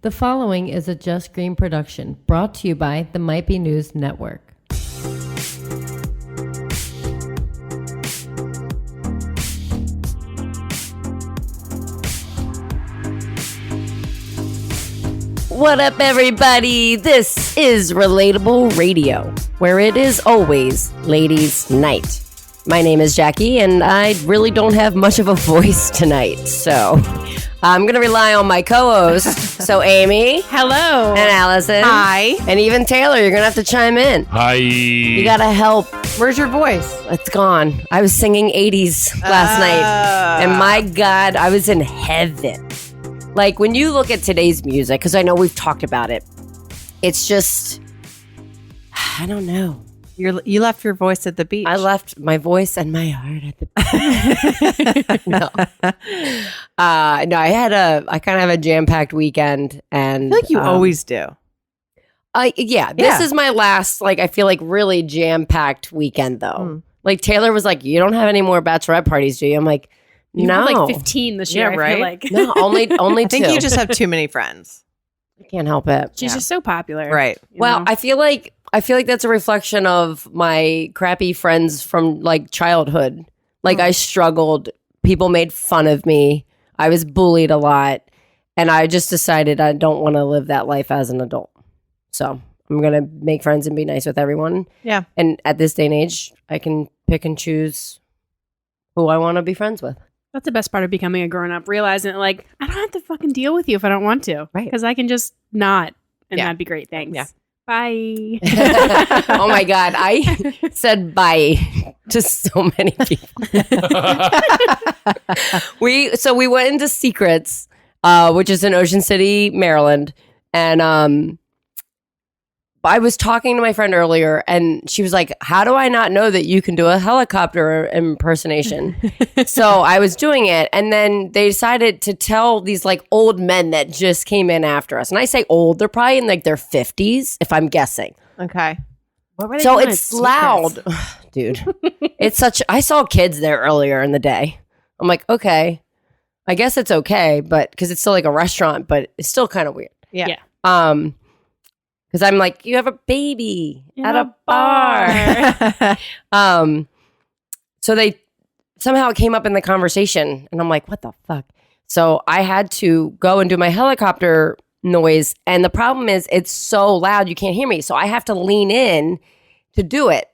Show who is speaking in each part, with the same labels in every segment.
Speaker 1: The following is a Just Green production brought to you by the Might Be News Network. What up, everybody? This is Relatable Radio, where it is always ladies' night. My name is Jackie, and I really don't have much of a voice tonight, so I'm going to rely on my co-hosts. So Amy.
Speaker 2: Hello.
Speaker 1: And Allison.
Speaker 2: Hi.
Speaker 1: And even Taylor, you're going to have to chime in.
Speaker 3: Hi.
Speaker 1: You got to help.
Speaker 2: Where's your voice?
Speaker 1: It's gone. I was singing 80s last night, and my God, I was in heaven. Like, when you look at today's music, because I know we've talked about it, it's just, I don't know.
Speaker 2: You left your voice at the beach.
Speaker 1: I left my voice and my heart at the beach. No, I kind of have a jam-packed weekend, and
Speaker 2: I feel like you always do.
Speaker 1: This is my last, I feel like really jam-packed weekend though. Like Taylor was like, "You don't have any more bachelorette parties, do you?" I'm like,
Speaker 4: You
Speaker 1: "No,
Speaker 4: had 15 this year,
Speaker 2: Yeah, right?
Speaker 4: I feel like.
Speaker 1: no, only
Speaker 2: I
Speaker 1: two."
Speaker 2: think you just have too many friends.
Speaker 1: I can't help it.
Speaker 4: She's just so popular.
Speaker 2: Right.
Speaker 4: you
Speaker 1: Well,
Speaker 4: know?
Speaker 1: I feel like that's a reflection of my crappy friends from childhood. I struggled. People made fun of me. I was bullied a lot. And I just decided I don't want to live that life as an adult. So I'm going to make friends and be nice with everyone.
Speaker 2: Yeah.
Speaker 1: And at this day and age, I can pick and choose who I want to be friends with.
Speaker 4: That's the best part of becoming a grown-up, realizing that, I don't have to fucking deal with you if I don't want to.
Speaker 1: Right.
Speaker 4: Because I can just not, and
Speaker 2: Yeah.
Speaker 4: that'd be great. Thanks.
Speaker 2: Yeah.
Speaker 4: Bye.
Speaker 1: Oh my God. I said bye to so many people. We went into Secrets, which is in Ocean City, Maryland. And I was talking to my friend earlier, and she was like, "How do I not know that you can do a helicopter impersonation?" So I was doing it, and then they decided to tell these old men that just came in after us. And I say old, they're probably in their 50s, if I'm guessing.
Speaker 2: Okay.
Speaker 4: What were they
Speaker 1: So
Speaker 4: doing
Speaker 1: it's
Speaker 4: at
Speaker 1: loud. Dude. It's I saw kids there earlier in the day. I'm like, okay, I guess it's okay, but because it's still a restaurant, but it's still kind of weird.
Speaker 2: Yeah.
Speaker 4: Yeah.
Speaker 1: Because I'm like, you have a baby
Speaker 4: In
Speaker 1: at
Speaker 4: a
Speaker 1: a bar. So they somehow it came up in the conversation, and I'm like, what the fuck? So I had to go and do my helicopter noise, and the problem is it's so loud you can't hear me. So I have to lean in to do it.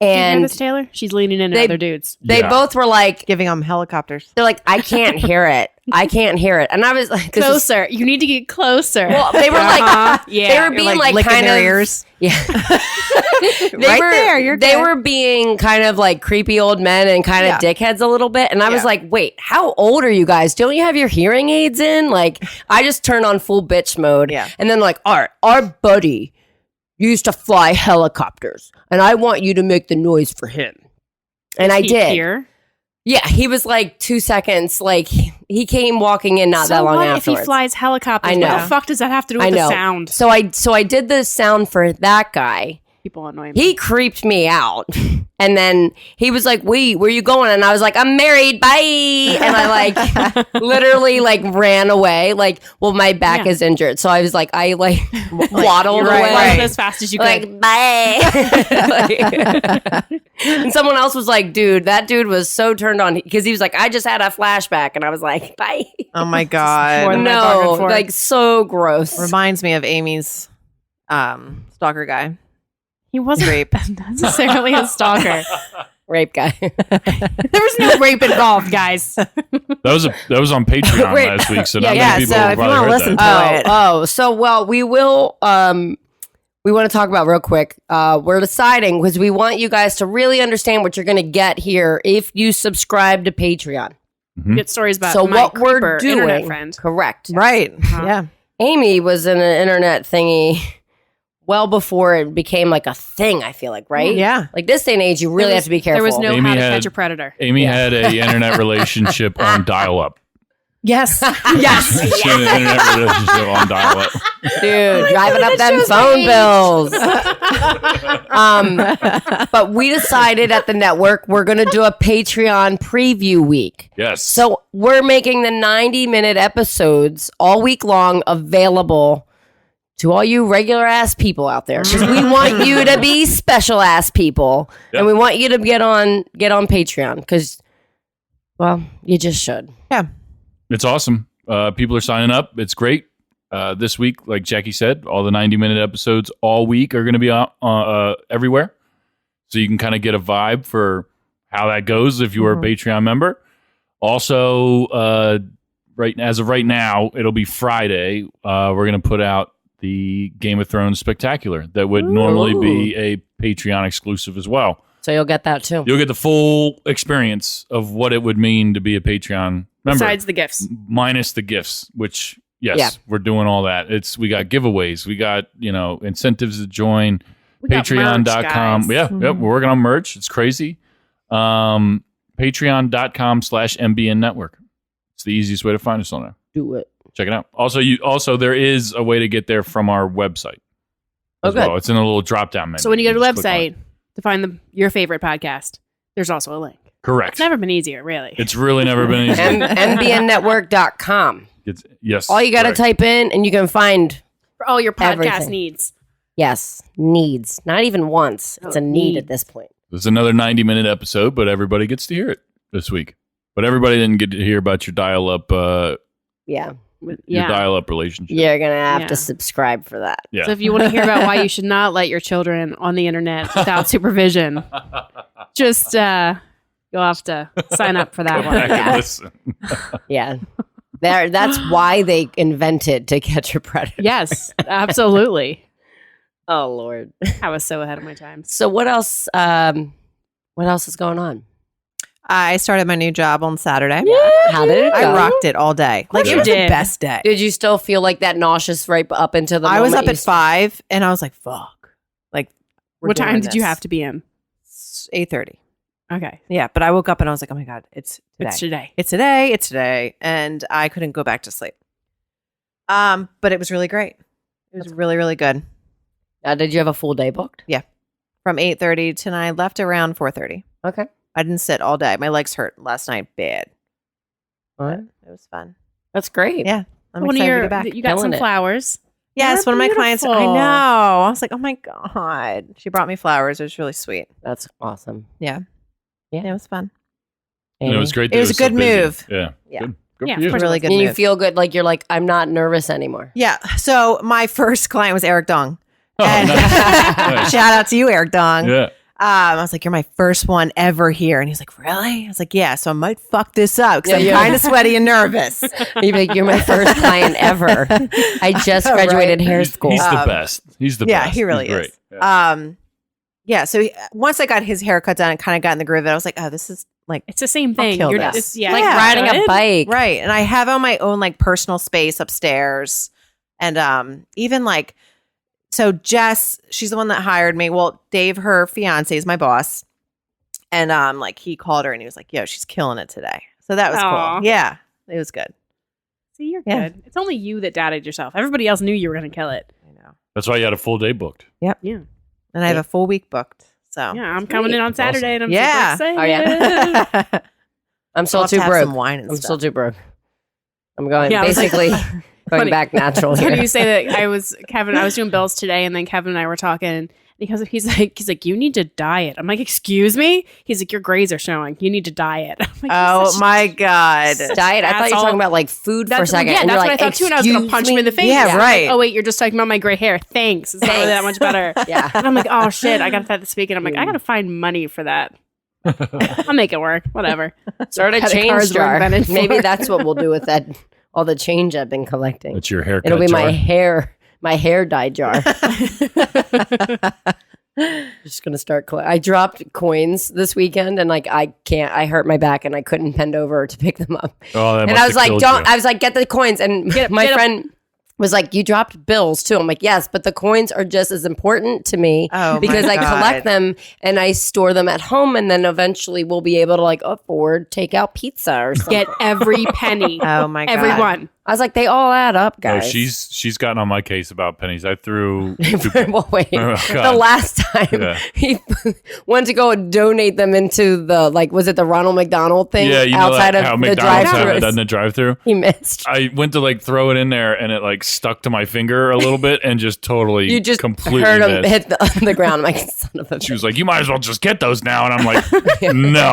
Speaker 4: Do you hear
Speaker 1: And
Speaker 4: this, Taylor? She's leaning into
Speaker 1: they-
Speaker 4: other dudes.
Speaker 1: they
Speaker 3: Yeah.
Speaker 1: both were like,
Speaker 2: Giving them helicopters.
Speaker 1: they're like, I can't hear it. I can't hear it. And I was like, this is-
Speaker 4: Closer. You need to get closer.
Speaker 1: well, they were like,
Speaker 4: yeah.
Speaker 1: they were being
Speaker 2: licking
Speaker 1: kind
Speaker 2: their
Speaker 1: of
Speaker 2: ears.
Speaker 1: Yeah.
Speaker 2: Right there, you're
Speaker 1: They
Speaker 2: good.
Speaker 1: were being kind of creepy old men and kind of dickheads a little bit. And I was
Speaker 2: Yeah.
Speaker 1: like, wait, how old are you guys? Don't you have your hearing aids in? I just turned on full bitch mode.
Speaker 2: Yeah.
Speaker 1: And then our buddy used to fly helicopters, and I want you to make the noise for him. And I
Speaker 4: He
Speaker 1: did.
Speaker 4: Here.
Speaker 1: Yeah, he was 2 seconds. He came walking in not
Speaker 4: So
Speaker 1: that long
Speaker 4: what
Speaker 1: afterwards.
Speaker 4: if he flies helicopters?
Speaker 1: I know.
Speaker 4: What the fuck does that have to do with
Speaker 1: I know.
Speaker 4: the sound?
Speaker 1: So I did the sound for that guy.
Speaker 4: People annoy me.
Speaker 1: He creeped me out. And then he was like, wait, where you going? And I was like, I'm married. Bye. And I literally ran away. My back
Speaker 4: Yeah.
Speaker 1: is injured. So I was I waddled
Speaker 2: you're right,
Speaker 1: away.
Speaker 4: Run as fast as you could.
Speaker 1: Bye. And someone else was like, dude, that dude was so turned on because he was like, I just had a flashback. And I was like, bye.
Speaker 2: Oh my
Speaker 4: more
Speaker 2: God.
Speaker 4: than I
Speaker 1: No,
Speaker 4: bargained for.
Speaker 1: so gross.
Speaker 2: Reminds me of Amy's stalker guy.
Speaker 4: He wasn't
Speaker 2: Rape.
Speaker 4: necessarily a stalker.
Speaker 1: Rape guy.
Speaker 4: There was no rape involved, guys.
Speaker 3: That was on Patreon
Speaker 1: Wait.
Speaker 3: last week, so
Speaker 1: Yeah,
Speaker 3: not
Speaker 2: yeah,
Speaker 3: many people
Speaker 2: so
Speaker 3: have
Speaker 2: if you
Speaker 3: probably
Speaker 2: wanna
Speaker 3: heard
Speaker 2: listen
Speaker 3: that.
Speaker 2: to it.
Speaker 1: So we will we want to talk about real quick. We're deciding because we want you guys to really understand what you're going to get here if you subscribe to Patreon.
Speaker 4: Get stories about
Speaker 1: So
Speaker 4: my
Speaker 1: what we're
Speaker 4: creeper
Speaker 1: doing,
Speaker 4: internet friend.
Speaker 1: correct?
Speaker 2: Right.
Speaker 4: Uh-huh.
Speaker 2: Yeah.
Speaker 1: Amy was in an internet thingy well before it became a thing. I feel right.
Speaker 2: Yeah.
Speaker 1: This day and age, you really have to be careful.
Speaker 4: There was no
Speaker 3: Amy
Speaker 4: how to
Speaker 3: had-
Speaker 4: catch a predator.
Speaker 3: Amy had a internet relationship on dial-up.
Speaker 4: Yes. Yes.
Speaker 3: It's an internet relationship on dial-up.
Speaker 1: Dude, driving up them phone bills. But we decided at the network we're going to do a Patreon preview week.
Speaker 3: Yes.
Speaker 1: So we're making the 90-minute episodes all week long available to all you regular ass people out there, because we want you to be special ass people,
Speaker 3: Yep.
Speaker 1: and we want you to get on Patreon, because, well, you just should.
Speaker 2: Yeah.
Speaker 3: It's awesome. People are signing up. It's great. This week, like Jackie said, all the 90-minute episodes all week are going to be everywhere. So you can kind of get a vibe for how that goes if you are a Patreon member. Also, as of right now, it'll be Friday. We're going to put out the Game of Thrones Spectacular that would normally be a Patreon exclusive as well.
Speaker 1: So you'll get that too.
Speaker 3: You'll get the full experience of what it would mean to be a Patreon member.
Speaker 4: Besides the gifts.
Speaker 3: Minus the gifts, which, yes, we're doing all that. We got giveaways. We got, incentives to join.
Speaker 4: We got
Speaker 3: Patreon.com.
Speaker 4: merch, guys.
Speaker 3: We're working on merch. It's crazy. Patreon.com/MBN Network. It's the easiest way to find us on there.
Speaker 1: Do it.
Speaker 3: Check it out. Also, there is a way to get there from our website. As
Speaker 1: Okay.
Speaker 3: well. It's in a little drop-down menu.
Speaker 4: So when you go to the
Speaker 3: just click on
Speaker 4: website to find your favorite podcast, there's also a link.
Speaker 3: it. Correct.
Speaker 4: It's never been easier, really.
Speaker 3: It's really never been easy.
Speaker 1: MBNnetwork.com.
Speaker 3: Yes.
Speaker 1: All you got to
Speaker 3: correct.
Speaker 1: type in, and you can find,
Speaker 4: For all your podcast
Speaker 1: Everything.
Speaker 4: needs.
Speaker 1: yes, needs. Not even once. It's a need at this point.
Speaker 3: There's another 90-minute episode, but everybody gets to hear it this week. But everybody didn't get to hear about your dial-up
Speaker 1: Yeah.
Speaker 3: your dial-up relationship.
Speaker 1: You're going to have
Speaker 4: Yeah.
Speaker 1: to subscribe for that.
Speaker 3: Yeah.
Speaker 4: So if you want to hear about why you should not let your children on the internet without supervision, just you'll have to sign up for that
Speaker 3: Go
Speaker 4: one.
Speaker 3: back and
Speaker 1: Yeah.
Speaker 3: listen.
Speaker 1: Yeah. That's why they invented To Catch a Predator.
Speaker 4: Yes, absolutely.
Speaker 1: Oh, Lord.
Speaker 4: I was so ahead of my time.
Speaker 1: So what else? What else is going on?
Speaker 2: I started my new job on Saturday.
Speaker 1: How did it go?
Speaker 2: I rocked it all day. Like,
Speaker 4: you
Speaker 2: it was
Speaker 4: did.
Speaker 2: the best day.
Speaker 1: Did you still feel like that nauseous right up into the
Speaker 2: I was
Speaker 1: moment
Speaker 2: up at 5 and I was like, fuck. Like,
Speaker 4: What time did you have to be in?
Speaker 2: 8:30.
Speaker 4: Okay.
Speaker 2: Yeah, but I woke up and I was like, oh my God, it's today.
Speaker 4: It's today.
Speaker 2: It's today. It's today. And I couldn't go back to sleep. But it was really great. It was really, really good.
Speaker 1: Did you have a full day booked?
Speaker 2: From 8:30 to I left around 4:30.
Speaker 1: Okay.
Speaker 2: I didn't sit all day. My legs hurt last night bad.
Speaker 1: All right.
Speaker 2: It was fun.
Speaker 1: That's great.
Speaker 2: Yeah. I'm
Speaker 4: One of
Speaker 2: excited to
Speaker 4: your,
Speaker 2: be back.
Speaker 4: you got some
Speaker 1: Killing it.
Speaker 4: flowers.
Speaker 2: Yes,
Speaker 4: They're
Speaker 2: one of my clients. I
Speaker 4: beautiful.
Speaker 2: know. I was like, oh my God. She brought me flowers. It was really sweet.
Speaker 1: That's awesome.
Speaker 2: Yeah.
Speaker 1: Yeah.
Speaker 2: It was fun.
Speaker 3: And it was great.
Speaker 2: It
Speaker 3: that
Speaker 2: was a
Speaker 3: so
Speaker 2: good
Speaker 3: busy.
Speaker 2: move.
Speaker 3: Yeah.
Speaker 2: Yeah.
Speaker 3: Good. Good
Speaker 4: Yeah,
Speaker 3: for you.
Speaker 4: of course.
Speaker 2: Really good
Speaker 1: And you
Speaker 2: move.
Speaker 1: feel good, like you're like, I'm not nervous anymore.
Speaker 2: Yeah. So my first client was Eric Dong.
Speaker 3: Oh,
Speaker 2: And-
Speaker 3: nice.
Speaker 2: Shout out to you, Eric Dong.
Speaker 3: Yeah.
Speaker 2: I was like, you're my first one ever here. And he's like, really? I was like, yeah. So I might fuck this up because
Speaker 1: Yeah,
Speaker 2: I'm
Speaker 1: yeah.
Speaker 2: kind of sweaty and nervous.
Speaker 1: You're like, you're my first client ever. I just graduated hair school.
Speaker 3: He's the best. He's the
Speaker 2: yeah,
Speaker 3: best.
Speaker 2: he really
Speaker 3: He's great.
Speaker 2: is.
Speaker 3: Yeah.
Speaker 2: Yeah. So once I got his haircut done and kind of got in the groove of it, I was like, oh, this is like,
Speaker 4: It's the same thing.
Speaker 2: kill
Speaker 4: You're
Speaker 2: this.
Speaker 4: just, yeah,
Speaker 1: like
Speaker 2: Yeah.
Speaker 1: riding a
Speaker 4: good.
Speaker 1: bike.
Speaker 2: right. And I have on my own like personal space upstairs. And even like, so Jess, she's the one that hired me. Well, Dave, her fiance, is my boss. And like he called her and he was like, yo, she's killing it today. So that was
Speaker 4: Aw.
Speaker 2: cool. Yeah. It was good.
Speaker 4: See, you're
Speaker 2: Yeah.
Speaker 4: good. It's only you that doubted yourself. Everybody else knew you were going to kill it.
Speaker 2: I know.
Speaker 3: That's why you had a full day booked.
Speaker 4: Yeah.
Speaker 2: And I have a full week booked. So
Speaker 4: Yeah, I'm coming in on
Speaker 3: That's awesome.
Speaker 4: Saturday and I'm
Speaker 2: Yeah.
Speaker 4: super excited.
Speaker 1: Oh, yeah.
Speaker 2: I'm
Speaker 1: I'm still too
Speaker 2: Some
Speaker 1: broke.
Speaker 2: wine and
Speaker 1: I'm
Speaker 2: stuff.
Speaker 1: still too broke. I'm going
Speaker 4: Yeah, I was like-
Speaker 1: basically going
Speaker 4: Funny.
Speaker 1: back natural
Speaker 4: It's funny
Speaker 1: here.
Speaker 4: you say that. I was doing bills today, and then Kevin and I were talking. Because he's like, you need to diet. I'm like, excuse me? He's like, your grades are showing. You need to diet. I'm like,
Speaker 2: Oh
Speaker 4: "You're such-
Speaker 2: my God.
Speaker 1: Diet. I thought you were
Speaker 4: Asshole.
Speaker 1: talking about like food for a
Speaker 4: That's,
Speaker 1: second.
Speaker 4: yeah,
Speaker 1: and
Speaker 4: that's
Speaker 1: you're
Speaker 4: what
Speaker 1: like,
Speaker 4: I thought too. And I was going to punch him in the face.
Speaker 2: Yeah,
Speaker 4: I'm like,
Speaker 2: right.
Speaker 4: oh wait, you're just talking about my gray hair. Thanks. It's not really that much better.
Speaker 1: Yeah.
Speaker 4: And I'm like, oh shit, I got that this week, and I'm like, I got to find money for that. I'll make it work. Whatever.
Speaker 1: Start a
Speaker 4: Credit
Speaker 1: change
Speaker 4: cards were
Speaker 1: jar.
Speaker 4: invented for
Speaker 1: Maybe
Speaker 4: it.
Speaker 1: that's what we'll do with that. All the change I've been collecting.
Speaker 3: That's your haircut.
Speaker 1: It'll be
Speaker 3: jar.
Speaker 1: my hair dye jar. Just gonna start. I dropped coins this weekend, and like I hurt my back, and I couldn't bend over to pick them up.
Speaker 3: Oh, that
Speaker 1: And
Speaker 3: must
Speaker 1: I was
Speaker 3: have
Speaker 1: like,
Speaker 3: killed
Speaker 1: "Don't!"
Speaker 3: you.
Speaker 1: I was like, "Get the coins!" And my
Speaker 4: get up.
Speaker 1: friend, was like, you dropped bills too. I'm like, yes, but the coins are just as important to me because
Speaker 2: my
Speaker 1: I collect
Speaker 2: God.
Speaker 1: them and I store them at home, and then eventually we'll be able to like afford takeout pizza or something.
Speaker 4: Get every penny.
Speaker 2: Oh my God.
Speaker 4: Everyone.
Speaker 1: I was like, they all add up,
Speaker 3: No,
Speaker 1: guys.
Speaker 3: she's gotten on my case about pennies. I threw.
Speaker 1: Well, wait.
Speaker 3: Oh,
Speaker 1: The
Speaker 3: God.
Speaker 1: last time
Speaker 3: Yeah.
Speaker 1: he went to go and donate them into the was it the Ronald McDonald thing?
Speaker 3: Yeah, you know
Speaker 1: outside
Speaker 3: that, how
Speaker 1: of the
Speaker 3: McDonald's have it
Speaker 1: drive-thru.
Speaker 3: in the drive-through.
Speaker 1: He missed.
Speaker 3: I went to like throw it in there, and it like stuck to my finger a little bit, and just totally,
Speaker 1: You just
Speaker 3: completely
Speaker 1: heard him
Speaker 3: missed.
Speaker 1: hit the ground. I'm like, son of a
Speaker 3: She
Speaker 1: bitch.
Speaker 3: was like, "You might as well just get those now," and I'm like, "No,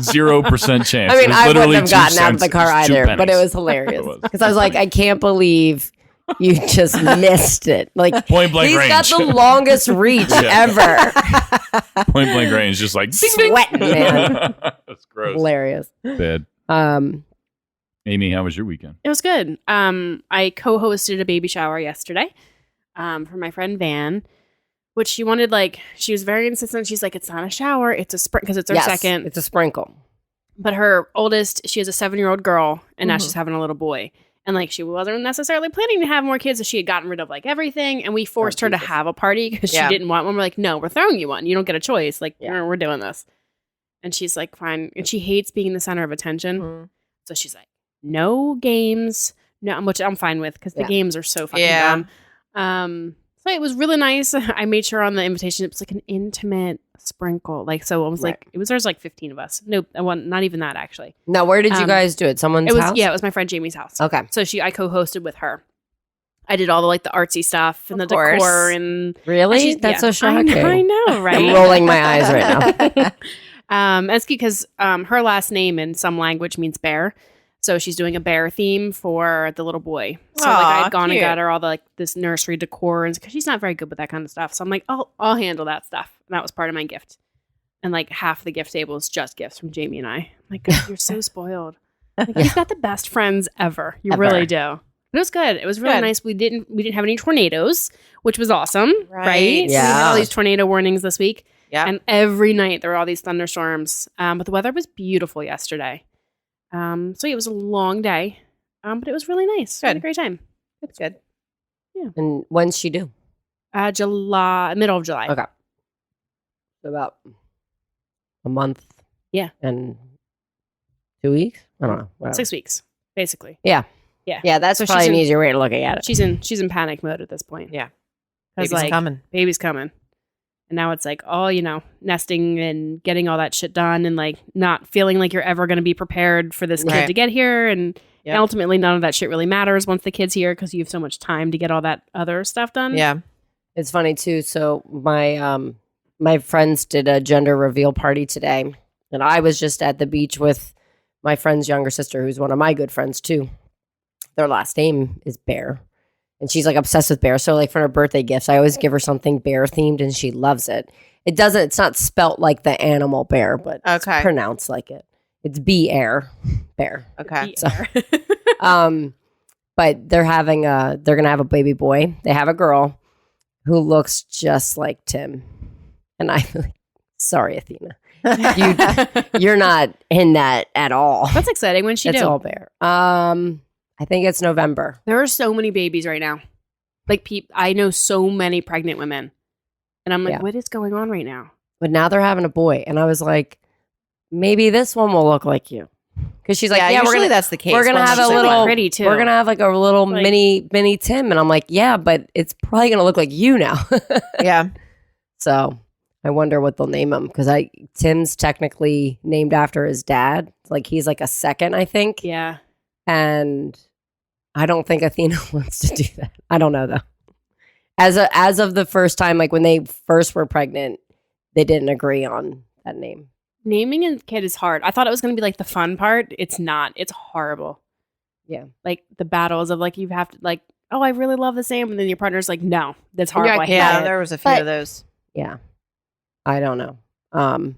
Speaker 3: 0% chance."
Speaker 1: I
Speaker 3: It
Speaker 1: mean,
Speaker 3: was
Speaker 1: I wouldn't
Speaker 3: literally
Speaker 1: have
Speaker 3: 2
Speaker 1: gotten out of
Speaker 3: cents.
Speaker 1: the car
Speaker 3: It was 2
Speaker 1: either, but it
Speaker 3: pennies.
Speaker 1: was hilarious
Speaker 3: It was.
Speaker 1: because I was like, I can't believe you just missed it. Like
Speaker 3: Point blank
Speaker 1: he's
Speaker 3: range.
Speaker 1: got the longest reach
Speaker 3: Yeah.
Speaker 1: ever.
Speaker 3: Point blank range, just like ding, ding.
Speaker 1: Sweating, man.
Speaker 3: That's gross.
Speaker 1: Hilarious.
Speaker 3: Bad. Amy, how was your weekend?
Speaker 4: It was good. I co-hosted a baby shower yesterday for my friend Van, which she wanted, like, she was very insistent. She's like, it's not a shower, it's a sprint, because it's her
Speaker 1: Yes,
Speaker 4: second.
Speaker 1: it's a sprinkle.
Speaker 4: But her oldest, she has a 7-year-old girl, and now she's having a little boy. And, like, she wasn't necessarily planning to have more kids, so she had gotten rid of, like, everything. And we forced her to
Speaker 1: Jesus.
Speaker 4: have a party because she didn't want one. We're like, no, we're throwing you one. You don't get a choice. Like, we're doing this. And she's like, fine. And she hates being the center of attention. So she's like, no games. No, which I'm fine with because the games are so fucking dumb. So it was really nice. I made sure on the invitation it was like an intimate sprinkle. Like, so it was like, there's like 15 of us. No, not even that actually.
Speaker 1: Now, where did you guys do it? Someone's
Speaker 4: It was,
Speaker 1: house?
Speaker 4: yeah, it was my friend Jamie's house.
Speaker 1: Okay.
Speaker 4: So I co-hosted with her. I did all the like the artsy stuff and
Speaker 2: Of
Speaker 4: the
Speaker 2: course.
Speaker 4: decor and
Speaker 1: Really? That's so shocking.
Speaker 4: I know, right?
Speaker 1: I'm rolling my eyes right now.
Speaker 4: That's because her last name in some language means bear. So she's doing a bear theme for the little boy. So like
Speaker 2: Aw,
Speaker 4: I'd gone
Speaker 2: cute.
Speaker 4: and got her all the like this nursery decor, and because she's not very good with that kind of stuff. So I'm like, I'll handle that stuff. And that was part of my gift. And like half the gift table is just gifts from Jamie and I. I'm like, God, you're so spoiled. Like, you've got the best friends ever. You
Speaker 1: Ever.
Speaker 4: really do. But it was good. It was really
Speaker 2: Good.
Speaker 4: nice. We didn't have any tornadoes, which was awesome. Right? We
Speaker 1: Yeah.
Speaker 4: had all these tornado warnings this week.
Speaker 2: Yeah.
Speaker 4: And every night there were all these thunderstorms. But the weather was beautiful yesterday. So it was a long day. But it was really nice. We had a
Speaker 2: Good.
Speaker 4: great time.
Speaker 2: It's good.
Speaker 1: And when's she due?
Speaker 4: Middle of July.
Speaker 1: Okay. About a month.
Speaker 4: Yeah.
Speaker 1: And 2 weeks? I don't know. Whatever.
Speaker 4: 6 weeks, basically.
Speaker 1: Yeah, that's
Speaker 4: So
Speaker 1: probably
Speaker 4: she's
Speaker 1: an
Speaker 4: in-
Speaker 1: easier way of looking at it.
Speaker 4: She's in panic mode at this point.
Speaker 2: Yeah.
Speaker 4: 'Cause,
Speaker 2: Baby's
Speaker 4: like,
Speaker 2: coming.
Speaker 4: Baby's coming. And now it's like, oh, nesting and getting all that shit done and like not feeling like you're ever going to be prepared for this kid
Speaker 2: Right.
Speaker 4: to get here. And
Speaker 2: Yep.
Speaker 4: ultimately, none of that shit really matters once the kid's here because you have so much time to get all that other stuff done.
Speaker 2: Yeah.
Speaker 1: It's funny too. So my friends did a gender reveal party today, and I was just at the beach with my friend's younger sister, who's one of my good friends too. Their last name is Bear, and she's like obsessed with bear. So like for her birthday gifts, I always give her something bear themed, and she loves it. It's not spelt like the animal bear, but it's
Speaker 2: Okay.
Speaker 1: pronounced like it. It's bear.
Speaker 2: Okay.
Speaker 1: So, but they're gonna have a baby boy. They have a girl who looks just like Tim, and I'm like, sorry, Athena, you're not in that at all.
Speaker 4: That's exciting. When she
Speaker 1: It's
Speaker 4: do?
Speaker 1: all bear. I think it's November.
Speaker 4: There are so many babies right now. Like I know so many pregnant women. And I'm like,
Speaker 1: Yeah.
Speaker 4: what is going on right now?
Speaker 1: But now they're having a boy, and I was like, maybe this one will look like you, because she's like, yeah,
Speaker 2: usually
Speaker 1: we're gonna
Speaker 2: that's the case.
Speaker 1: we're gonna
Speaker 2: Once
Speaker 1: have
Speaker 2: she's
Speaker 1: a
Speaker 2: like,
Speaker 1: little
Speaker 4: pretty too.
Speaker 1: We're gonna have like a little
Speaker 4: Like-
Speaker 1: mini Tim, and I'm like, yeah, but it's probably gonna look like you now.
Speaker 2: Yeah.
Speaker 1: So I wonder what they'll name him, because Tim's technically named after his dad. Like he's like a second, I think.
Speaker 4: Yeah.
Speaker 1: And I don't think Athena wants to do that. I don't know though. As of the first time, like when they first were pregnant, they didn't agree on that name.
Speaker 4: Naming a kid is hard. I thought it was going to be like the fun part. It's not. It's horrible.
Speaker 1: Yeah.
Speaker 4: Like the battles of like, you have to like, oh, I really love this name. And then your partner's like, no, that's
Speaker 1: And you're
Speaker 4: horrible.
Speaker 1: like,
Speaker 4: I hate
Speaker 2: Yeah.
Speaker 4: it.
Speaker 2: There was a few
Speaker 1: But-
Speaker 2: of those.
Speaker 1: Yeah. I don't know.
Speaker 4: Like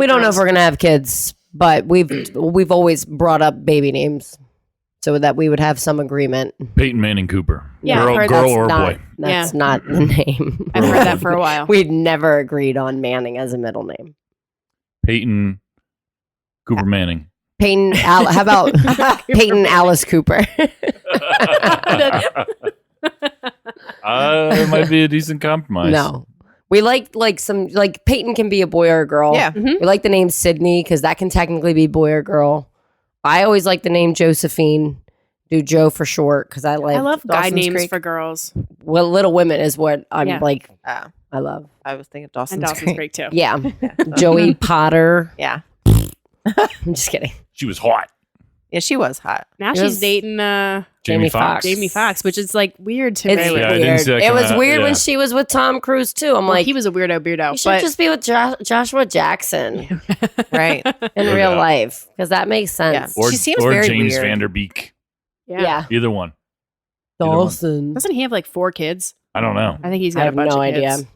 Speaker 1: We don't know
Speaker 4: girls.
Speaker 1: if we're gonna have kids, but we've always brought up baby names so that we would have some agreement.
Speaker 3: Peyton Manning Cooper.
Speaker 4: Yeah, I've
Speaker 3: girl,
Speaker 4: heard
Speaker 3: girl
Speaker 1: That's
Speaker 3: or
Speaker 1: not,
Speaker 3: boy.
Speaker 1: That's
Speaker 4: Yeah.
Speaker 1: not the name.
Speaker 4: I've heard that for a while.
Speaker 1: We'd never agreed on Manning as a middle name.
Speaker 3: Peyton Cooper Manning.
Speaker 1: How about Peyton Alice Cooper?
Speaker 3: It might be a decent compromise.
Speaker 1: No. We like some, like Peyton can be a boy or a girl.
Speaker 2: Yeah.
Speaker 1: We like the name Sydney because that can technically be boy or girl. I always like the name Josephine. Do Joe for short because I
Speaker 4: love guy
Speaker 2: Dawson's
Speaker 4: names
Speaker 2: Creek.
Speaker 4: for girls.
Speaker 1: Well, Little Women is what I'm like.
Speaker 2: Oh,
Speaker 1: I love.
Speaker 2: I was thinking Dawson's,
Speaker 4: And Dawson's
Speaker 2: Creek.
Speaker 4: Creek too.
Speaker 1: Yeah. Joey Potter.
Speaker 2: Yeah.
Speaker 1: I'm just kidding.
Speaker 3: She was hot.
Speaker 2: Yeah, she was hot.
Speaker 4: Now
Speaker 1: It
Speaker 4: she's
Speaker 1: was-
Speaker 4: dating
Speaker 3: Jamie Foxx.
Speaker 4: Jamie Foxx, which is like weird to
Speaker 1: It's
Speaker 4: me.
Speaker 3: Yeah, I didn't
Speaker 1: weird.
Speaker 3: see that
Speaker 1: It was
Speaker 3: coming out,
Speaker 1: weird
Speaker 3: yeah.
Speaker 1: when she was with Tom Cruise too. I'm
Speaker 4: Well,
Speaker 1: like,
Speaker 4: he was a weirdo,
Speaker 1: you should
Speaker 4: but
Speaker 1: just be with Joshua Jackson
Speaker 2: Right.
Speaker 1: in
Speaker 3: No
Speaker 1: real
Speaker 3: doubt.
Speaker 1: life because that makes sense.
Speaker 2: Yeah. She seems
Speaker 3: or
Speaker 2: very
Speaker 3: James
Speaker 2: weird.
Speaker 3: Vanderbeek.
Speaker 1: Yeah.
Speaker 3: Either one. Either one.
Speaker 1: Dawson.
Speaker 4: doesn't he have like 4 kids?
Speaker 3: I don't know.
Speaker 4: I think he's
Speaker 1: I
Speaker 4: got a
Speaker 1: have
Speaker 4: bunch
Speaker 1: no
Speaker 4: of kids.
Speaker 1: idea.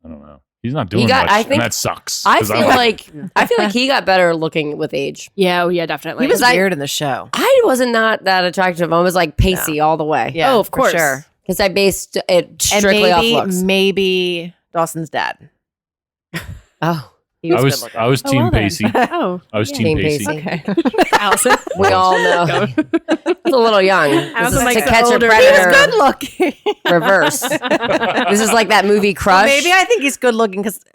Speaker 3: I don't know. He's not doing
Speaker 1: got-
Speaker 3: much,
Speaker 1: I think-
Speaker 3: and that sucks.
Speaker 1: I
Speaker 3: 'cause
Speaker 1: feel
Speaker 3: like-
Speaker 1: like he got better looking with age.
Speaker 4: Yeah, oh yeah, definitely.
Speaker 2: He was
Speaker 1: 'Cause I-
Speaker 2: weird in the show.
Speaker 1: I wasn't not that attractive. I was like pacey all the way.
Speaker 2: Yeah,
Speaker 4: Oh, of
Speaker 2: for
Speaker 4: course.
Speaker 2: sure.
Speaker 1: Because I based it
Speaker 2: And
Speaker 1: strictly off
Speaker 2: maybe,
Speaker 1: looks.
Speaker 2: maybe Dawson's dad.
Speaker 1: Oh,
Speaker 2: He was,
Speaker 3: I was
Speaker 2: good looking.
Speaker 3: I was
Speaker 4: Oh,
Speaker 3: Team
Speaker 4: well then.
Speaker 3: Pacey.
Speaker 4: Oh,
Speaker 3: I was
Speaker 4: yeah.
Speaker 3: Team
Speaker 1: Team
Speaker 3: Pacey.
Speaker 1: Pacey.
Speaker 2: Okay.
Speaker 4: Allison.
Speaker 1: we all know. He's a little young. This
Speaker 4: Allison
Speaker 1: is
Speaker 4: likes
Speaker 1: To
Speaker 4: the
Speaker 1: Catch a
Speaker 4: older-
Speaker 2: He was
Speaker 1: Predator
Speaker 2: good looking.
Speaker 1: reverse. This is like that movie Crush.
Speaker 2: Maybe I think he's good looking because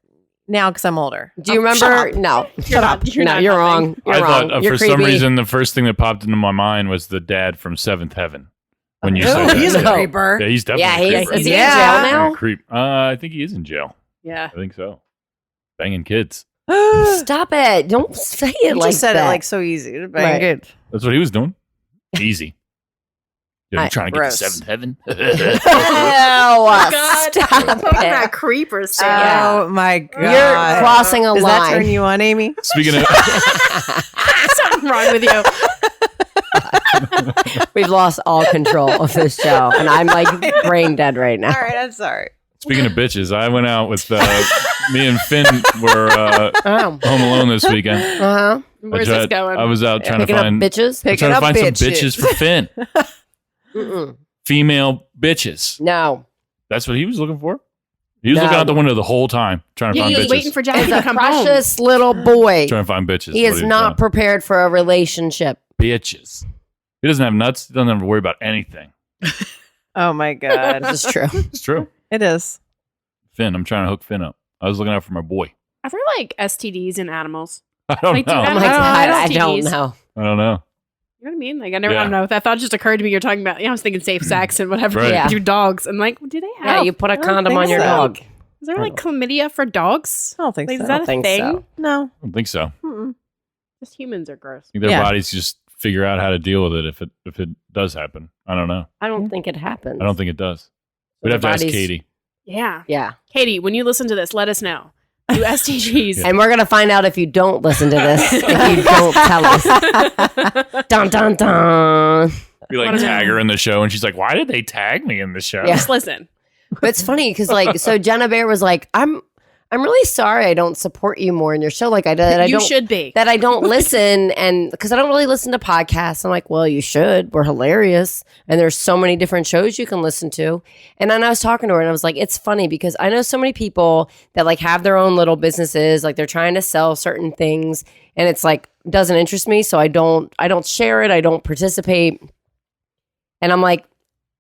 Speaker 2: I'm older.
Speaker 1: Do you
Speaker 2: Oh,
Speaker 1: remember?
Speaker 2: shut up.
Speaker 1: No.
Speaker 4: You're not. You're
Speaker 1: No,
Speaker 4: not
Speaker 1: you're
Speaker 4: nothing.
Speaker 1: wrong. You're
Speaker 3: I
Speaker 1: wrong.
Speaker 3: thought
Speaker 1: You're
Speaker 3: for some
Speaker 1: creepy.
Speaker 3: reason the first thing that popped into my mind was the dad from Seventh Heaven. When you
Speaker 2: Oh,
Speaker 3: said that,
Speaker 2: he's a
Speaker 3: yeah.
Speaker 2: creeper.
Speaker 3: Yeah, he's definitely
Speaker 1: Yeah,
Speaker 3: a
Speaker 1: he is.
Speaker 3: creeper.
Speaker 1: Is he
Speaker 2: Yeah.
Speaker 1: in jail now?
Speaker 3: Creep. I think he is in jail.
Speaker 4: Yeah.
Speaker 3: I think so. Banging kids.
Speaker 1: Stop it. Don't say it
Speaker 2: You
Speaker 1: like
Speaker 2: just said
Speaker 1: that.
Speaker 2: it like so easy.
Speaker 1: Right.
Speaker 2: Good.
Speaker 3: That's what he was doing. Easy. Yeah, you
Speaker 1: I-
Speaker 3: trying to
Speaker 2: gross.
Speaker 3: get to Seventh Heaven?
Speaker 1: Ew,
Speaker 4: God.
Speaker 1: stop it.
Speaker 4: creeper
Speaker 1: Yeah.
Speaker 2: Oh my god.
Speaker 1: You're crossing a
Speaker 2: Does that turn
Speaker 1: line.
Speaker 2: you on, Amy?
Speaker 3: Speaking of,
Speaker 4: Something wrong with you.
Speaker 1: We've lost all control of this show, and I'm like brain dead right now.
Speaker 2: All right, I'm sorry.
Speaker 3: speaking of bitches, I went out with me and Finn were
Speaker 1: Oh.
Speaker 3: home alone this weekend.
Speaker 1: Uh-huh.
Speaker 4: Where's
Speaker 3: I
Speaker 4: this going?
Speaker 3: I was out trying to
Speaker 1: Picking up
Speaker 3: find
Speaker 1: bitches?
Speaker 3: trying to find some bitches for Finn.
Speaker 1: Mm-mm.
Speaker 3: Female bitches.
Speaker 1: No.
Speaker 3: That's what he was looking for. He was
Speaker 1: No.
Speaker 3: looking out the window the whole time trying to
Speaker 4: Yeah,
Speaker 3: find
Speaker 4: he was
Speaker 3: bitches.
Speaker 4: waiting for Jackie
Speaker 1: He's
Speaker 4: to
Speaker 1: a
Speaker 4: come home.
Speaker 1: precious little boy.
Speaker 3: Trying to find bitches.
Speaker 1: He is not prepared for a relationship.
Speaker 3: bitches. He doesn't have nuts. He doesn't have to worry about anything.
Speaker 2: Oh my god.
Speaker 1: This is true.
Speaker 3: It's true.
Speaker 2: It is.
Speaker 3: Finn, I'm trying to hook Finn up. I was looking out for my boy.
Speaker 4: Are there like STDs in animals?
Speaker 3: I don't
Speaker 4: Like, do
Speaker 3: know.
Speaker 4: you
Speaker 1: Oh
Speaker 4: have-
Speaker 1: my
Speaker 4: I don't-
Speaker 1: God,
Speaker 4: I don't
Speaker 1: I don't
Speaker 4: tease.
Speaker 1: know.
Speaker 3: I don't know.
Speaker 4: You know what I mean? Like I never.
Speaker 3: Yeah.
Speaker 4: I don't know. That thought just occurred to me. You're talking about. I was thinking safe sex and whatever.
Speaker 3: Right.
Speaker 1: Yeah.
Speaker 4: Do dogs and like, do they have?
Speaker 1: Yeah, you put a
Speaker 2: I don't
Speaker 1: condom
Speaker 2: think
Speaker 1: on your
Speaker 2: so.
Speaker 1: dog.
Speaker 4: Is there like chlamydia for dogs?
Speaker 2: I don't think
Speaker 4: Like,
Speaker 2: so.
Speaker 4: is that
Speaker 1: I don't
Speaker 4: a
Speaker 1: think
Speaker 4: thing?
Speaker 1: so.
Speaker 2: No.
Speaker 3: I don't think so. I
Speaker 2: Mm-mm.
Speaker 4: Just humans are gross.
Speaker 3: think their
Speaker 2: Yeah.
Speaker 3: bodies just figure out how to deal with it if it does happen. I don't know.
Speaker 1: I don't think it happens.
Speaker 3: I don't think it does. We'd have to ask
Speaker 1: Bodies-
Speaker 3: Katie.
Speaker 4: Yeah,
Speaker 1: Yeah.
Speaker 4: Katie, when you listen to this, let us know. Do STGs?
Speaker 1: And we're going to find out if you don't listen to this, if you don't tell us. Dun, dun, dun.
Speaker 3: We like
Speaker 4: What is it?
Speaker 3: tag her in the show, and she's like, "Why did they tag me in the show?"
Speaker 1: Yeah.
Speaker 4: Just listen.
Speaker 1: But it's funny because, like, so Jenna Bear was like, I'm really sorry I don't support you more in your show. Like, I
Speaker 4: You
Speaker 1: don't.
Speaker 4: should be.
Speaker 1: That I don't listen, and because I don't really listen to podcasts. I'm like, well, you should. We're hilarious, and there's so many different shows you can listen to. And then I was talking to her, and I was like, it's funny because I know so many people that like have their own little businesses, like they're trying to sell certain things, and it's like doesn't interest me, so I don't share it. I don't participate, and I'm like,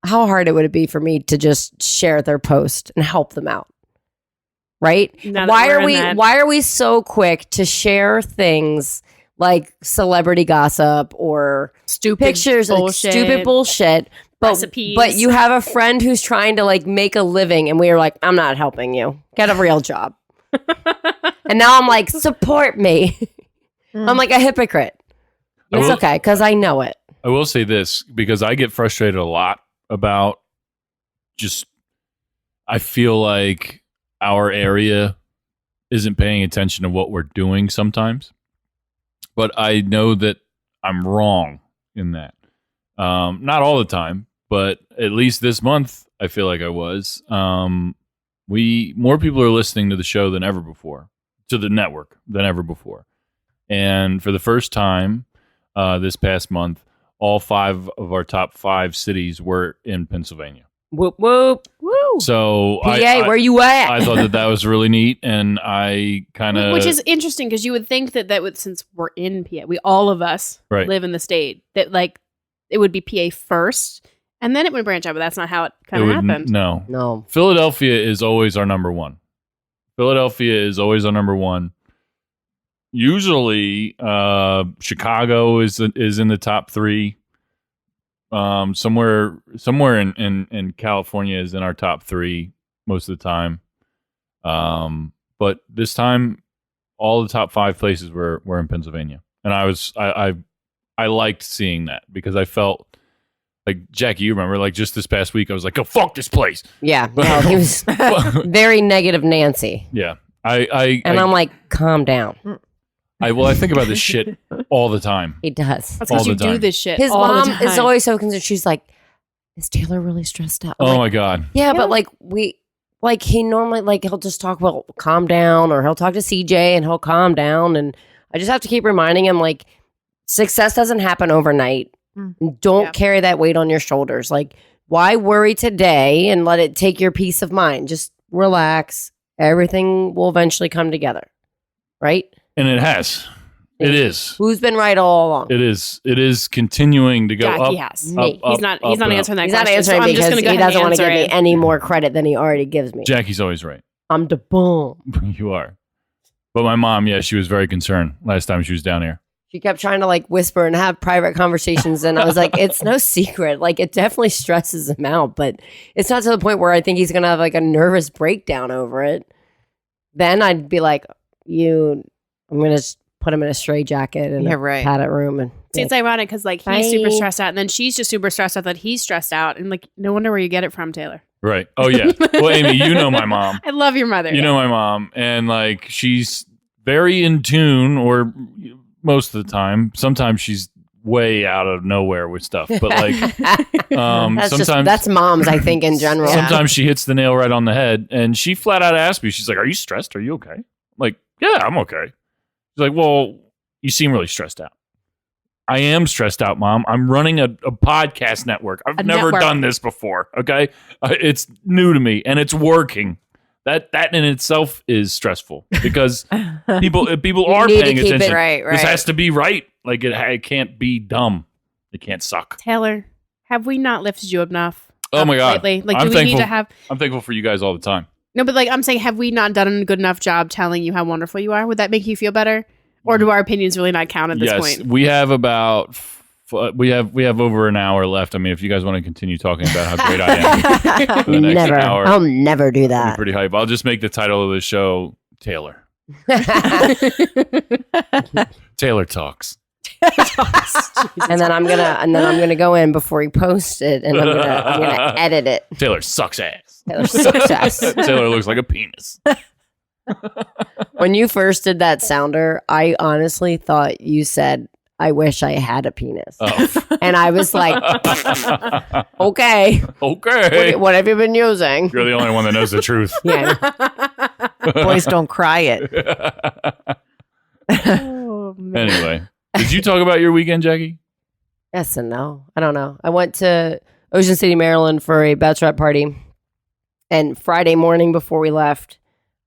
Speaker 1: how hard it would it be for me to just share their post and help them out? Right?
Speaker 4: Now that
Speaker 1: Why
Speaker 4: we're
Speaker 1: are
Speaker 4: in
Speaker 1: we
Speaker 4: that-
Speaker 1: why are we so quick to share things like celebrity gossip or
Speaker 4: Stupid
Speaker 1: pictures of
Speaker 4: bullshit.
Speaker 1: stupid bullshit? But
Speaker 4: Recipes.
Speaker 1: you have a friend who's trying to like make a living and we are like, I'm not helping you. Get a real job. And now I'm like, support me. I'm like a hypocrite.
Speaker 3: I
Speaker 1: It's
Speaker 3: will-
Speaker 1: okay, because I know it.
Speaker 3: I will say this because I get frustrated a lot about just, I feel like our area isn't paying attention to what we're doing sometimes. But I know that I'm wrong in that. Not all the time, but at least this month, I feel like I was. More people are listening to the show than ever before, to the network than ever before. And for the first time this past month, all 5 of our top 5 cities were in Pennsylvania.
Speaker 1: Whoop whoop.
Speaker 4: Woo.
Speaker 3: So
Speaker 1: PA, where you at?
Speaker 3: I thought that was really neat, and I kind of,
Speaker 4: Which is interesting because you would think that would, since we're in PA, all of us
Speaker 3: Right.
Speaker 4: live in the state, that like it would be PA first and then it would branch out, but that's not how it kind of happened.
Speaker 3: No. Philadelphia is always our number one. Usually, Chicago is in the top 3. Somewhere in California is in our top 3 most of the time. But this time, all the top 5 places were in Pennsylvania, and I liked seeing that because I felt like, Jackie, you remember, like just this past week, I was like, "Oh, fuck this place."
Speaker 1: Yeah, no, he was very negative Nancy.
Speaker 3: Yeah,
Speaker 1: I'm like, calm down.
Speaker 3: I think about this shit all the time.
Speaker 1: He does.
Speaker 4: That's
Speaker 3: All
Speaker 4: because
Speaker 3: the
Speaker 4: you do
Speaker 3: time.
Speaker 4: this shit.
Speaker 1: His
Speaker 4: all
Speaker 1: mom
Speaker 4: the time.
Speaker 1: is always so concerned. She's like, is Taylor really stressed out? I'm
Speaker 3: Oh
Speaker 1: like,
Speaker 3: my god.
Speaker 1: yeah, but like he normally, like, he'll just talk about calm down, or he'll talk to CJ and he'll calm down. And I just have to keep reminding him, like, success doesn't happen overnight. Don't carry that weight on your shoulders. Like, why worry today and let it take your peace of mind? Just relax. Everything will eventually come together. Right?
Speaker 3: And it has. It is.
Speaker 1: Who's been right all along?
Speaker 3: It is. It is continuing to go up.
Speaker 4: Jackie has.
Speaker 1: Me.
Speaker 3: Up,
Speaker 4: He's not
Speaker 3: up, and
Speaker 4: answering that
Speaker 1: He's not
Speaker 4: question.
Speaker 1: answering
Speaker 4: so I'm just
Speaker 1: because
Speaker 4: gonna go
Speaker 1: he
Speaker 4: ahead
Speaker 1: doesn't want to
Speaker 4: answer
Speaker 1: give me
Speaker 4: it.
Speaker 1: any more credit than he already gives me.
Speaker 3: Jackie's always right.
Speaker 1: I'm the boom.
Speaker 3: You are. But my mom, yeah, she was very concerned last time she was down here.
Speaker 1: She kept trying to like whisper and have private conversations, and I was like, it's no secret. Like, it definitely stresses him out, but it's not to the point where I think he's gonna have like a nervous breakdown over it. Then I'd be like, I'm gonna just put him in a straitjacket and a padded room. And
Speaker 4: See, it's ironic because like he's super stressed out, and then she's just super stressed out that he's stressed out, and like no wonder where you get it from, Taylor.
Speaker 3: Right. Oh yeah. Well, Amy, you know my mom.
Speaker 4: I love your mother.
Speaker 3: You know my mom, and like she's very in tune, or most of the time. Sometimes she's way out of nowhere with stuff, but like
Speaker 1: that's moms, I think, in general.
Speaker 3: Sometimes she hits the nail right on the head, and she flat out asked me, she's like, "Are you stressed? Are you okay?" I'm like, "Yeah, I'm okay." She's like, "Well, you seem really stressed out." I am stressed out, Mom. I'm running a podcast network. I've never done this before. Okay, it's new to me, and it's working. That in itself is stressful because people are paying attention.
Speaker 2: Right.
Speaker 3: This has to be right. Like it can't be dumb. It can't suck.
Speaker 4: Taylor, have we not lifted you enough?
Speaker 3: Oh my God!
Speaker 4: Lately? Like,
Speaker 3: I'm
Speaker 4: do we
Speaker 3: thankful.
Speaker 4: need to have?
Speaker 3: I'm thankful for you guys all the time.
Speaker 4: No, but like I'm saying, have we not done a good enough job telling you how wonderful you are? Would that make you feel better, or do our opinions really not count at this point?
Speaker 3: We have about. We have over an hour left. I mean, if you guys want to continue talking about how great I am for the next hour,
Speaker 1: I'll never do
Speaker 3: I'll
Speaker 1: that.
Speaker 3: be pretty hype. I'll just make the title of the show Taylor. Taylor Talks.
Speaker 1: and then I'm gonna go in before he posts it, and I'm gonna edit it.
Speaker 3: Taylor sucks ass.
Speaker 1: Taylor sucks ass.
Speaker 3: Taylor looks like a penis.
Speaker 1: When you first did that sounder, I honestly thought you said, "I wish I had a penis," and I was like, "Okay, what have you been using?"
Speaker 3: You're the only one that knows the truth.
Speaker 1: Yeah.
Speaker 2: Boys don't cry it.
Speaker 4: Oh, man.
Speaker 3: Anyway, did you talk about your weekend, Jackie?
Speaker 1: Yes and no. I don't know. I went to Ocean City, Maryland for a bachelorette party, and Friday morning before we left,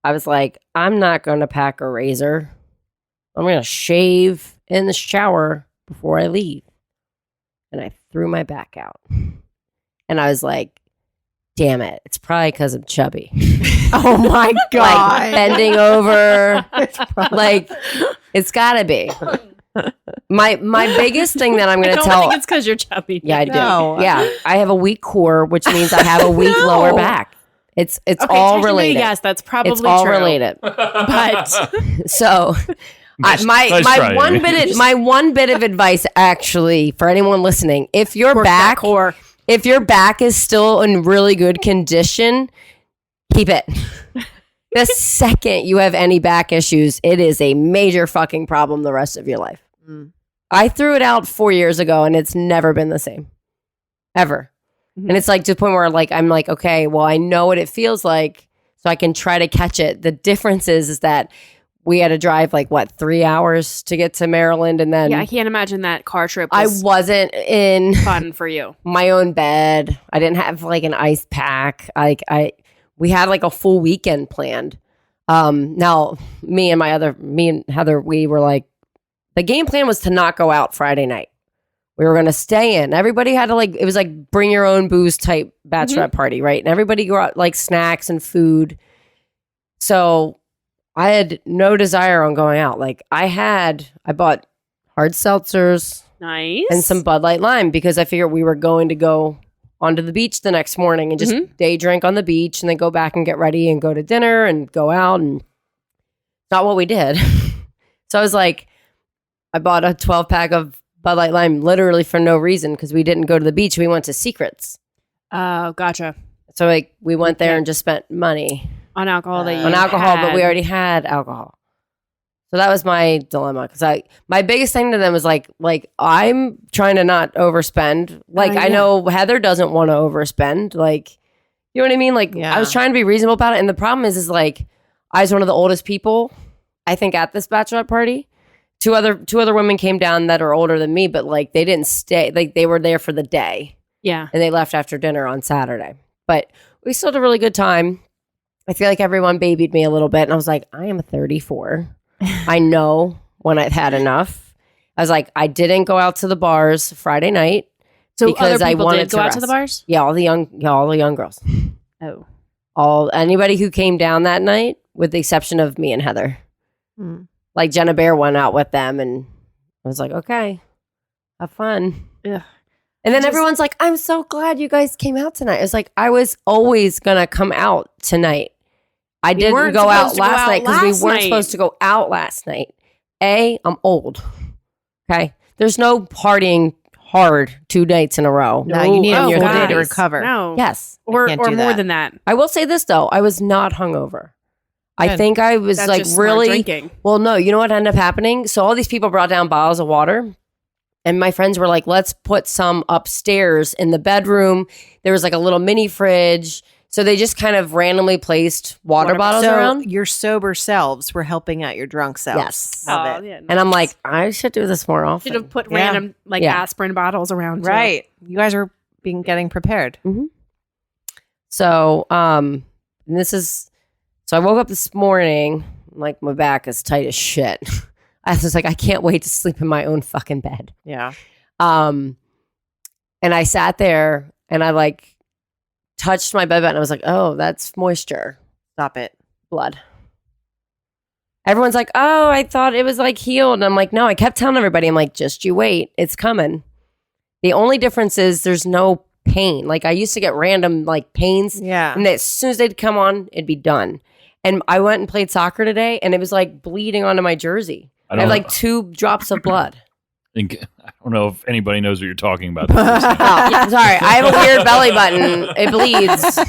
Speaker 1: I was like, I'm not going to pack a razor. I'm going to shave in the shower before I leave. And I threw my back out. And I was like, damn it. It's probably because I'm chubby.
Speaker 2: Oh my God.
Speaker 1: Like bending over. Like, it's got to be. My biggest thing that I'm going to
Speaker 4: I
Speaker 1: tell.
Speaker 4: don't think it's because you're chubby.
Speaker 1: Yeah, I do.
Speaker 2: No.
Speaker 1: Yeah, I have a weak core, which means I have a weak lower back. It's
Speaker 4: Okay,
Speaker 1: all
Speaker 4: technically,
Speaker 1: related.
Speaker 4: Yes, that's probably
Speaker 1: It's all
Speaker 4: true.
Speaker 1: related.
Speaker 4: But
Speaker 1: So,
Speaker 3: Nice try, Amy.
Speaker 1: my one bit of advice, actually, for anyone listening, if your back is still in really good condition, keep it. The second you have any back issues, it is a major fucking problem the rest of your life. I threw it out 4 years ago, and it's never been the same, ever. And it's like to the point where like I'm like, okay, well, I know what it feels like, so I can try to catch it. The difference is that we had to drive 3 hours to get to Maryland, and then
Speaker 4: Yeah, I can't imagine that car trip
Speaker 1: I
Speaker 4: was
Speaker 1: wasn't in
Speaker 4: fun for you.
Speaker 1: my own bed. I didn't have an ice pack. We had a full weekend planned. Now me and Heather, we were the game plan was to not go out Friday night. We were going to stay in. Everybody had to it was bring your own booze type bachelorette party, right? And everybody got snacks and food. So I had no desire on going out. I bought hard seltzers
Speaker 4: Nice.
Speaker 1: and some Bud Light Lime because I figured we were going to go onto the beach the next morning and just day drink on the beach and then go back and get ready and go to dinner and go out. And not what we did. So I was I bought a 12-pack of Bud Light Lime literally for no reason because we didn't go to the beach. We went to Secrets.
Speaker 4: Oh, gotcha.
Speaker 1: So we went there and just spent money
Speaker 4: On alcohol that you
Speaker 1: on alcohol,
Speaker 4: had.
Speaker 1: but we already had alcohol. So that was my dilemma because my biggest thing to them was I'm trying to not overspend. I know Heather doesn't want to overspend. You know what I mean? I was trying to be reasonable about it, and the problem is I was one of the oldest people, I think, at this bachelorette party. Two other women came down that are older than me, but they didn't stay. They were there for the day.
Speaker 4: Yeah.
Speaker 1: And they left after dinner on Saturday. But we still had a really good time. I feel like everyone babied me a little bit. And I was I am 34. I know when I've had enough. I was I didn't go out to the bars Friday night.
Speaker 4: So
Speaker 1: because
Speaker 4: other people
Speaker 1: I wanted
Speaker 4: did go
Speaker 1: to
Speaker 4: out
Speaker 1: rest.
Speaker 4: to the bars?
Speaker 1: Yeah, all the young girls.
Speaker 4: Oh.
Speaker 1: Anybody who came down that night, with the exception of me and Heather. Jenna Bear went out with them, and I was okay, have fun.
Speaker 4: Yeah.
Speaker 1: And then everyone's I'm so glad you guys came out tonight. It's I was always gonna come out tonight. I didn't
Speaker 4: weren't
Speaker 1: go out
Speaker 4: supposed to go
Speaker 1: last
Speaker 4: out
Speaker 1: night because
Speaker 4: last
Speaker 1: we weren't
Speaker 4: night.
Speaker 1: supposed to go out last night. I'm old. Okay, there's no partying hard 2 nights in a row.
Speaker 2: No, you need a
Speaker 1: on your
Speaker 2: full day to
Speaker 1: 30s.
Speaker 2: recover.
Speaker 4: No.
Speaker 1: Yes,
Speaker 4: Or
Speaker 2: can't
Speaker 4: or
Speaker 2: do
Speaker 4: more
Speaker 2: that.
Speaker 4: than that.
Speaker 1: I will say this though. I was not hungover. I
Speaker 2: Good.
Speaker 1: think I was
Speaker 4: That's just smart
Speaker 1: really
Speaker 4: drinking.
Speaker 1: Well, no, you know what ended up happening? So all these people brought down bottles of water, and my friends were let's put some upstairs in the bedroom. There was a little mini fridge. So they just kind of randomly placed water bottles
Speaker 2: So
Speaker 1: around.
Speaker 2: your sober selves were helping out your drunk selves.
Speaker 1: Yes.
Speaker 2: Love it.
Speaker 4: Yeah,
Speaker 1: And I'm I should do this more often.
Speaker 4: should have put
Speaker 2: Yeah.
Speaker 4: random
Speaker 1: Yeah.
Speaker 4: aspirin bottles around. too.
Speaker 2: Right. You guys are getting prepared.
Speaker 1: So, and this is, so I woke up this morning, my back is tight as shit. I was I can't wait to sleep in my own fucking bed.
Speaker 2: Yeah.
Speaker 1: And I sat there and I touched my bed button. I was oh, that's moisture,
Speaker 2: Stop it.
Speaker 1: blood. Everyone's oh, I thought it was healed. And I'm no, I kept telling everybody, I'm just you wait, it's coming. The only difference is there's no pain. I used to get random pains.
Speaker 2: Yeah.
Speaker 1: And as soon as they'd come on, it'd be done. And I went and played soccer today, and it was bleeding onto my jersey. I have 2 drops of blood.
Speaker 3: I don't know if anybody knows what you're talking about.
Speaker 1: Oh, yeah, sorry. I have a weird belly button. It bleeds.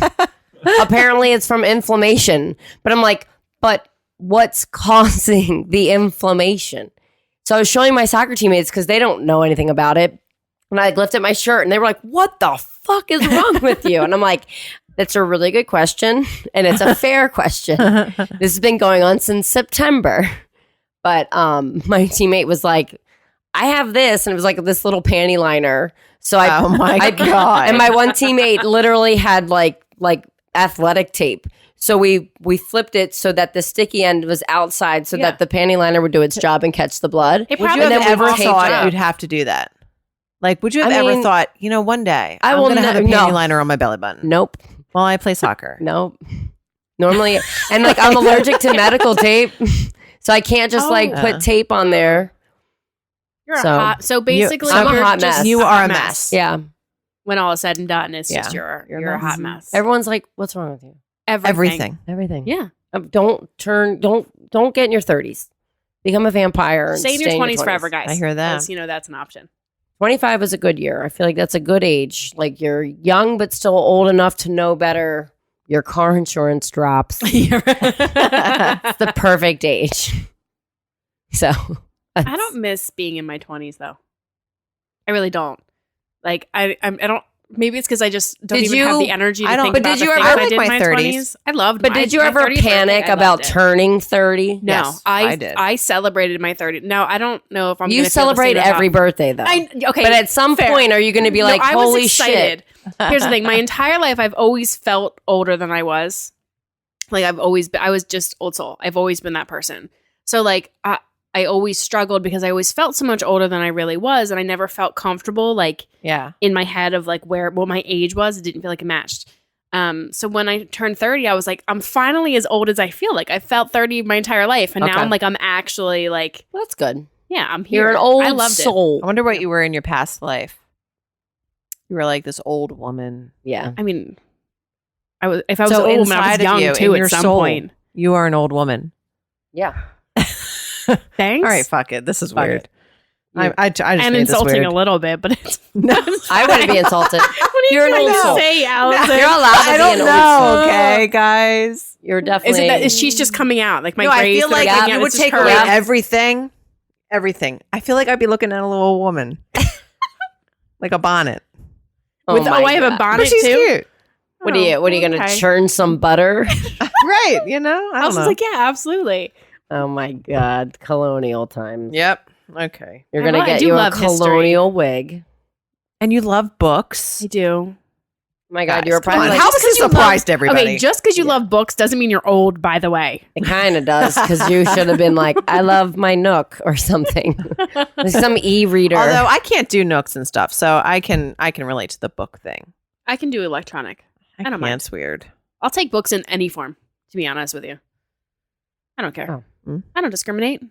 Speaker 1: Apparently, it's from inflammation. But I'm but what's causing the inflammation? So I was showing my soccer teammates because they don't know anything about it. And I lifted my shirt, and they were what the fuck is wrong with you? And I'm that's a really good question, and it's a fair question. This has been going on since September. But my teammate was I have this, and it was this little panty liner. So
Speaker 2: Oh my God.
Speaker 1: And my one teammate literally had like athletic tape. So we flipped it so that the sticky end was outside, so that the panty liner would do its job and catch the blood.
Speaker 4: It
Speaker 2: Would
Speaker 4: probably
Speaker 2: you have
Speaker 1: then we
Speaker 2: ever
Speaker 1: taped
Speaker 2: thought
Speaker 1: it.
Speaker 2: you'd have to do that? Would you have
Speaker 1: I
Speaker 2: ever
Speaker 1: mean,
Speaker 2: thought, one day
Speaker 1: I
Speaker 2: I'm
Speaker 1: will
Speaker 2: going to have a
Speaker 1: ne-
Speaker 2: panty
Speaker 1: no.
Speaker 2: liner on my belly button
Speaker 1: Nope.
Speaker 2: while I play soccer?
Speaker 1: Nope. Normally, and I'm allergic to medical tape, so I can't just put tape on there.
Speaker 4: You're
Speaker 1: So,
Speaker 4: a hot. So basically,
Speaker 1: I'm a
Speaker 4: you're
Speaker 1: hot
Speaker 4: just
Speaker 1: mess.
Speaker 2: You are a mess.
Speaker 1: Yeah.
Speaker 4: When all is said and done, it's
Speaker 2: Yeah.
Speaker 4: just you're
Speaker 2: You're
Speaker 4: a
Speaker 2: a
Speaker 4: hot
Speaker 2: mess.
Speaker 4: mess.
Speaker 1: Everyone's what's wrong with you?
Speaker 2: Everything.
Speaker 1: Everything.
Speaker 4: Yeah.
Speaker 1: Don't get in your 30s. Become a vampire. And
Speaker 4: Stay in your 20s forever, guys.
Speaker 2: I hear that.
Speaker 4: 'Cause, that's an option.
Speaker 1: 25 is a good year. I feel like that's a good age. You're young, but still old enough to know better. Your car insurance drops. It's the perfect age. So
Speaker 4: I don't miss being in my 20s though. I really don't. I don't maybe it's because I just don't
Speaker 1: Did
Speaker 4: even have
Speaker 1: you-
Speaker 4: the energy to
Speaker 2: I don't-
Speaker 4: think
Speaker 2: but
Speaker 4: about
Speaker 2: did
Speaker 4: the
Speaker 2: you
Speaker 4: things
Speaker 2: ever-
Speaker 4: I
Speaker 2: I
Speaker 4: did
Speaker 2: like
Speaker 4: in my
Speaker 2: my
Speaker 4: 20s. I loved
Speaker 1: But
Speaker 4: my-
Speaker 1: did you
Speaker 4: my
Speaker 1: ever
Speaker 4: 30th
Speaker 1: panic
Speaker 4: birthday, I
Speaker 1: about
Speaker 4: loved it.
Speaker 1: turning 30?
Speaker 4: No,
Speaker 2: Yes, I did.
Speaker 4: I celebrated my 30. No, I don't know if I'm.
Speaker 1: You
Speaker 4: gonna feel the
Speaker 1: celebrate
Speaker 4: same about-
Speaker 1: every birthday, though.
Speaker 4: Okay,
Speaker 1: but at some
Speaker 4: fair.
Speaker 1: point, are you going to be
Speaker 4: No,
Speaker 1: like,
Speaker 4: I was
Speaker 1: holy
Speaker 4: excited.
Speaker 1: shit?
Speaker 4: Here's the thing: my entire life, I've always felt older than I was. Like I was just old soul. I've always been that person. So like I always struggled because I always felt so much older than I really was, and I never felt comfortable like
Speaker 2: Yeah.
Speaker 4: in my head of like what my age was. It didn't feel like it matched. So when I turned 30, I was like, I'm finally as old as I feel. Like I felt 30 my entire life, and now
Speaker 2: Okay.
Speaker 4: I'm like, I'm actually like,
Speaker 1: Well, that's good.
Speaker 4: yeah, I'm here.
Speaker 1: You're an old
Speaker 4: I loved it.
Speaker 1: soul.
Speaker 2: I wonder what you were in your past life. You were like this old woman.
Speaker 1: Yeah.
Speaker 4: I mean, if I was
Speaker 2: So
Speaker 4: an old woman, I was
Speaker 2: inside of
Speaker 4: young
Speaker 2: you,
Speaker 4: too
Speaker 2: in your
Speaker 4: at some
Speaker 2: soul,
Speaker 4: point.
Speaker 2: You are an old woman.
Speaker 1: Yeah.
Speaker 4: Thanks.
Speaker 2: All right, fuck it. This is
Speaker 1: Fuck
Speaker 2: weird.
Speaker 1: it.
Speaker 2: I just
Speaker 4: I'm
Speaker 2: made this
Speaker 4: insulting
Speaker 2: weird.
Speaker 4: a little bit, but it's
Speaker 2: No,
Speaker 1: I wouldn't be insulted.
Speaker 4: what are you
Speaker 1: You're an
Speaker 4: trying
Speaker 1: old
Speaker 4: to
Speaker 1: soul.
Speaker 4: say, Allison?
Speaker 1: You're allowed to
Speaker 2: I
Speaker 1: be
Speaker 2: don't
Speaker 1: an old
Speaker 2: know.
Speaker 1: soul.
Speaker 2: Okay, guys.
Speaker 1: You're definitely.
Speaker 4: Is it that she's just coming out like my
Speaker 2: No, I
Speaker 4: grace?
Speaker 2: feel
Speaker 4: and
Speaker 2: like
Speaker 4: everything,
Speaker 2: if
Speaker 4: yeah,
Speaker 2: you would
Speaker 4: it's just
Speaker 2: take
Speaker 4: her.
Speaker 2: away
Speaker 1: Yeah.
Speaker 2: everything. I feel like I'd be looking at a little woman, like a bonnet.
Speaker 4: With,
Speaker 1: my
Speaker 4: I have a
Speaker 1: God.
Speaker 4: bonnet
Speaker 2: But she's
Speaker 4: too.
Speaker 2: cute,
Speaker 1: What are you going to
Speaker 4: okay.
Speaker 1: churn some butter?
Speaker 2: right? You know, I
Speaker 4: I was
Speaker 2: don't know.
Speaker 4: like, yeah, absolutely.
Speaker 1: Oh my God. Colonial times.
Speaker 2: Yep. Okay.
Speaker 1: You're
Speaker 4: I
Speaker 1: going to
Speaker 4: love- I
Speaker 1: get
Speaker 4: do
Speaker 1: you a
Speaker 4: love history.
Speaker 1: colonial wig.
Speaker 2: And you love books.
Speaker 4: I do.
Speaker 1: Oh my God.
Speaker 2: Guys,
Speaker 1: you were
Speaker 2: come
Speaker 1: probably
Speaker 2: on.
Speaker 1: like,
Speaker 2: How is this a surprise to everybody?
Speaker 4: Okay, just because you love books doesn't mean you're old. By the way,
Speaker 1: it kind of does because you should have been like, I love my Nook or something. Like some e-reader.
Speaker 2: Although I can't do nooks and stuff, so I can relate to the book thing.
Speaker 4: I can do electronic. I don't
Speaker 2: can't.
Speaker 4: mind.
Speaker 2: It's weird.
Speaker 4: I'll take books in any form. To be honest with you, I don't care.
Speaker 1: Oh.
Speaker 4: I don't discriminate.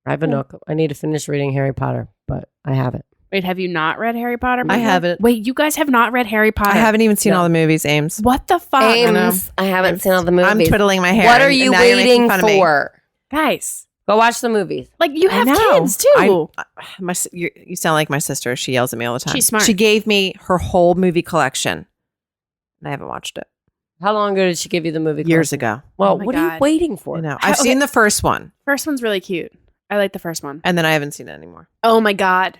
Speaker 1: I have a Nook. I need to finish reading Harry Potter, but I have it.
Speaker 4: Wait, have you not read Harry Potter?
Speaker 2: I haven't.
Speaker 4: Wait, you guys have not read Harry Potter?
Speaker 2: I haven't even seen
Speaker 1: No.
Speaker 2: all the movies, Ames.
Speaker 4: What the fuck,
Speaker 1: Ames, I haven't seen all the movies.
Speaker 2: I'm twiddling my hair.
Speaker 1: What are
Speaker 2: and
Speaker 1: you
Speaker 2: now you're making
Speaker 1: waiting
Speaker 2: fun of me.
Speaker 1: for?
Speaker 4: guys?
Speaker 1: Go watch the movies.
Speaker 4: Like you
Speaker 2: I
Speaker 4: have
Speaker 2: know.
Speaker 4: kids too.
Speaker 2: You sound like my sister. She yells at me all the time.
Speaker 4: She's smart.
Speaker 2: She gave me her whole movie collection, and I haven't watched it.
Speaker 1: How long ago did she give you the movie?
Speaker 2: Years
Speaker 1: collection?
Speaker 2: ago.
Speaker 1: Well,
Speaker 4: Oh my
Speaker 1: what are you
Speaker 4: God.
Speaker 1: waiting for?
Speaker 2: I know.
Speaker 4: How-
Speaker 2: I've seen the first one,
Speaker 4: First one's really cute. I like the first one.
Speaker 2: and then I haven't seen it anymore.
Speaker 4: Oh my god,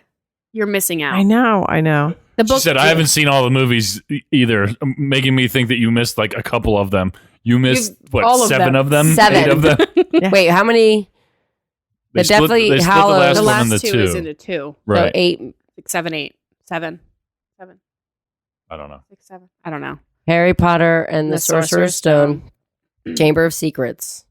Speaker 4: you're missing out.
Speaker 2: I know.
Speaker 4: The
Speaker 3: She
Speaker 4: book
Speaker 3: said, I haven't seen all the movies either, making me think that you missed like a couple of them. You missed, what,
Speaker 4: all of
Speaker 3: 7
Speaker 4: them.
Speaker 3: of them?
Speaker 1: 7.
Speaker 3: 8 of them?
Speaker 1: Wait, how many?
Speaker 3: They
Speaker 1: The
Speaker 3: split,
Speaker 1: Deathly
Speaker 3: they split
Speaker 1: Hallows-
Speaker 3: the last
Speaker 4: The
Speaker 3: one
Speaker 4: last
Speaker 3: into
Speaker 4: 2 is
Speaker 3: 2.
Speaker 4: into 2.
Speaker 3: Right.
Speaker 1: So 8.
Speaker 4: 6, 7, 8, 7, 7,
Speaker 3: I don't know.
Speaker 4: 6, 7. I don't know.
Speaker 1: Harry Potter and the Sorcerer's Stone. Chamber of Secrets.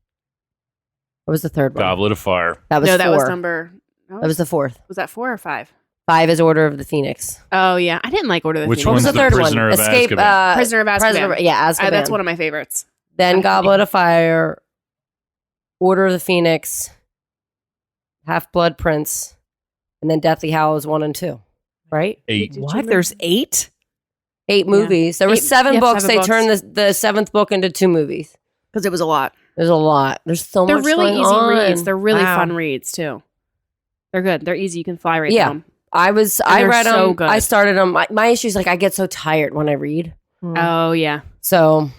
Speaker 1: What was the third one?
Speaker 3: Goblet of Fire.
Speaker 1: That was
Speaker 4: No,
Speaker 1: 4.
Speaker 4: that was number. No,
Speaker 1: That was the 4th.
Speaker 4: was that 4 or 5?
Speaker 1: 5 is Order of the Phoenix.
Speaker 4: Oh yeah, I didn't like Order of the
Speaker 3: Which
Speaker 4: Phoenix.
Speaker 1: What was
Speaker 3: one's
Speaker 1: the
Speaker 3: the
Speaker 1: third
Speaker 3: Prisoner
Speaker 1: one?
Speaker 3: of
Speaker 1: Escape.
Speaker 3: Azkaban?
Speaker 4: Prisoner of Azkaban.
Speaker 1: Yeah, Azkaban.
Speaker 4: That's one of my favorites.
Speaker 1: Then
Speaker 4: Definitely.
Speaker 1: Goblet of Fire, Order of the Phoenix, Half Blood Prince, and then Deathly Hallows 1 and 2. Right?
Speaker 3: 8.
Speaker 4: Did you
Speaker 2: What?
Speaker 4: remember?
Speaker 2: There's 8?
Speaker 1: 8 movies. There were
Speaker 4: 8
Speaker 1: 7 books.
Speaker 4: 7
Speaker 1: They
Speaker 4: books.
Speaker 1: turned the 7th book into 2 movies.
Speaker 4: Because it was a lot.
Speaker 1: There's a lot. There's so
Speaker 4: They're
Speaker 1: much
Speaker 4: really
Speaker 1: going
Speaker 4: easy
Speaker 1: on.
Speaker 4: reads. They're really
Speaker 2: Wow.
Speaker 4: fun reads too. They're good. They're easy. You can fly right
Speaker 1: Yeah.
Speaker 4: down.
Speaker 1: I
Speaker 4: they're
Speaker 1: read them.
Speaker 4: so good.
Speaker 1: I started them. My issue is like I get so tired when I read.
Speaker 4: Oh yeah.
Speaker 1: So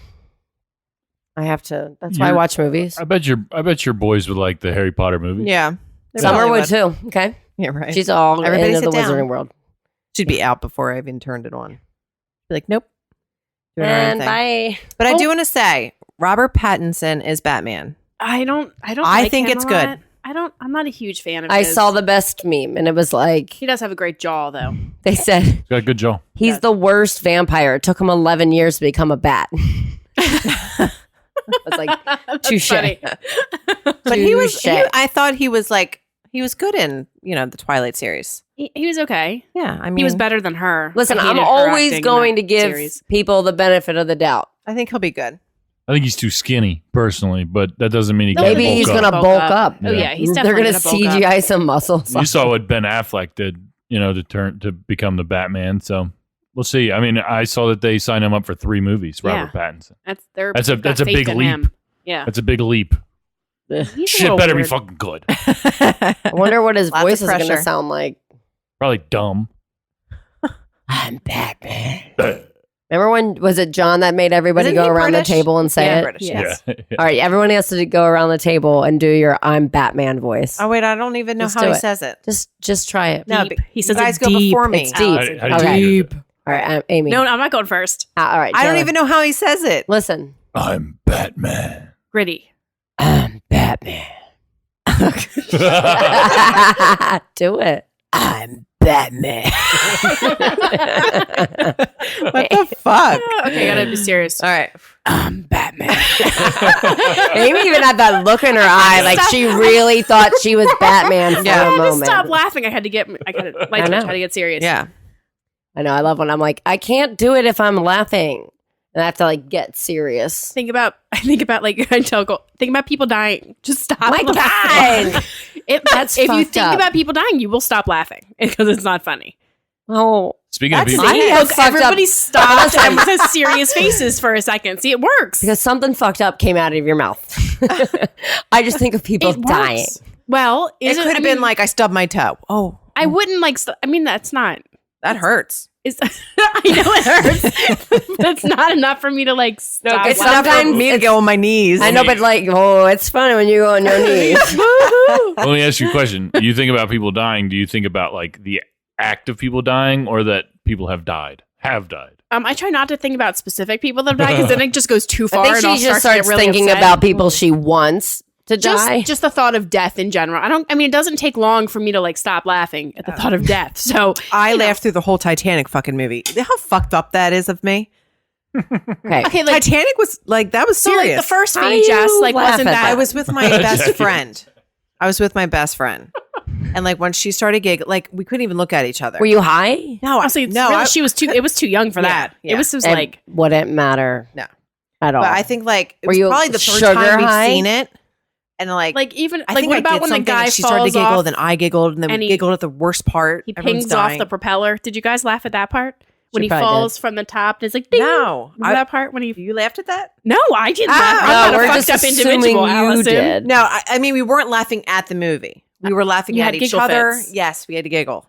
Speaker 1: I have to. That's why I
Speaker 3: You're-
Speaker 1: watch movies.
Speaker 3: I bet your boys would like the Harry Potter movie.
Speaker 2: Yeah. They
Speaker 1: Summer
Speaker 2: probably
Speaker 1: would too. Okay,
Speaker 2: Yeah, right.
Speaker 1: she's all
Speaker 2: Everybody
Speaker 1: into the
Speaker 2: sit down.
Speaker 1: Wizarding World.
Speaker 2: Should be out before I even turned it on. Be like, nope. Doing our own
Speaker 1: And
Speaker 2: thing.
Speaker 1: bye.
Speaker 2: But I
Speaker 4: Oh.
Speaker 2: do want to say, Robert Pattinson is Batman.
Speaker 4: I don't.
Speaker 2: I
Speaker 4: like
Speaker 2: think
Speaker 4: him
Speaker 2: it's
Speaker 4: a
Speaker 2: good.
Speaker 4: lot. I'm not a huge fan of.
Speaker 1: I
Speaker 4: his.
Speaker 1: saw the best meme, and it was like
Speaker 4: He does have a great jaw though.
Speaker 1: they said
Speaker 3: He's got a good jaw.
Speaker 1: he's
Speaker 4: Yes.
Speaker 1: the worst vampire. It took him 11 years to become a bat. I was like,
Speaker 4: That's
Speaker 1: touche.
Speaker 4: funny.
Speaker 2: But he was,
Speaker 1: Touche.
Speaker 2: I thought he was good in, the Twilight series.
Speaker 4: He was okay.
Speaker 2: Yeah. I mean,
Speaker 4: He was better than her.
Speaker 1: listen,
Speaker 4: I
Speaker 1: I'm
Speaker 4: hated her
Speaker 1: always
Speaker 4: acting in
Speaker 1: going to
Speaker 4: that
Speaker 1: give
Speaker 4: series.
Speaker 1: people the benefit of the doubt.
Speaker 2: I think he'll be good.
Speaker 3: I think he's too skinny, personally, but that doesn't mean he
Speaker 4: No,
Speaker 3: can't
Speaker 1: Maybe
Speaker 3: bulk
Speaker 1: he's
Speaker 3: up.
Speaker 1: gonna
Speaker 4: Bulk
Speaker 1: bulk
Speaker 4: up.
Speaker 1: up.
Speaker 4: Oh yeah, he's
Speaker 1: They're
Speaker 4: definitely
Speaker 1: gonna
Speaker 4: bulk up.
Speaker 1: CGI some muscles.
Speaker 3: You saw what Ben Affleck did, to become the Batman. So we'll see. I mean, I saw that they signed him up for 3 movies. Robert Pattinson. That's a
Speaker 4: got
Speaker 3: big
Speaker 4: faith in
Speaker 3: leap.
Speaker 4: him. Yeah.
Speaker 3: That's a big leap.
Speaker 4: He's a
Speaker 3: Shit
Speaker 4: little
Speaker 3: better
Speaker 4: weird.
Speaker 3: be fucking good.
Speaker 1: I wonder what his
Speaker 2: Lots
Speaker 1: voice
Speaker 2: of
Speaker 1: is gonna
Speaker 2: pressure.
Speaker 1: sound like.
Speaker 3: Probably dumb.
Speaker 1: I'm Batman. Remember when was it John that made everybody
Speaker 2: Isn't
Speaker 1: go
Speaker 2: he
Speaker 1: around
Speaker 2: British?
Speaker 1: the table and say
Speaker 2: Yeah,
Speaker 1: it?
Speaker 2: British.
Speaker 4: Yeah.
Speaker 2: Yes.
Speaker 3: Yeah.
Speaker 1: All right, everyone has to go around the table and do your "I'm Batman" voice.
Speaker 2: Oh wait, I don't even know
Speaker 1: Just
Speaker 2: how
Speaker 1: do
Speaker 2: he
Speaker 1: it.
Speaker 2: says it.
Speaker 1: Just try it.
Speaker 2: No,
Speaker 4: Deep.
Speaker 2: but
Speaker 4: He says
Speaker 2: you guys
Speaker 4: it
Speaker 2: go
Speaker 4: deep.
Speaker 2: before me.
Speaker 4: It's
Speaker 1: deep.
Speaker 3: How do you
Speaker 1: Okay.
Speaker 3: do it?
Speaker 1: All right, Amy.
Speaker 4: No, I'm not going first.
Speaker 1: All right.
Speaker 2: I don't
Speaker 1: Taylor.
Speaker 2: even know how he says it.
Speaker 1: Listen.
Speaker 3: I'm Batman.
Speaker 4: Gritty.
Speaker 1: I'm Batman. Do it. I'm Batman.
Speaker 2: What the fuck?
Speaker 4: Okay, I gotta be serious.
Speaker 2: All right.
Speaker 1: I'm Batman. Amy even had that look in her eye, like she really thought she was Batman for
Speaker 4: I
Speaker 1: a
Speaker 4: had to
Speaker 1: moment.
Speaker 4: stop laughing. I had to get. I had to.
Speaker 1: I know.
Speaker 4: Try to get serious.
Speaker 2: Yeah.
Speaker 1: I know. I love when I'm like, I can't do it if I'm laughing, and I have to like get serious.
Speaker 4: Think about like I tell Cole, think about people dying. Just stop.
Speaker 1: My
Speaker 4: laughing.
Speaker 1: God.
Speaker 4: If you
Speaker 1: fucked
Speaker 4: think
Speaker 1: up.
Speaker 4: about people dying, you will stop laughing because it's not funny.
Speaker 1: Oh,
Speaker 3: Speaking of
Speaker 2: That's
Speaker 3: people,
Speaker 1: I have
Speaker 4: Look,
Speaker 1: fucked
Speaker 4: everybody
Speaker 1: up.
Speaker 4: stopped and with serious faces for a second. See, it works.
Speaker 1: because something fucked up came out of your mouth. I just think of people
Speaker 4: It
Speaker 1: dying.
Speaker 4: works. Well,
Speaker 2: It could have been like I stubbed my toe. Oh,
Speaker 4: I wouldn't like. That's not.
Speaker 2: that hurts.
Speaker 4: It's, I know it hurts. That's not enough for me to like stop.
Speaker 2: It's
Speaker 1: Sometimes
Speaker 2: not for me to go on my knees.
Speaker 1: I know, but like, it's funny when you go on your knees.
Speaker 3: let me ask you a question. You think about people dying. Do you think about like the act of people dying or that people have died?
Speaker 4: I try not to think about specific people that die because then it just goes too far.
Speaker 1: I think
Speaker 4: and
Speaker 1: she
Speaker 4: I'll
Speaker 1: just
Speaker 4: start to get
Speaker 1: starts
Speaker 4: really
Speaker 1: thinking
Speaker 4: upset.
Speaker 1: about people she wants to die.
Speaker 4: Just the thought of death in general. I mean, it doesn't take long for me to like stop laughing at the thought of death. So
Speaker 2: I laughed through the whole Titanic fucking movie. You know how fucked up that is of me?
Speaker 1: Okay.
Speaker 4: okay, like
Speaker 2: Titanic was like, that was
Speaker 4: so
Speaker 2: serious.
Speaker 4: like the first
Speaker 1: How do
Speaker 4: VHS,
Speaker 1: you
Speaker 4: like
Speaker 1: laugh
Speaker 4: wasn't
Speaker 1: at
Speaker 4: that?
Speaker 2: I was with my best
Speaker 3: Jackie.
Speaker 2: friend. And like when she started giggling, like we couldn't even look at each other.
Speaker 1: Were you high?
Speaker 2: No,
Speaker 4: Honestly,
Speaker 2: no.
Speaker 4: really, she was too. It was too young for
Speaker 2: Yeah,
Speaker 4: that.
Speaker 2: yeah.
Speaker 4: It was just
Speaker 1: It
Speaker 4: like
Speaker 1: wouldn't matter.
Speaker 2: No.
Speaker 1: At all.
Speaker 2: But I think like it
Speaker 1: Were
Speaker 2: was
Speaker 1: you
Speaker 2: probably the third
Speaker 1: sugar
Speaker 2: time we've
Speaker 1: high?
Speaker 2: seen it. And like
Speaker 4: even
Speaker 2: I
Speaker 4: like
Speaker 2: think
Speaker 4: what
Speaker 2: I
Speaker 4: about
Speaker 2: did
Speaker 4: when the
Speaker 2: something
Speaker 4: guy
Speaker 2: and she started
Speaker 4: falls
Speaker 2: to giggle,
Speaker 4: off?
Speaker 2: then I giggled, and then
Speaker 4: and
Speaker 2: we
Speaker 4: he-
Speaker 2: giggled at the worst part.
Speaker 4: He
Speaker 2: Everyone's
Speaker 4: pings off
Speaker 2: dying.
Speaker 4: the propeller. Did you guys laugh at that part when
Speaker 1: She
Speaker 4: he
Speaker 1: probably
Speaker 4: falls from the top? And it's like ding.
Speaker 2: No.
Speaker 4: Remember that part when he?
Speaker 2: You laughed at that?
Speaker 4: No, I didn't.
Speaker 2: Ah,
Speaker 4: laugh. I'm
Speaker 2: no,
Speaker 4: not a
Speaker 1: we're
Speaker 4: fucked
Speaker 1: just
Speaker 4: up
Speaker 1: assuming
Speaker 4: individual,
Speaker 1: you
Speaker 4: Allison.
Speaker 1: did.
Speaker 2: No, I mean we weren't laughing at the movie. We were laughing
Speaker 4: You
Speaker 2: at
Speaker 4: had
Speaker 2: each
Speaker 4: giggle
Speaker 2: other.
Speaker 4: fits.
Speaker 2: Yes, we had to giggle.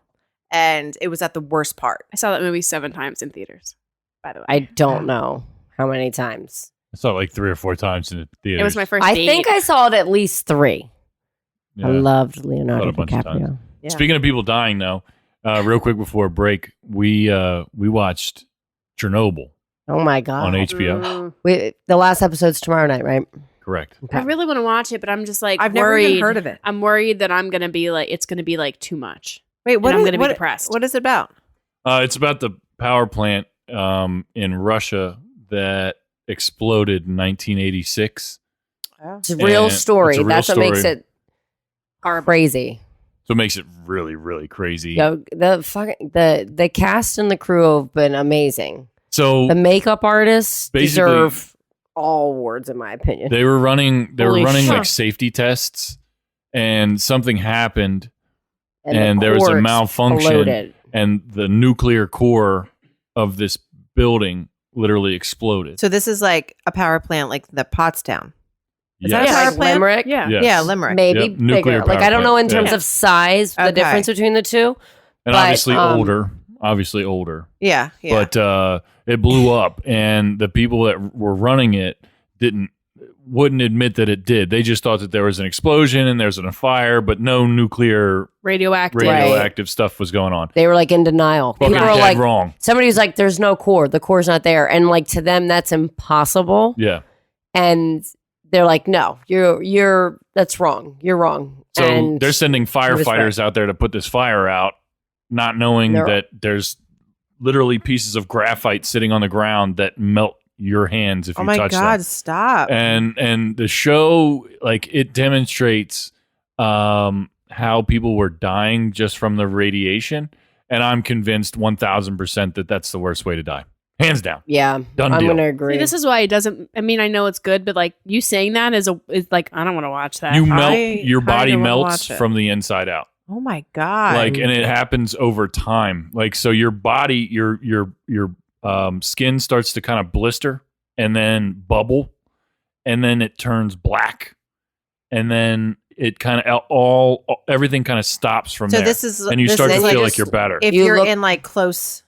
Speaker 2: And it was at the worst part.
Speaker 4: I saw that movie 7 times in theaters. By the way,
Speaker 1: I don't know how many times.
Speaker 3: I saw it like 3 or 4 times in the theater.
Speaker 4: it was my first.
Speaker 1: I
Speaker 4: date.
Speaker 1: think I saw it at least 3. I loved Leonardo
Speaker 3: Saw it a bunch of
Speaker 1: DiCaprio.
Speaker 2: Yeah.
Speaker 3: Speaking of people dying, though, real quick before break, we watched Chernobyl
Speaker 1: Oh my god!
Speaker 3: on HBO.
Speaker 1: The last episode's tomorrow night, right?
Speaker 3: Correct.
Speaker 4: I really want to watch it, but I'm just like
Speaker 2: I've never
Speaker 4: worried.
Speaker 2: even heard of it.
Speaker 4: I'm worried that I'm gonna be like it's gonna be like too much.
Speaker 2: Wait, what
Speaker 4: I'm
Speaker 2: is-
Speaker 4: gonna be
Speaker 2: what-
Speaker 4: depressed.
Speaker 2: What is it about?
Speaker 3: It's about the power plant in Russia that exploded in 1986.
Speaker 1: It's a real
Speaker 3: And
Speaker 1: story.
Speaker 3: it's a real
Speaker 1: That's what makes
Speaker 3: story.
Speaker 1: it crazy.
Speaker 3: So it makes it really, really crazy.
Speaker 1: Yo, the cast and the crew have been amazing.
Speaker 3: So
Speaker 1: The makeup artists
Speaker 3: Basically-
Speaker 1: deserve all awards, in my opinion.
Speaker 3: they were running
Speaker 4: Holy shit.
Speaker 3: like safety tests, and something happened,
Speaker 1: the
Speaker 3: and there was a
Speaker 1: core
Speaker 3: malfunction.
Speaker 1: exploded.
Speaker 3: and the nuclear core of this building literally exploded.
Speaker 2: So this is like a power plant like the Pottstown. Is
Speaker 3: Yes.
Speaker 2: that a power
Speaker 1: Like
Speaker 2: plant?
Speaker 1: Limerick,
Speaker 4: Yeah.
Speaker 3: Yes.
Speaker 2: Yeah, Limerick.
Speaker 1: maybe
Speaker 3: Yep, nuclear
Speaker 1: bigger. Like
Speaker 3: power
Speaker 1: I don't know in
Speaker 3: plant.
Speaker 1: terms
Speaker 3: Yeah.
Speaker 1: of size, the
Speaker 2: Okay.
Speaker 1: difference between the two.
Speaker 3: And
Speaker 1: But,
Speaker 3: obviously
Speaker 1: um,
Speaker 3: older.
Speaker 2: Yeah, yeah.
Speaker 3: But it blew up, and the people that were running it wouldn't admit that it did. They just thought that there was an explosion and there's a fire, but no nuclear
Speaker 4: Radioactive.
Speaker 3: stuff was going on.
Speaker 1: They were like in denial.
Speaker 3: Fucking
Speaker 1: People were
Speaker 3: dead
Speaker 1: like,
Speaker 3: wrong.
Speaker 1: somebody was like, "There's no core. The core's not there," and like to them, that's impossible.
Speaker 3: Yeah.
Speaker 1: And they're like, "No, you're that's wrong. You're wrong."
Speaker 3: So
Speaker 1: and
Speaker 3: they're sending
Speaker 1: was
Speaker 3: firefighters out there to put this fire out, not knowing
Speaker 1: They're-
Speaker 3: that there's literally pieces of graphite sitting on the ground that melt your hands if
Speaker 2: oh
Speaker 3: you
Speaker 2: my
Speaker 3: touch
Speaker 2: God,
Speaker 3: them.
Speaker 2: stop.
Speaker 3: And the show, like, it demonstrates how people were dying just from the radiation, and I'm convinced 1,000% that that's the worst way to die, hands down.
Speaker 1: yeah,
Speaker 3: Done
Speaker 1: I'm
Speaker 3: deal.
Speaker 1: gonna agree.
Speaker 4: See, this is why it doesn't. I mean, I know it's good, but like you saying that is like I don't want to watch that.
Speaker 3: You melt,
Speaker 2: I
Speaker 3: your body
Speaker 2: kinda wanna
Speaker 3: melts
Speaker 2: watch it.
Speaker 3: from the inside out.
Speaker 2: Oh my God.
Speaker 3: Like, and it happens over time. Like, so your body, your skin starts to kind of blister and then bubble, and then it turns black, and then it kind of everything kind of stops from
Speaker 2: so
Speaker 3: there.
Speaker 2: this is
Speaker 3: and you
Speaker 2: this
Speaker 3: start to
Speaker 2: is
Speaker 3: feel
Speaker 2: like
Speaker 3: like you're better.
Speaker 2: if
Speaker 1: You
Speaker 2: you're
Speaker 1: look-
Speaker 2: in like close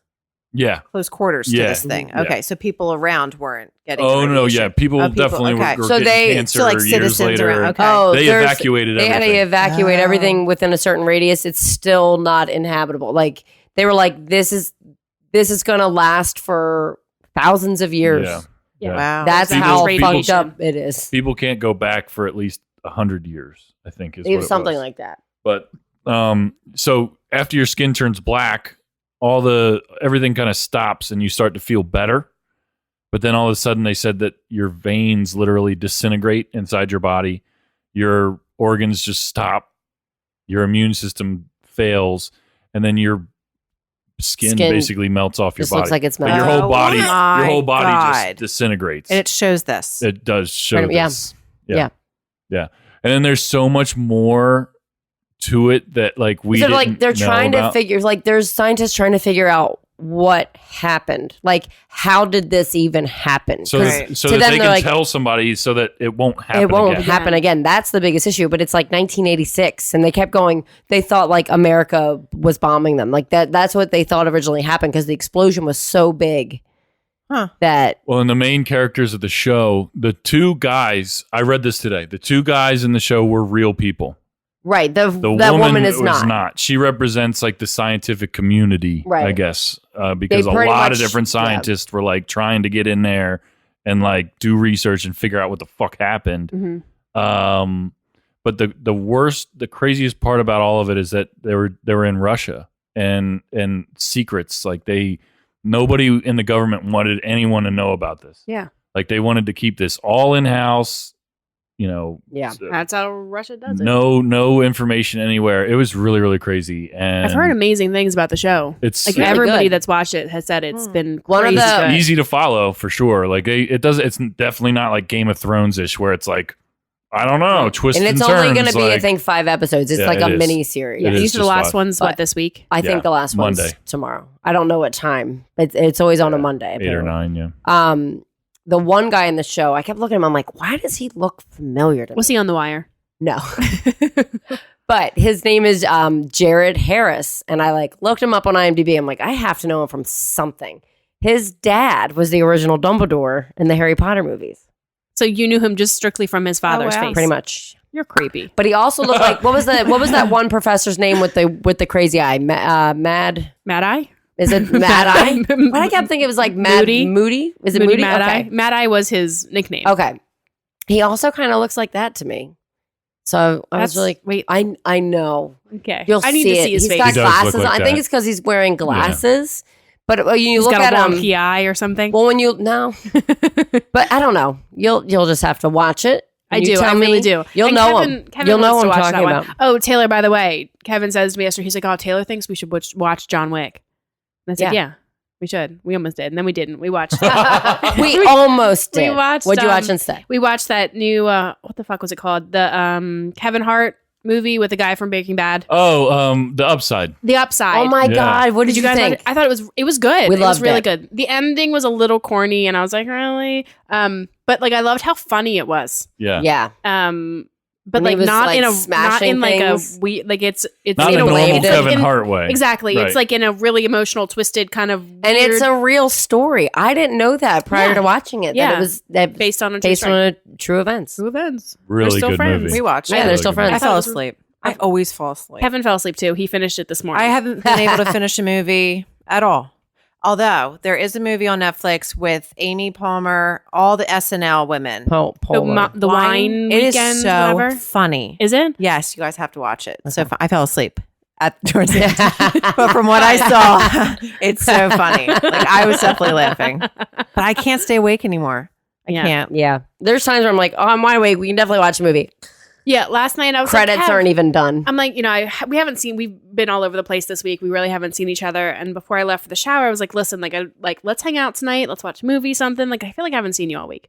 Speaker 3: Yeah.
Speaker 2: quarters to
Speaker 3: Yeah.
Speaker 2: this thing.
Speaker 3: Yeah.
Speaker 2: Okay, so people around weren't getting.
Speaker 3: Oh
Speaker 2: the
Speaker 3: no,
Speaker 2: radiation.
Speaker 3: yeah. People,
Speaker 2: Oh, people,
Speaker 3: definitely
Speaker 2: okay.
Speaker 3: were
Speaker 1: So
Speaker 3: getting
Speaker 1: they-
Speaker 3: cancer
Speaker 2: So like
Speaker 3: years
Speaker 2: citizens
Speaker 3: later.
Speaker 2: around. Okay.
Speaker 1: Oh,
Speaker 3: They
Speaker 1: there's-
Speaker 3: evacuated
Speaker 1: They had
Speaker 3: everything.
Speaker 1: to evacuate
Speaker 2: Oh.
Speaker 1: everything within a certain radius. It's still not inhabitable. Like they were like, this is this is going to last for thousands of years.
Speaker 3: Yeah.
Speaker 4: Yeah.
Speaker 2: Wow.
Speaker 1: That's
Speaker 3: People-
Speaker 1: how
Speaker 3: people-
Speaker 1: fucked up it is.
Speaker 3: People can't go back for at least 100 years, I think is
Speaker 1: It
Speaker 3: what
Speaker 1: was
Speaker 3: it
Speaker 1: something
Speaker 3: was.
Speaker 1: like that.
Speaker 3: But so after your skin turns black, everything kind of stops and you start to feel better. But then all of a sudden they said that your veins literally disintegrate inside your body. Your organs just stop. Your immune system fails, and then your skin basically melts off your
Speaker 1: Just
Speaker 3: body.
Speaker 1: looks like it's
Speaker 3: But
Speaker 1: melting.
Speaker 3: your whole body,
Speaker 2: my
Speaker 3: your whole body
Speaker 2: God.
Speaker 3: just disintegrates.
Speaker 2: And it shows this.
Speaker 3: It does show
Speaker 1: Yeah.
Speaker 3: this. Yeah. And then there's so much more to it that like we
Speaker 1: So
Speaker 3: didn't
Speaker 1: like they're
Speaker 3: know
Speaker 1: trying
Speaker 3: about.
Speaker 1: to figure, like there's scientists trying to figure out what happened. Like, how did this even happen?
Speaker 3: So,
Speaker 1: 'Cause
Speaker 2: Right.
Speaker 3: so
Speaker 1: to
Speaker 3: that
Speaker 1: them,
Speaker 3: they
Speaker 1: they're
Speaker 3: can
Speaker 1: like,
Speaker 3: tell somebody so that it won't happen
Speaker 1: it won't
Speaker 3: again.
Speaker 1: happen again. That's the biggest issue. But it's like 1986, and they kept going. They thought like America was bombing them. Like that's what they thought originally happened because the explosion was so big that
Speaker 3: Well, and the main characters of the show, the two guys, I read this today. The two guys in the show were real people.
Speaker 1: right
Speaker 3: The
Speaker 1: that woman
Speaker 3: was
Speaker 1: is not.
Speaker 3: She represents like the scientific community,
Speaker 1: Right.
Speaker 3: I guess, because a
Speaker 1: pretty
Speaker 3: lot of
Speaker 1: much-
Speaker 3: different scientists were like trying to get in there and like do research and figure out what the fuck happened. But the craziest part about all of it is that they were in Russia and secrets. Like nobody in the government wanted anyone to know about this.
Speaker 4: Yeah.
Speaker 3: Like they wanted to keep this all in house. You know.
Speaker 1: Yeah.
Speaker 4: That's how Russia does it.
Speaker 3: No information anywhere. It was really, really crazy. And
Speaker 4: I've heard amazing things about the show.
Speaker 3: it's
Speaker 4: Like
Speaker 1: really
Speaker 4: everybody
Speaker 1: good.
Speaker 4: that's watched it has said it's been
Speaker 1: One of
Speaker 4: crazy
Speaker 1: the-
Speaker 4: good.
Speaker 3: easy to follow for sure. Like it's definitely not like Game of Thrones ish where it's like, I don't know, twists
Speaker 1: And
Speaker 3: and
Speaker 1: it's
Speaker 3: turns.
Speaker 1: only going to be, I
Speaker 3: like-
Speaker 1: think, 5 episodes. It's
Speaker 3: Yeah,
Speaker 1: like a
Speaker 3: it is.
Speaker 1: mini series.
Speaker 4: Yeah,
Speaker 3: It is
Speaker 4: these are the
Speaker 3: just
Speaker 4: last
Speaker 3: five.
Speaker 4: ones.
Speaker 1: But-
Speaker 4: What this week?
Speaker 1: I
Speaker 3: Yeah.
Speaker 1: think the last one's
Speaker 3: Monday.
Speaker 1: tomorrow. I don't know what time. It's always on a Monday.
Speaker 3: 8 or
Speaker 1: apparently.
Speaker 3: 9, yeah.
Speaker 1: The one guy in the show, I kept looking at him. I'm like, why does he look familiar to me?
Speaker 4: Was he on The Wire?
Speaker 1: No. But his name is Jared Harris. And I like looked him up on IMDb. I'm like, I have to know him from something. His dad was the original Dumbledore in the Harry Potter movies.
Speaker 4: So you knew him just strictly from his father's
Speaker 2: wow.
Speaker 4: face.
Speaker 1: Pretty much.
Speaker 4: You're creepy.
Speaker 1: But he also looked like what was that one professor's name with the crazy eye? Mad
Speaker 4: Mad Eye?
Speaker 1: Is it Mad Eye? But I kept thinking it was like Mad
Speaker 4: Moody?
Speaker 1: Moody. Is it Moody?
Speaker 4: Mad
Speaker 1: Okay.
Speaker 4: Eye? Mad Eye was his nickname.
Speaker 1: Okay. He also kind of looks like that to me. So I was
Speaker 4: That's-
Speaker 1: really
Speaker 4: wait.
Speaker 1: I know.
Speaker 4: Okay.
Speaker 1: You'll
Speaker 4: I need
Speaker 1: see
Speaker 4: to
Speaker 1: it.
Speaker 4: see his
Speaker 1: He's
Speaker 4: face.
Speaker 1: got
Speaker 3: He does look
Speaker 1: glasses.
Speaker 3: like
Speaker 1: on. I
Speaker 3: that.
Speaker 1: think it's because he's wearing glasses. But when you
Speaker 4: He's
Speaker 1: look
Speaker 4: got
Speaker 1: at
Speaker 4: a
Speaker 1: him,
Speaker 4: wonky eye or something.
Speaker 1: well, when you no, but I don't know. You'll just have to watch it.
Speaker 4: I
Speaker 1: and you
Speaker 4: do.
Speaker 1: tell
Speaker 4: I really
Speaker 1: me.
Speaker 4: do.
Speaker 1: You'll
Speaker 4: And
Speaker 1: know
Speaker 4: Kevin,
Speaker 1: him.
Speaker 4: Kevin
Speaker 1: You'll know
Speaker 4: wants
Speaker 1: what
Speaker 4: to
Speaker 1: I'm
Speaker 4: watch
Speaker 1: talking
Speaker 4: that
Speaker 1: about.
Speaker 4: one. Oh, Taylor, by the way, Kevin says to me yesterday, he's like, oh, Taylor thinks we should watch John Wick. And I said,
Speaker 1: Yeah.
Speaker 4: yeah, we should. We almost did. And then we didn't. We watched
Speaker 1: We almost did.
Speaker 4: We watched,
Speaker 1: What'd you watch instead?
Speaker 4: We watched that new, what the fuck was it called? The Kevin Hart movie with the guy from Breaking Bad.
Speaker 3: Oh, The Upside.
Speaker 4: The Upside.
Speaker 1: Oh my
Speaker 3: Yeah.
Speaker 1: God! What did you
Speaker 4: guys
Speaker 1: think?
Speaker 4: watch it? I thought it was good.
Speaker 1: We
Speaker 4: It was
Speaker 1: loved
Speaker 4: really
Speaker 1: it.
Speaker 4: good. The ending was a little corny, and I was like, really? But like, I loved how funny it was.
Speaker 3: Yeah.
Speaker 1: Yeah.
Speaker 4: But
Speaker 1: And he
Speaker 4: like
Speaker 1: was,
Speaker 4: not
Speaker 1: like,
Speaker 4: in a not
Speaker 1: smashing
Speaker 4: in like
Speaker 1: things.
Speaker 4: a we like it's
Speaker 3: Not
Speaker 4: in
Speaker 3: the
Speaker 4: a
Speaker 3: normal
Speaker 1: way that-
Speaker 3: Kevin
Speaker 4: in-
Speaker 3: Hart way.
Speaker 4: Exactly.
Speaker 3: Right.
Speaker 4: It's like in a really emotional, twisted kind of
Speaker 1: And it's a real story. I didn't know that prior
Speaker 4: Yeah.
Speaker 1: to watching it. That
Speaker 4: Yeah.
Speaker 1: it was that
Speaker 4: based on a true
Speaker 1: based
Speaker 4: story.
Speaker 1: on true events.
Speaker 4: True events.
Speaker 3: Really
Speaker 4: We're still
Speaker 3: good
Speaker 4: friends.
Speaker 3: movie.
Speaker 2: We watched
Speaker 1: Yeah,
Speaker 2: it.
Speaker 1: they're
Speaker 3: Really
Speaker 1: still
Speaker 3: good
Speaker 1: friends.
Speaker 2: I
Speaker 4: thought it
Speaker 2: fell
Speaker 4: was-
Speaker 2: asleep. I always fall asleep.
Speaker 4: Kevin fell asleep too. He finished it this morning.
Speaker 2: I haven't been able to finish a movie at all. Although there is a movie on Netflix with Amy Palmer, all the SNL women.
Speaker 4: the wine
Speaker 2: It is
Speaker 4: weekend,
Speaker 2: so
Speaker 4: whatever.
Speaker 2: funny.
Speaker 4: Is it?
Speaker 2: Yes, you guys have to watch it. So I fell asleep towards the end. But from what I saw, it's so funny. Like I was definitely laughing. But I can't stay awake anymore. I
Speaker 4: Yeah.
Speaker 2: can't.
Speaker 1: Yeah. There's times where I'm like, oh, I'm wide awake. We can definitely watch a movie.
Speaker 4: Yeah. Last night I was
Speaker 1: Credits
Speaker 4: like,
Speaker 1: aren't even done.
Speaker 4: I'm like, we haven't seen. We've been all over the place this week. We really haven't seen each other. And before I left for the shower, I was like, listen, let's hang out tonight. Let's watch a movie, something. Like I feel like I haven't seen you all week.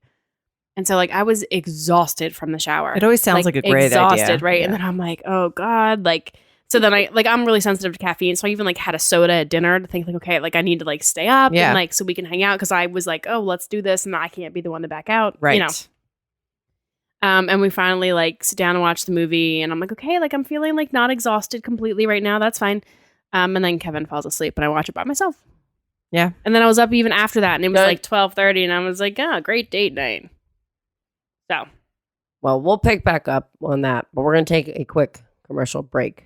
Speaker 4: And so like I was exhausted from the shower.
Speaker 2: It always sounds like a great
Speaker 4: exhausted,
Speaker 2: idea.
Speaker 4: right?
Speaker 2: Yeah.
Speaker 4: And then I'm like, oh God, like. So then I'm really sensitive to caffeine. So I even like had a soda at dinner to think like, okay, like I need to like stay up
Speaker 2: Yeah.
Speaker 4: and like so we can hang out because I was like, oh, let's do this, and I can't be the one to back out,
Speaker 2: Right.
Speaker 4: You know. And we finally like sit down and watch the movie, and I'm like, okay, like I'm feeling like not exhausted completely right now. That's fine. And then Kevin falls asleep, and I watch it by myself.
Speaker 2: Yeah.
Speaker 4: And then I was up even after that, and it was
Speaker 1: Good.
Speaker 4: like 12:30, and I was like, oh, great date night. So
Speaker 1: Well, we'll pick back up on that, but we're going to take a quick commercial break.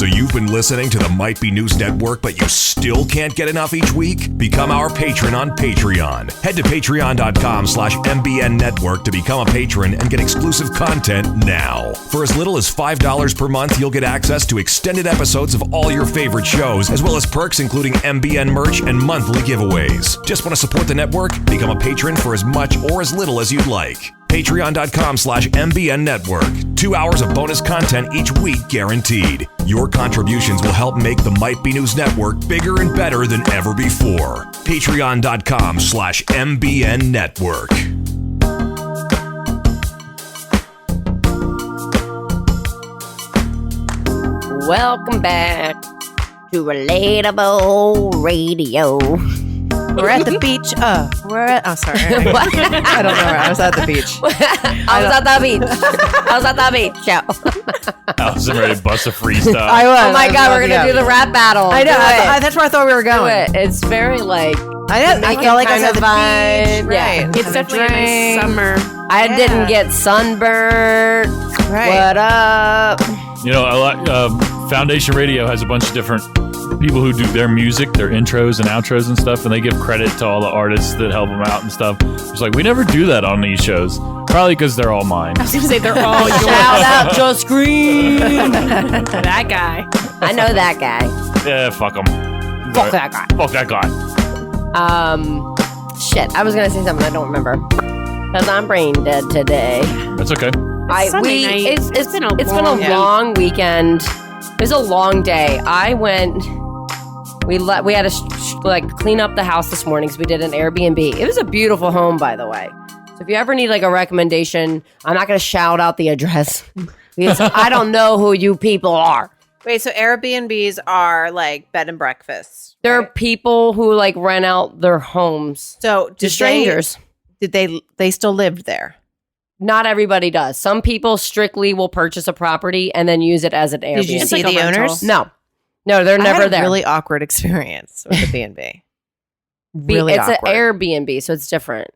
Speaker 5: So you've been listening to the Might Be News Network, but you still can't get enough each week? Become our patron on Patreon. Head to patreon.com/MBN Network to become a patron and get exclusive content now. For as little as $5 per month, you'll get access to extended episodes of all your favorite shows, as well as perks including MBN merch and monthly giveaways. Just want to support the network? Become a patron for as much or as little as you'd like. Patreon.com/MBN Network. 2 hours of bonus content each week guaranteed. Your contributions will help make the Might Be News Network bigger and better than ever before. Patreon.com/MBN Network.
Speaker 1: Welcome back to Relatable Radio.
Speaker 2: We're at the beach. Oh, sorry.
Speaker 1: What?
Speaker 2: I don't know where I was at the beach.
Speaker 1: I was at the beach. I was at the beach. Yeah.
Speaker 3: Allison ready to bust a freestyle.
Speaker 2: I was.
Speaker 1: Oh my God, we're going to do the rap battle.
Speaker 2: I know.
Speaker 1: Do it.
Speaker 2: That's where I thought we were
Speaker 1: Do
Speaker 2: going.
Speaker 1: it. It's very like,
Speaker 2: I felt like I was at the
Speaker 1: fine.
Speaker 2: beach.
Speaker 1: Yeah.
Speaker 2: Right.
Speaker 4: It's definitely a nice summer.
Speaker 1: I
Speaker 2: Yeah.
Speaker 1: didn't get sunburned.
Speaker 2: Right.
Speaker 1: What up?
Speaker 3: You know, Foundation Radio has a bunch of different people who do their music, their intros and outros and stuff, and they give credit to all the artists that help them out and stuff. It's like, we never do that on these shows. Probably because they're all mine.
Speaker 4: I was going to say they're all yours.
Speaker 1: Shout out Just Green.
Speaker 4: That guy.
Speaker 1: I know that guy.
Speaker 3: Yeah, fuck them.
Speaker 1: Fuck that guy.
Speaker 3: Fuck that guy.
Speaker 1: Shit. I was gonna say something I don't remember because I'm brain dead today.
Speaker 3: That's okay.
Speaker 4: Sunday night.
Speaker 1: It's been a
Speaker 4: week.
Speaker 1: long weekend. It was a long day. I went. We had to clean up the house this morning because we did an Airbnb. It was a beautiful home, by the way. So if you ever need like a recommendation, I'm not gonna shout out the address because I don't know who you people are.
Speaker 2: Wait, so Airbnbs are like bed and breakfasts.
Speaker 1: There are
Speaker 2: right?
Speaker 1: people who like rent out their homes
Speaker 2: So
Speaker 1: to strangers.
Speaker 2: Did they still lived there?
Speaker 1: Not everybody does. Some people strictly will purchase a property and then use it as an Airbnb.
Speaker 2: Did you
Speaker 4: It's
Speaker 2: see
Speaker 4: like a
Speaker 2: the
Speaker 4: rental.
Speaker 2: owners?
Speaker 1: No, they're
Speaker 2: I
Speaker 1: never
Speaker 2: had a
Speaker 1: there.
Speaker 2: really awkward experience with the B&B. Really
Speaker 1: it's
Speaker 2: awkward.
Speaker 1: an Airbnb, so it's different.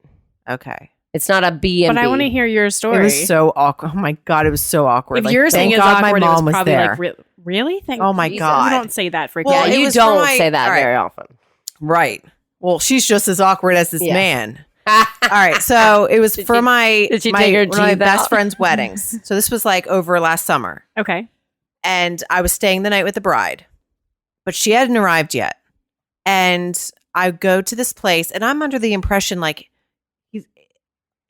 Speaker 2: Okay.
Speaker 1: It's not a B&B.
Speaker 4: But I want to hear your story.
Speaker 2: It was so awkward. Oh my God, it was so awkward.
Speaker 4: If
Speaker 2: Like,
Speaker 4: you're saying
Speaker 2: thank
Speaker 4: it's
Speaker 2: God
Speaker 4: awkward,
Speaker 2: my
Speaker 4: it was
Speaker 2: mom was
Speaker 4: probably
Speaker 2: there.
Speaker 4: like, really? Thank
Speaker 2: Oh my
Speaker 4: Jesus.
Speaker 2: God.
Speaker 4: You don't say that frequently.
Speaker 2: Well,
Speaker 1: Yeah,
Speaker 2: it
Speaker 1: you
Speaker 2: was for
Speaker 1: don't
Speaker 2: my-
Speaker 1: say that
Speaker 2: all right.
Speaker 1: very often.
Speaker 2: Right. Well, she's just as awkward as this
Speaker 1: Yeah.
Speaker 2: man. All right. So it was for my,
Speaker 1: did she
Speaker 2: my,
Speaker 1: take her
Speaker 2: one of my
Speaker 1: teeth
Speaker 2: best
Speaker 1: out?
Speaker 2: friend's weddings. So this was like over last summer.
Speaker 4: Okay.
Speaker 2: And I was staying the night with the bride, but she hadn't arrived yet. And I go to this place and I'm under the impression like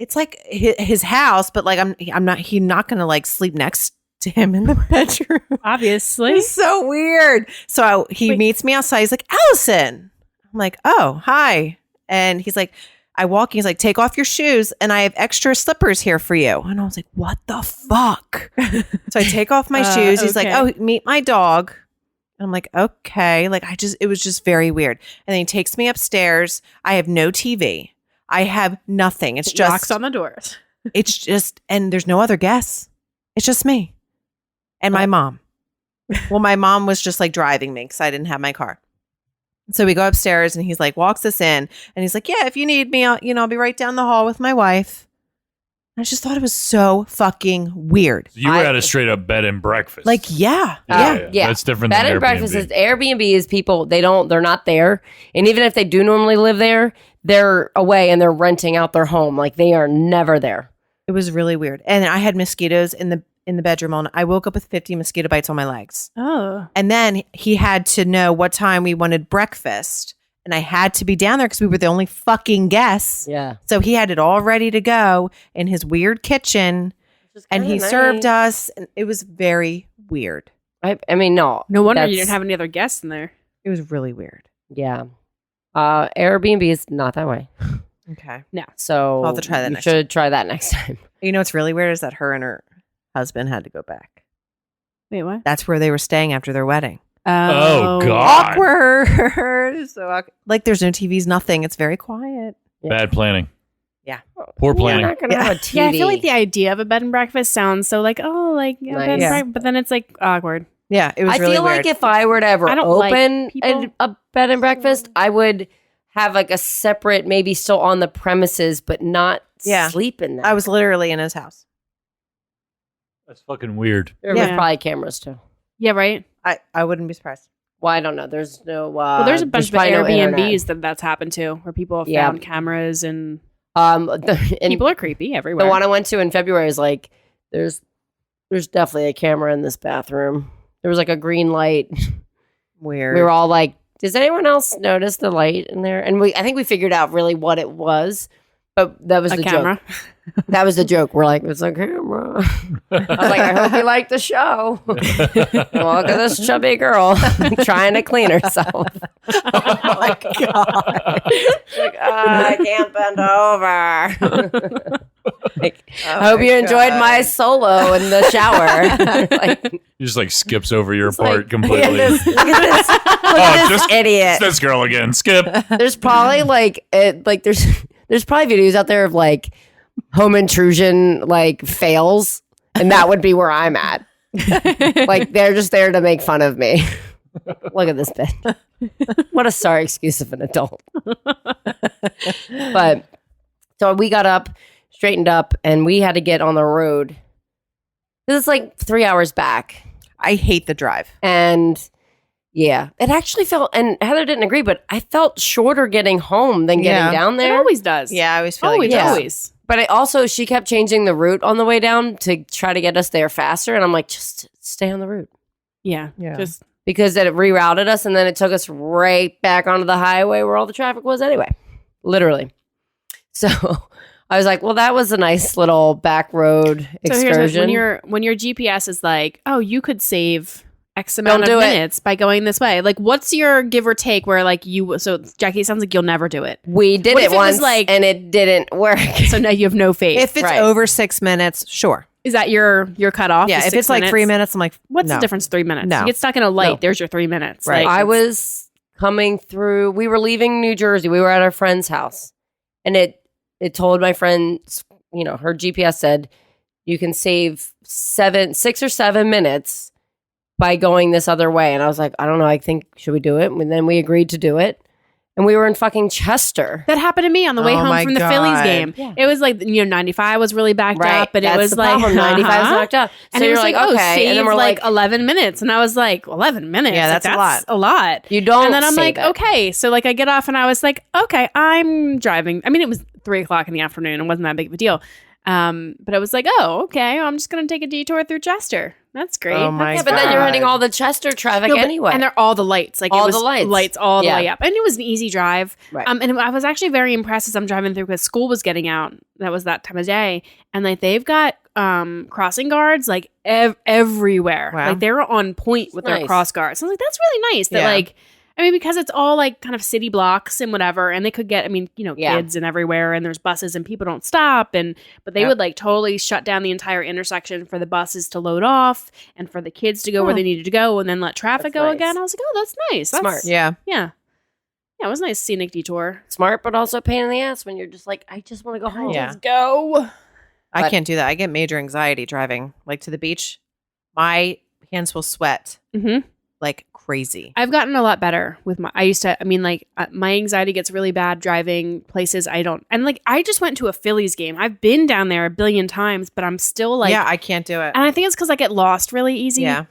Speaker 2: it's like his house, but like I'm not going to like sleep next to him in the bedroom.
Speaker 4: Obviously.
Speaker 2: It's so weird. So he meets me outside. He's like, Allison. I'm like, oh, hi. And he's like, I walk in, he's like, take off your shoes and I have extra slippers here for you. And I was like, what the fuck? So I take off my shoes. He's like,
Speaker 4: okay.
Speaker 2: oh, meet my dog. And I'm like, okay. Like it was just very weird. And then he takes me upstairs. I have no TV. I have nothing. It's just,
Speaker 4: Locks on the doors.
Speaker 2: it's just, and there's no other guests. It's just me and my mom. Well, my mom was just like driving me because I didn't have my car. So we go upstairs and he's like, walks us in and he's like, yeah, if you need me, I'll be right down the hall with my wife. I just thought it was so fucking weird.
Speaker 3: So you were at a straight up bed and breakfast.
Speaker 2: Like, yeah.
Speaker 1: Yeah.
Speaker 3: That's different
Speaker 1: Bed
Speaker 3: than
Speaker 1: and
Speaker 3: Airbnb.
Speaker 1: breakfast is Airbnb is people they're not there, and even if they do normally live there, they're away and they're renting out their home. Like they are never there.
Speaker 2: It was really weird. And I had mosquitoes in the bedroom all night. I woke up with 50 mosquito bites on my legs.
Speaker 4: Oh.
Speaker 2: And then he had to know what time we wanted breakfast. And I had to be down there because we were the only fucking guests.
Speaker 1: Yeah.
Speaker 2: So he had it all ready to go in his weird kitchen. And he served us. And it was very weird.
Speaker 1: I mean, no.
Speaker 4: No wonder you
Speaker 1: That's-
Speaker 4: didn't have any other guests in there.
Speaker 2: It was really weird.
Speaker 1: Yeah. Airbnb is not that way.
Speaker 2: Okay.
Speaker 1: So
Speaker 2: I'll have to try that
Speaker 1: you
Speaker 2: next
Speaker 1: should try that next time.
Speaker 2: You know what's really weird is that her and her husband had to go back.
Speaker 4: Wait, what?
Speaker 2: That's where they were staying after their wedding.
Speaker 3: Oh, God.
Speaker 2: Awkward. So like there's no TVs, nothing. It's very quiet.
Speaker 3: Bad planning.
Speaker 2: Yeah.
Speaker 3: Poor
Speaker 1: You're
Speaker 3: planning.
Speaker 1: not gonna have a TV.
Speaker 4: Yeah, I feel like the idea of a bed and breakfast sounds so like, oh, like yeah, bed and
Speaker 1: Nice.
Speaker 4: breakfast, but then it's like awkward.
Speaker 2: Yeah, it was
Speaker 1: I
Speaker 2: really
Speaker 1: feel
Speaker 2: weird.
Speaker 1: like if I were to ever
Speaker 4: I don't like
Speaker 1: open
Speaker 4: people.
Speaker 1: a bed and breakfast, I would have like a separate, maybe still on the premises, but not
Speaker 2: Yeah.
Speaker 1: sleep in there.
Speaker 2: I was literally in his house.
Speaker 3: That's fucking weird.
Speaker 1: There
Speaker 2: Yeah.
Speaker 1: was probably cameras too.
Speaker 4: Yeah, right.
Speaker 2: I wouldn't be surprised.
Speaker 1: Well, I don't know. There's no.
Speaker 4: Well, there's a bunch of
Speaker 1: probably no
Speaker 4: Airbnbs
Speaker 1: internet.
Speaker 4: that's happened to, where people have
Speaker 1: Yeah.
Speaker 4: found cameras and
Speaker 1: And
Speaker 4: people are creepy everywhere.
Speaker 1: the one I went to in February is like, there's definitely a camera in this bathroom. There was like a green light.
Speaker 2: Weird.
Speaker 1: We were all like, does anyone else notice the light in there? And I think we figured out really what it was, but that was
Speaker 4: a
Speaker 1: the
Speaker 4: camera.
Speaker 1: joke. That was the joke. We're like, it's a camera. I was like, I hope you like the show. Look at this chubby girl trying to clean herself.
Speaker 2: Oh my God.
Speaker 1: Like, I can't bend over. Like,
Speaker 2: Oh
Speaker 1: I hope
Speaker 2: my
Speaker 1: you enjoyed
Speaker 2: God.
Speaker 1: my solo in the shower. Like,
Speaker 3: He just like skips over your
Speaker 1: it's
Speaker 3: part
Speaker 1: like,
Speaker 3: completely.
Speaker 1: Look at this, look at this, look at this
Speaker 3: just-
Speaker 1: idiot.
Speaker 3: It's this girl again. Skip.
Speaker 1: There's probably there's probably videos out there of like home intrusion like fails, and that would be where I'm at. Like they're just there to make fun of me. Look at this bit. What a sorry excuse of an adult. But so we got up, straightened up, and we had to get on the road. This is like 3 hours back.
Speaker 2: I hate the drive.
Speaker 1: And yeah, it actually felt, and Heather didn't agree, but I felt shorter getting home than getting
Speaker 2: Yeah.
Speaker 1: down
Speaker 4: It
Speaker 1: there.
Speaker 4: always does.
Speaker 2: Yeah, I always feel
Speaker 4: Always,
Speaker 2: like it does.
Speaker 4: always.
Speaker 1: But I also, she kept changing the route on the way down to try to get us there faster. And I'm like, just stay on the route.
Speaker 4: Yeah.
Speaker 2: Yeah.
Speaker 4: Just
Speaker 1: Because it rerouted us and then it took us right back onto the highway where all the traffic was anyway. Literally. So I was like, well, that was a nice little back road
Speaker 4: so
Speaker 1: excursion.
Speaker 4: when your GPS is like, oh, you could save X amount
Speaker 1: Don't
Speaker 4: of
Speaker 1: do it.
Speaker 4: minutes by going this way. Like, what's your give or take where like you? So Jackie, it sounds like you'll never do it.
Speaker 1: We did
Speaker 4: What
Speaker 1: it
Speaker 4: if it was
Speaker 1: once
Speaker 4: like-
Speaker 1: and it didn't work.
Speaker 4: So now you have no faith.
Speaker 2: If it's
Speaker 1: Right.
Speaker 2: over 6 minutes, sure.
Speaker 4: Is that your cutoff?
Speaker 2: Yeah,
Speaker 4: is
Speaker 2: if
Speaker 4: 6
Speaker 2: it's like 3 minutes, I'm like,
Speaker 4: What's
Speaker 2: no.
Speaker 4: the difference? 3 minutes.
Speaker 2: No.
Speaker 4: You get stuck in a light.
Speaker 2: No.
Speaker 4: There's your 3 minutes.
Speaker 2: Right.
Speaker 4: Like,
Speaker 1: I
Speaker 4: it's-
Speaker 1: was coming through. We were leaving New Jersey. We were at our friend's house, and it told my friend, her GPS said you can save 6 or 7 minutes by going this other way. And I was like, I don't know. I think should we do it? And then we agreed to do it, and we were in fucking Chester.
Speaker 4: That happened to me on the way
Speaker 2: Oh
Speaker 4: home
Speaker 2: my
Speaker 4: from the Phillies
Speaker 2: God.
Speaker 4: game.
Speaker 1: Yeah.
Speaker 4: It was like 95 was really backed up, but
Speaker 1: That's
Speaker 4: it was
Speaker 1: the
Speaker 4: like
Speaker 1: problem. 95 is
Speaker 4: uh-huh.
Speaker 1: knocked out.
Speaker 4: And
Speaker 1: So
Speaker 4: it
Speaker 1: you're
Speaker 4: was like,
Speaker 1: okay,
Speaker 4: save
Speaker 1: and then we're
Speaker 4: like
Speaker 1: like,
Speaker 4: 11 minutes, and I was like, 11 minutes.
Speaker 2: Yeah,
Speaker 4: Like,
Speaker 2: that's a
Speaker 4: a lot.
Speaker 1: you don't.
Speaker 4: And then I'm
Speaker 1: save
Speaker 4: like,
Speaker 1: it.
Speaker 4: okay. So like I get off and I was like, okay, I'm driving. I mean, it was 3:00 in the afternoon. It wasn't that big of a deal. But I was like, oh, okay, I'm just going to take a detour through Chester. That's great.
Speaker 2: Oh my
Speaker 1: Yeah, but then you're
Speaker 2: God.
Speaker 1: hitting all the Chester traffic
Speaker 4: No, but-
Speaker 1: anyway.
Speaker 4: And they're all the lights. Like
Speaker 1: All
Speaker 4: it was
Speaker 1: the lights.
Speaker 4: all the
Speaker 1: Yeah.
Speaker 4: way up. And it was an easy drive.
Speaker 1: Right.
Speaker 4: And I was actually very impressed as I'm driving through because school was getting out. That was that time of day. And like they've got crossing guards like everywhere.
Speaker 2: Wow.
Speaker 4: Like they were on point with their
Speaker 1: Nice.
Speaker 4: cross guards. So I was like, that's really nice that
Speaker 2: Yeah.
Speaker 4: like I mean, because it's all like kind of city blocks and whatever, and they could get,
Speaker 1: Yeah.
Speaker 4: kids and everywhere, and there's buses and people don't stop, but they
Speaker 2: Yep.
Speaker 4: would like totally shut down the entire intersection for the buses to load off and for the kids to go where they needed to go, and then let traffic
Speaker 1: That's
Speaker 4: go
Speaker 1: nice.
Speaker 4: again. I was like, oh, that's nice, That's,
Speaker 1: Smart.
Speaker 2: Yeah.
Speaker 4: yeah, it was a nice scenic detour.
Speaker 1: Smart, but also a pain in the ass when you're just like, I just want to go home.
Speaker 2: Yeah.
Speaker 4: Let's go.
Speaker 2: I
Speaker 1: But-
Speaker 2: can't do that. I get major anxiety driving like to the beach. My hands will sweat
Speaker 4: Mm-hmm.
Speaker 2: like crazy.
Speaker 4: I've gotten a lot better with my. My anxiety gets really bad driving places I don't. And like, I just went to a Phillies game. I've been down there a billion times, but I'm still like,
Speaker 2: yeah, I can't do it.
Speaker 4: and I think it's because I get lost really easy.
Speaker 2: Yeah.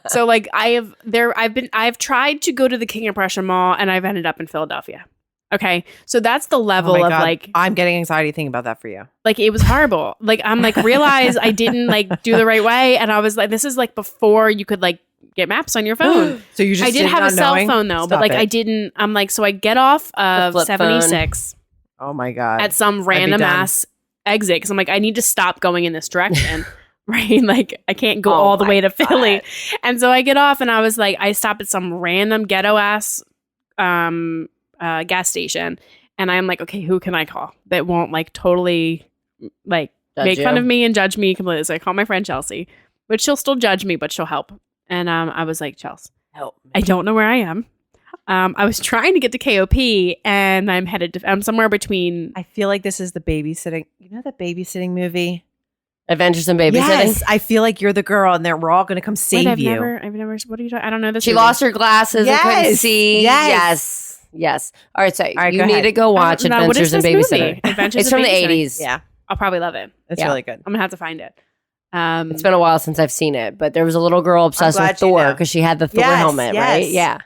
Speaker 4: So like I've tried to go to the King of Prussia Mall and I've ended up in Philadelphia. Okay. So that's the
Speaker 2: Oh
Speaker 4: level
Speaker 2: my
Speaker 4: of
Speaker 2: God.
Speaker 4: like
Speaker 2: I'm getting anxiety thinking about that for you.
Speaker 4: it was horrible. Like I'm like realize I didn't like do the right way. And I was like, this is like before you could like get maps on your phone.
Speaker 2: So you just
Speaker 4: I did have a cell phone though, but like I didn't. I'm like, so I get off of
Speaker 1: flip
Speaker 4: 76
Speaker 2: Oh my God.
Speaker 4: at some random
Speaker 2: done.
Speaker 4: ass exit because I'm like, I need to stop going in this direction. Right? Like I can't go all the
Speaker 1: my
Speaker 4: way to Philly.
Speaker 1: God.
Speaker 4: And so I get off and I was like, I stop at some random ghetto ass gas station. And I'm like, okay, who can I call that won't like totally like
Speaker 1: Judge
Speaker 4: make fun
Speaker 1: you.
Speaker 4: of me and judge me completely? So I call my friend Chelsea, but she'll still judge me, but she'll help. And I was like, Chelsea,
Speaker 1: Help me.
Speaker 4: I don't know where I am. I was trying to get to KOP and I'm somewhere between.
Speaker 2: I feel like this is the babysitting. You know the babysitting movie?
Speaker 1: Adventures in Babysitting.
Speaker 2: Yes. I feel like you're the girl and we're all going to come
Speaker 4: Wait,
Speaker 2: save
Speaker 4: I've
Speaker 2: you.
Speaker 4: never, what are you talking? I don't know this.
Speaker 1: She
Speaker 4: movie.
Speaker 1: lost her glasses and couldn't
Speaker 2: Yes.
Speaker 1: see.
Speaker 2: Yes.
Speaker 1: Yes. All right, so
Speaker 2: right,
Speaker 1: you
Speaker 2: go
Speaker 1: need
Speaker 2: ahead.
Speaker 1: to go watch
Speaker 4: I don't know. What is
Speaker 1: Adventures in
Speaker 4: this movie?
Speaker 1: Babysitting.
Speaker 4: Adventures
Speaker 1: It's
Speaker 4: in
Speaker 1: from the
Speaker 4: Babysitting.
Speaker 1: 80s.
Speaker 2: Yeah.
Speaker 4: I'll probably love it.
Speaker 2: It's
Speaker 1: Yeah.
Speaker 2: really good.
Speaker 4: I'm gonna have to find it.
Speaker 1: It's been a while since I've seen it, but there was a little girl obsessed with
Speaker 2: glad you
Speaker 1: Thor
Speaker 2: know.
Speaker 1: because she had the Thor
Speaker 2: Yes,
Speaker 1: helmet,
Speaker 2: yes.
Speaker 1: right? Yeah.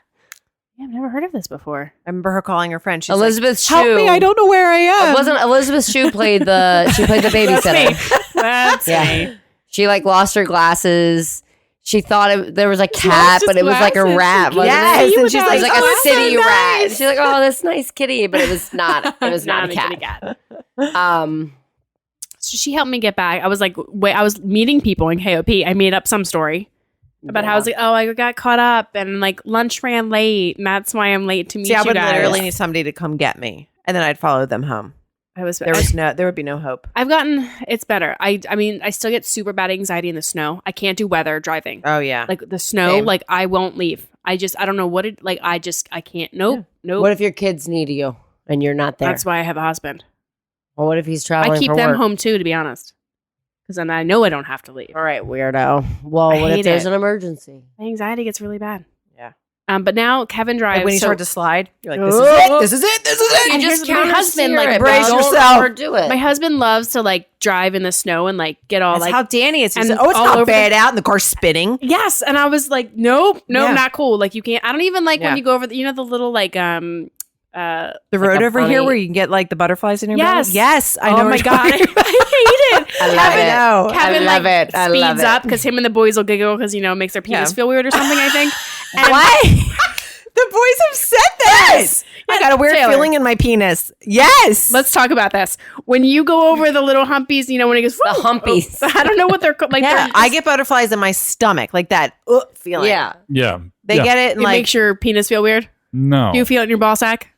Speaker 4: Yeah, I've never heard of this before.
Speaker 2: I remember her calling her friend. She's
Speaker 1: Elizabeth Shue.
Speaker 2: like, help me, I don't know where I am.
Speaker 1: It wasn't Elizabeth Shue played the babysitter.
Speaker 4: That's
Speaker 1: Yeah. She like lost her glasses. She thought there was a
Speaker 4: lost
Speaker 1: cat,
Speaker 4: his
Speaker 1: but it was like a
Speaker 4: glasses.
Speaker 1: rat. Wasn't
Speaker 2: Yes,
Speaker 1: it?
Speaker 2: and she's
Speaker 1: It was like
Speaker 2: like,
Speaker 1: a
Speaker 2: "Oh, it's so
Speaker 1: city rat.
Speaker 2: nice."
Speaker 1: And she's like, "Oh, this nice kitty," but it was not. It was not a cat.
Speaker 4: So she helped me get back. I was like, I was meeting people in KOP. I made up some story about how I was like, oh, I got caught up and like lunch ran late, and that's why I'm late to meet
Speaker 2: See, I
Speaker 4: you
Speaker 2: would
Speaker 4: guys.
Speaker 2: literally need somebody to come get me, and then I'd follow them home. There would be no hope.
Speaker 4: I've gotten it's better. I mean, I still get super bad anxiety in the snow. I can't do weather driving.
Speaker 2: Oh yeah,
Speaker 4: Like the snow,
Speaker 2: Same.
Speaker 4: like I won't leave. I don't know what it like. I can't. Nope. Nope.
Speaker 1: What if your kids need you and you're not there?
Speaker 4: That's why I have a husband.
Speaker 1: Or what if he's traveling?
Speaker 4: I keep
Speaker 1: for
Speaker 4: them
Speaker 1: work?
Speaker 4: home too, to be honest, because then I know I don't have to leave.
Speaker 1: All right, weirdo. Well,
Speaker 4: I
Speaker 1: what if
Speaker 4: hate
Speaker 1: there's
Speaker 4: it.
Speaker 1: an emergency?
Speaker 4: My anxiety gets really bad.
Speaker 2: Yeah.
Speaker 4: But now Kevin drives.
Speaker 2: like when you
Speaker 4: so
Speaker 2: start to slide, you're like,
Speaker 1: Oh.
Speaker 2: this is it.
Speaker 1: You
Speaker 4: And
Speaker 1: just
Speaker 4: here's my husband, like,
Speaker 1: brace
Speaker 2: brace
Speaker 1: yourself
Speaker 2: yourself.
Speaker 1: or do it.
Speaker 4: my husband loves to like drive in the snow and like get all
Speaker 2: That's
Speaker 4: like
Speaker 2: how Danny is. He's
Speaker 4: and
Speaker 2: like, oh, it's
Speaker 4: all
Speaker 2: not
Speaker 4: over
Speaker 2: bad out, and the car's spinning.
Speaker 4: yes, and I was like, nope,
Speaker 2: Yeah.
Speaker 4: not cool. Like you can't. I don't even like
Speaker 2: Yeah.
Speaker 4: when you go over the the little like
Speaker 2: The road
Speaker 1: a
Speaker 2: over here
Speaker 1: funny-
Speaker 2: where you can get like the butterflies in your
Speaker 4: Yes.
Speaker 2: belly. Yes, I know.
Speaker 4: oh
Speaker 2: what
Speaker 4: my
Speaker 2: you're
Speaker 4: god, I
Speaker 2: talking about.
Speaker 4: hate it.
Speaker 1: I love
Speaker 2: I
Speaker 1: it.
Speaker 2: know.
Speaker 4: Kevin
Speaker 1: I love
Speaker 4: like
Speaker 1: it. I love
Speaker 4: speeds
Speaker 1: it.
Speaker 4: up because him and the boys will giggle because makes their penis
Speaker 2: Yeah.
Speaker 4: feel weird or something. I think. And
Speaker 2: What? The boys have said this. I got a weird
Speaker 4: Taylor.
Speaker 2: feeling in my penis. Yes.
Speaker 4: Let's talk about this. When you go over the little humpies, when he goes
Speaker 1: The humpies.
Speaker 4: I don't know what they're called. Like
Speaker 2: yeah,
Speaker 4: they're
Speaker 2: I get butterflies in my stomach, like that feeling.
Speaker 1: Yeah.
Speaker 3: Yeah.
Speaker 2: They
Speaker 3: Yeah.
Speaker 2: get it, and
Speaker 4: it
Speaker 2: like
Speaker 4: makes your penis feel weird.
Speaker 3: No.
Speaker 4: Do you feel it in your ball sack?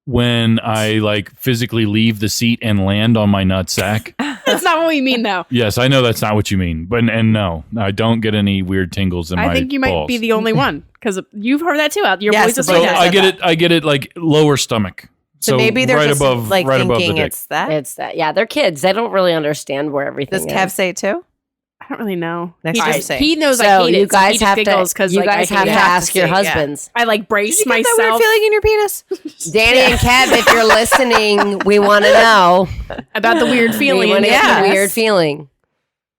Speaker 3: When I like physically leave the seat and land on my nutsack.
Speaker 4: That's not what we mean, though.
Speaker 3: Yes, I know that's not what you mean, but no, I don't get any weird tingles in my
Speaker 4: I think you might
Speaker 3: balls.
Speaker 4: be the only one because you've heard that too. Your
Speaker 2: Yes,
Speaker 4: voice is
Speaker 2: the
Speaker 3: So
Speaker 2: boys
Speaker 4: like
Speaker 2: have
Speaker 3: I
Speaker 4: that.
Speaker 3: get it. I get it like lower stomach.
Speaker 2: so maybe they're
Speaker 3: right
Speaker 2: just
Speaker 3: above,
Speaker 2: like
Speaker 3: right above the
Speaker 2: thinking
Speaker 3: dick.
Speaker 2: it's that.
Speaker 1: It's that. Yeah, they're kids. They don't really understand where everything
Speaker 2: Does
Speaker 1: is.
Speaker 2: Kev say it too?
Speaker 4: I don't really know.
Speaker 2: Next
Speaker 4: he,
Speaker 2: time
Speaker 4: just,
Speaker 2: say.
Speaker 4: he knows
Speaker 1: So
Speaker 4: I hate
Speaker 1: you
Speaker 4: it.
Speaker 1: guys
Speaker 4: so he
Speaker 1: have
Speaker 4: just giggles because
Speaker 1: you
Speaker 4: like,
Speaker 1: guys
Speaker 4: I
Speaker 1: have
Speaker 4: hate
Speaker 1: to
Speaker 4: it.
Speaker 1: ask your
Speaker 2: Yeah.
Speaker 1: husbands.
Speaker 4: I like brace
Speaker 2: Did you get that
Speaker 4: myself
Speaker 2: weird feeling in your penis?
Speaker 1: Danny and Kev, if you're listening, we want to know.
Speaker 4: about the weird feeling.
Speaker 1: We want to get
Speaker 2: Yes.
Speaker 1: the weird feeling.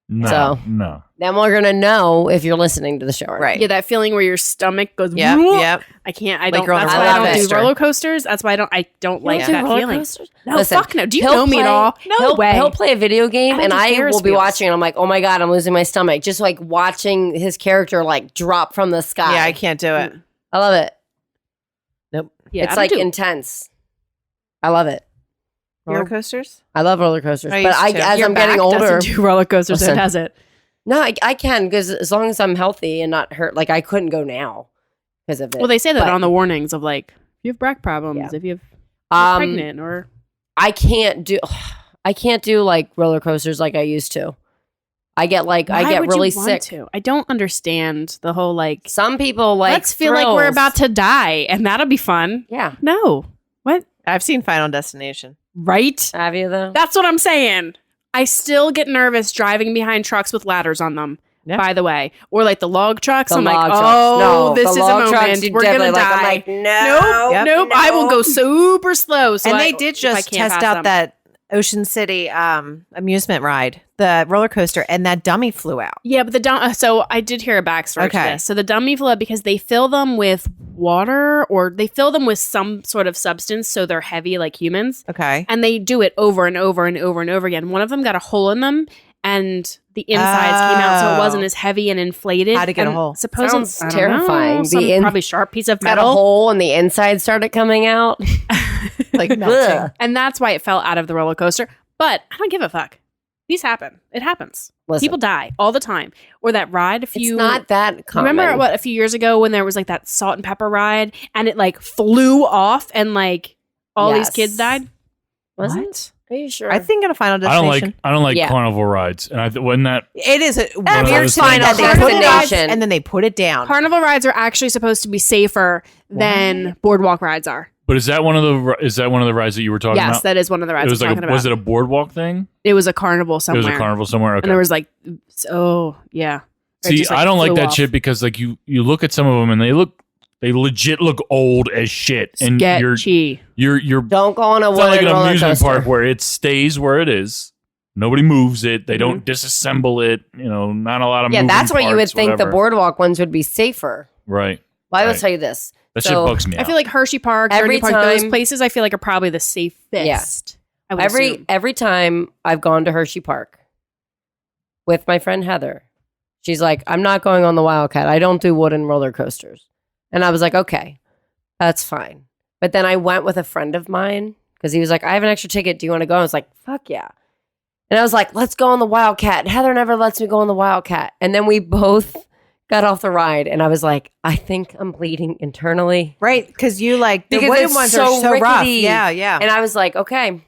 Speaker 3: No,
Speaker 1: So-
Speaker 3: no.
Speaker 1: Then we're gonna know if you're listening to the show.
Speaker 2: Right.
Speaker 4: Yeah, that feeling where your stomach goes.
Speaker 2: Yep.
Speaker 4: "Whoa."
Speaker 2: Yep.
Speaker 4: I can't. I
Speaker 2: Like
Speaker 4: don't.
Speaker 2: you're on a
Speaker 4: That's
Speaker 1: roller
Speaker 4: why I don't do
Speaker 2: coaster.
Speaker 4: roller coasters. That's why I don't like
Speaker 2: Yeah.
Speaker 4: that feeling. No,
Speaker 1: Listen,
Speaker 4: fuck no. Do you
Speaker 1: he'll
Speaker 4: know me at
Speaker 1: play-
Speaker 4: all? No
Speaker 1: he'll,
Speaker 4: way.
Speaker 1: He'll play a video game,
Speaker 4: I
Speaker 1: and
Speaker 4: do
Speaker 1: I
Speaker 4: Ferris
Speaker 1: will be
Speaker 4: wheels.
Speaker 1: watching. And I'm like, oh my god, I'm losing my stomach. Just like watching his character like drop from the sky.
Speaker 2: Yeah, I can't do it.
Speaker 1: I love it.
Speaker 4: Yeah,
Speaker 1: It's
Speaker 4: I
Speaker 1: like
Speaker 4: don't do-
Speaker 1: intense. I love it.
Speaker 2: Roller coasters?
Speaker 1: I love roller coasters,
Speaker 2: I
Speaker 1: but
Speaker 2: used to.
Speaker 1: as
Speaker 4: Your
Speaker 1: I'm getting
Speaker 4: back
Speaker 1: older,
Speaker 4: doesn't do roller coasters.
Speaker 1: Listen.
Speaker 4: It does it.
Speaker 1: no, I can because as long as I'm healthy and not hurt, like I couldn't go now because of it.
Speaker 4: Well, they say that
Speaker 1: But,
Speaker 4: on the warnings of like if you have back problems,
Speaker 1: Yeah.
Speaker 4: if you're
Speaker 1: um,
Speaker 4: pregnant, or
Speaker 1: I can't do like roller coasters like I used to. I get
Speaker 4: Why would
Speaker 1: really
Speaker 4: you want
Speaker 1: sick.
Speaker 4: to? I don't understand the whole like.
Speaker 1: Some people like
Speaker 4: Let's feel like we're
Speaker 1: thrills.
Speaker 4: about to die, and that'll be fun.
Speaker 1: Yeah,
Speaker 4: No, what?
Speaker 2: I've seen Final Destination.
Speaker 4: Right?
Speaker 1: have you though?
Speaker 4: That's what I'm saying. I still get nervous driving behind trucks with ladders on them.
Speaker 2: Yeah.
Speaker 4: By the way, or like the log trucks.
Speaker 1: The
Speaker 4: I'm
Speaker 1: log
Speaker 4: like,
Speaker 1: trucks.
Speaker 4: oh,
Speaker 1: No,
Speaker 4: this
Speaker 1: the
Speaker 4: is a
Speaker 1: log trucks,
Speaker 4: moment.
Speaker 1: you
Speaker 4: We're gonna
Speaker 1: definitely, like,
Speaker 4: die.
Speaker 1: I'm like, no,
Speaker 4: Nope, nope. I will go super slow. So
Speaker 2: And
Speaker 4: I-
Speaker 2: they did
Speaker 4: if I
Speaker 2: just
Speaker 4: can't
Speaker 2: test
Speaker 4: pass
Speaker 2: out
Speaker 4: them.
Speaker 2: that Ocean City amusement ride, the roller coaster, and that dummy flew out.
Speaker 4: Yeah, but so I did hear a backstory to
Speaker 2: Okay.
Speaker 4: this. So the dummy flew up because they fill them with water or they fill them with some sort of substance so they're heavy like humans.
Speaker 2: Okay.
Speaker 4: And they do it over and over and over and over again. One of them got a hole in them and the insides came out so it wasn't as heavy and inflated.
Speaker 2: How'd it get a
Speaker 4: And
Speaker 2: hole?
Speaker 4: Supposedly,
Speaker 1: Sounds
Speaker 4: I don't
Speaker 1: terrifying.
Speaker 4: know,
Speaker 1: The
Speaker 4: some
Speaker 1: in-
Speaker 4: probably sharp piece of
Speaker 1: got a
Speaker 4: metal.
Speaker 1: hole and the inside started coming out.
Speaker 2: Like
Speaker 1: Ugh.
Speaker 4: And that's why it fell out of the roller coaster. But I don't give a fuck. These happen. It happens.
Speaker 1: Listen,
Speaker 4: People die all the time. Or that ride, if
Speaker 1: it's
Speaker 4: you
Speaker 1: not that common.
Speaker 4: remember what a few years ago when there was like that salt and pepper ride and it like flew off and like all these
Speaker 1: Yes.
Speaker 4: kids died?
Speaker 1: Was
Speaker 2: What?
Speaker 1: it? Are you sure?
Speaker 2: I think in a Final Destination.
Speaker 3: I don't like
Speaker 1: Yeah.
Speaker 3: carnival rides, and wasn't that
Speaker 2: It is a
Speaker 3: of
Speaker 2: weird
Speaker 3: those
Speaker 2: sign
Speaker 3: things.
Speaker 2: that they put it up
Speaker 1: Destination.
Speaker 2: and then they put it down.
Speaker 4: Carnival rides are actually supposed to be safer than boardwalk rides are.
Speaker 3: But is that one of the rides that you were talking
Speaker 4: Yes,
Speaker 3: about?
Speaker 4: that is one of the rides
Speaker 3: It was
Speaker 4: I'm
Speaker 3: like
Speaker 4: talking about.
Speaker 3: was it a boardwalk thing?
Speaker 4: It was a carnival somewhere.
Speaker 3: It was a carnival somewhere. Okay.
Speaker 4: And there was like, oh, yeah. It
Speaker 3: See,
Speaker 4: just,
Speaker 3: I don't like
Speaker 4: flew
Speaker 3: that
Speaker 4: off.
Speaker 3: shit because like you look at some of them and they legit look old as shit, and
Speaker 4: Sketchy.
Speaker 3: you're
Speaker 1: Don't go on a
Speaker 3: it's not like an
Speaker 1: roller
Speaker 3: amusement
Speaker 1: coaster.
Speaker 3: park where it stays where it is. Nobody moves it. They don't disassemble it. Not a lot of
Speaker 1: Yeah, that's why you would
Speaker 3: parts,
Speaker 1: think the
Speaker 3: whatever.
Speaker 1: boardwalk ones would be safer.
Speaker 3: Right.
Speaker 1: Well, I will
Speaker 3: Right.
Speaker 1: tell you this.
Speaker 3: That shit
Speaker 1: So,
Speaker 3: bugs me out.
Speaker 4: I feel like Hershey Park,
Speaker 1: Every
Speaker 4: Journey Park, those
Speaker 1: time-
Speaker 4: places I feel like are probably the safest.
Speaker 1: Yeah.
Speaker 4: I would assume.
Speaker 1: Every time I've gone to Hershey Park with my friend Heather, she's like, I'm not going on the Wildcat. I don't do wooden roller coasters. And I was like, okay, that's fine. But then I went with a friend of mine because he was like, I have an extra ticket. Do you want to go? I was like, fuck yeah. And I was like, let's go on the Wildcat. Heather never lets me go on the Wildcat. And then we both got off the ride and I was like, I think I'm bleeding internally.
Speaker 2: Right, because you like the
Speaker 1: Because
Speaker 2: wooden
Speaker 1: it's
Speaker 2: ones
Speaker 1: so
Speaker 2: are so rough.
Speaker 1: rickety.
Speaker 2: Yeah, yeah.
Speaker 1: And I was like, okay,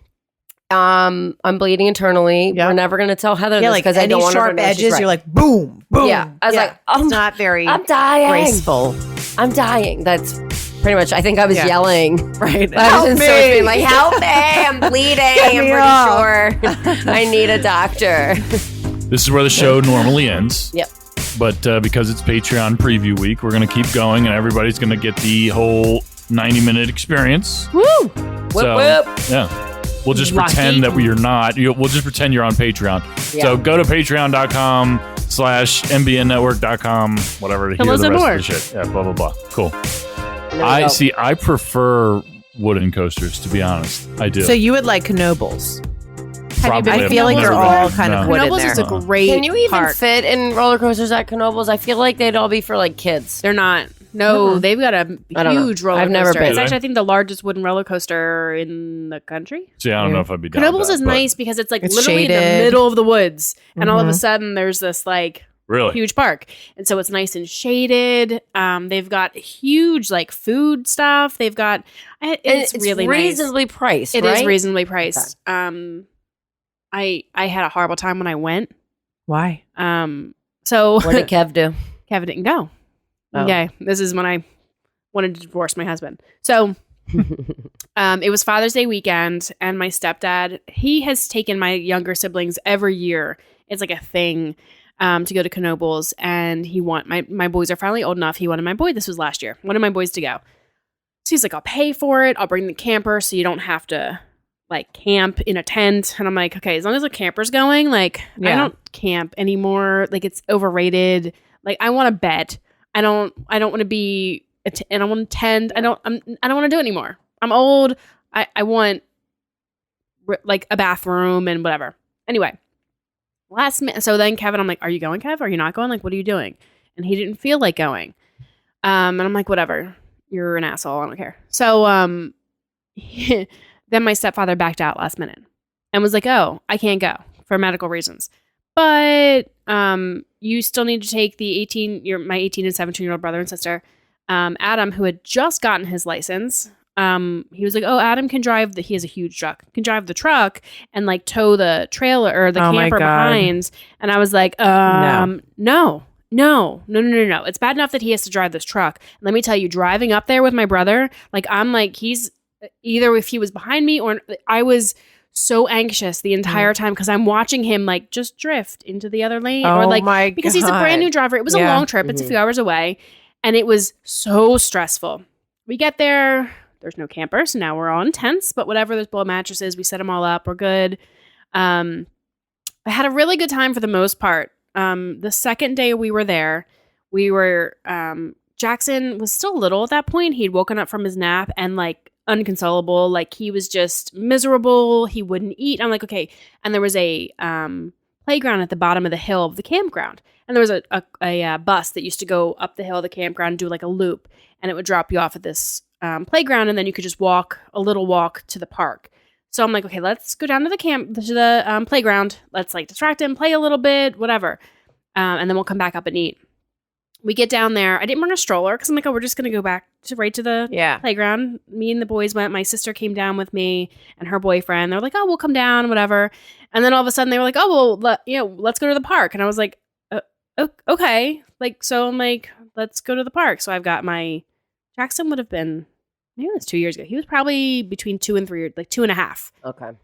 Speaker 1: I'm bleeding internally.
Speaker 2: Yeah.
Speaker 1: We're never going to tell Heather
Speaker 2: Yeah,
Speaker 1: this
Speaker 2: like
Speaker 1: because I
Speaker 2: any
Speaker 1: don't want her to
Speaker 2: sharp
Speaker 1: know she's
Speaker 2: edges,
Speaker 1: right.
Speaker 2: you're like boom, boom.
Speaker 1: Yeah. I was like,
Speaker 2: it's not very
Speaker 1: I'm dying.
Speaker 2: graceful.
Speaker 1: I'm dying. That's pretty much, I think I was
Speaker 2: Yeah.
Speaker 1: yelling.
Speaker 2: Right.
Speaker 1: I was in so much
Speaker 2: me.
Speaker 1: pain, like, help me, I'm bleeding. I'm
Speaker 2: me
Speaker 1: pretty
Speaker 2: off.
Speaker 1: sure I need a doctor.
Speaker 3: This is where the show normally ends.
Speaker 1: Yep.
Speaker 3: But because it's Patreon preview week, we're going to keep going and everybody's going to get the whole 90-minute experience.
Speaker 1: Woo!
Speaker 3: So,
Speaker 1: Whip.
Speaker 3: yeah. We'll just
Speaker 4: Lucky.
Speaker 3: pretend that we are not. We'll just pretend you're on Patreon.
Speaker 1: Yeah.
Speaker 3: So go to patreon.com/mbnnetwork.com, whatever, to hear
Speaker 4: Tell us
Speaker 3: the rest
Speaker 4: more.
Speaker 3: of the shit. Yeah, blah, blah, blah. Cool.
Speaker 1: And then we
Speaker 3: I
Speaker 1: go.
Speaker 3: see. I prefer wooden coasters, to be honest. I do.
Speaker 2: So you would like Knoebels.
Speaker 3: Probably.
Speaker 2: I
Speaker 3: I've
Speaker 2: feel like
Speaker 3: never
Speaker 2: they're
Speaker 3: been.
Speaker 2: all kind of
Speaker 3: No.
Speaker 2: wood in
Speaker 4: Knoebels is a
Speaker 2: there.
Speaker 4: great
Speaker 1: Can you even
Speaker 4: park.
Speaker 1: fit in roller coasters at Knoebels? I feel like they'd all be for like kids.
Speaker 4: They're not. No, they've got a
Speaker 1: I don't know.
Speaker 4: huge roller
Speaker 1: I've never
Speaker 4: coaster.
Speaker 1: been.
Speaker 4: It's
Speaker 3: Do
Speaker 4: actually,
Speaker 3: they?
Speaker 4: I think, the largest wooden roller coaster in the country.
Speaker 3: See, I don't know if I'd be down
Speaker 4: Knoebels
Speaker 3: with that,
Speaker 4: is
Speaker 3: but-
Speaker 4: nice because it's like
Speaker 2: It's
Speaker 4: literally in the
Speaker 2: shaded.
Speaker 4: middle of the woods, and all of a
Speaker 2: Mhm.
Speaker 4: sudden there's this like
Speaker 3: Really?
Speaker 4: huge park, and so it's nice and shaded. They've got huge like food stuff. They've got it's really nice.
Speaker 1: reasonably priced.
Speaker 4: It
Speaker 1: right?
Speaker 4: is reasonably priced. I had a horrible time when I went.
Speaker 2: Why?
Speaker 4: So
Speaker 1: What did Kev do?
Speaker 4: Kevin didn't go.
Speaker 1: Oh.
Speaker 4: Okay, this is when I wanted to divorce my husband. So it was Father's Day weekend, and my stepdad, he has taken my younger siblings every year. It's like a thing to go to Knoebels, and my boys are finally old enough. He wanted this was last year, wanted my boys to go. So he's like, I'll pay for it. I'll bring the camper so you don't have to like camp in a tent. And I'm like, okay, as long as the camper's going, like I
Speaker 2: Yeah.
Speaker 4: don't camp anymore. Like it's overrated. Like I want a bed. I don't want to be and I want to tent. I don't want to do it anymore. I'm old. I want like a bathroom and whatever. Anyway, last minute. So then Kevin, I'm like, are you going, Kev? Are you not going? Like, what are you doing? And he didn't feel like going. And I'm like, whatever. You're an asshole. I don't care. So then my stepfather backed out last minute and was like, oh, I can't go for medical reasons. But you still need to take my 18 and 17-year-old brother and sister, Adam, who had just gotten his license. He was like, oh, Adam can drive he has a huge truck, can drive the truck and like tow the trailer or the
Speaker 2: Oh my
Speaker 4: camper
Speaker 2: God.
Speaker 4: behind. And I was like, no. It's bad enough that he has to drive this truck. Let me tell you, driving up there with my brother, like I'm like, he's either if he was behind me or I was so anxious the entire time because I'm watching him like just drift into the other lane or
Speaker 2: Oh
Speaker 4: like
Speaker 2: my
Speaker 4: because he's a brand new driver. It was a
Speaker 2: Yeah.
Speaker 4: long trip. It's a few hours away and it was so stressful. We get there. There's no camper. So now we're all in tents, but whatever, there's blow mattresses. We set them all up. We're good. I had a really good time for the most part. The second day we were there, Jackson was still little at that point. He'd woken up from his nap and like unconsolable. Like he was just miserable. He wouldn't eat. I'm like, okay. And there was a playground at the bottom of the hill of the campground. And there was a bus that used to go up the hill of the campground and do like a loop. And it would drop you off at this playground. And then you could just walk to the park. So I'm like, okay, let's go down to the playground. Let's like distract him, play a little bit, whatever. And then we'll come back up and eat. We get down there. I didn't bring a stroller because I'm like, oh, we're just going to go back right to the playground. Me and the boys went. My sister came down with me and her boyfriend. They're like, oh, we'll come down, whatever. And then all of a sudden they were like, oh, well, let's go to the park. And I was like, okay. Like, so I'm like, let's go to the park. So I've got Jackson would have been, maybe it was 2 years ago. He was probably between 2 and 3, like 2.5.
Speaker 1: Okay.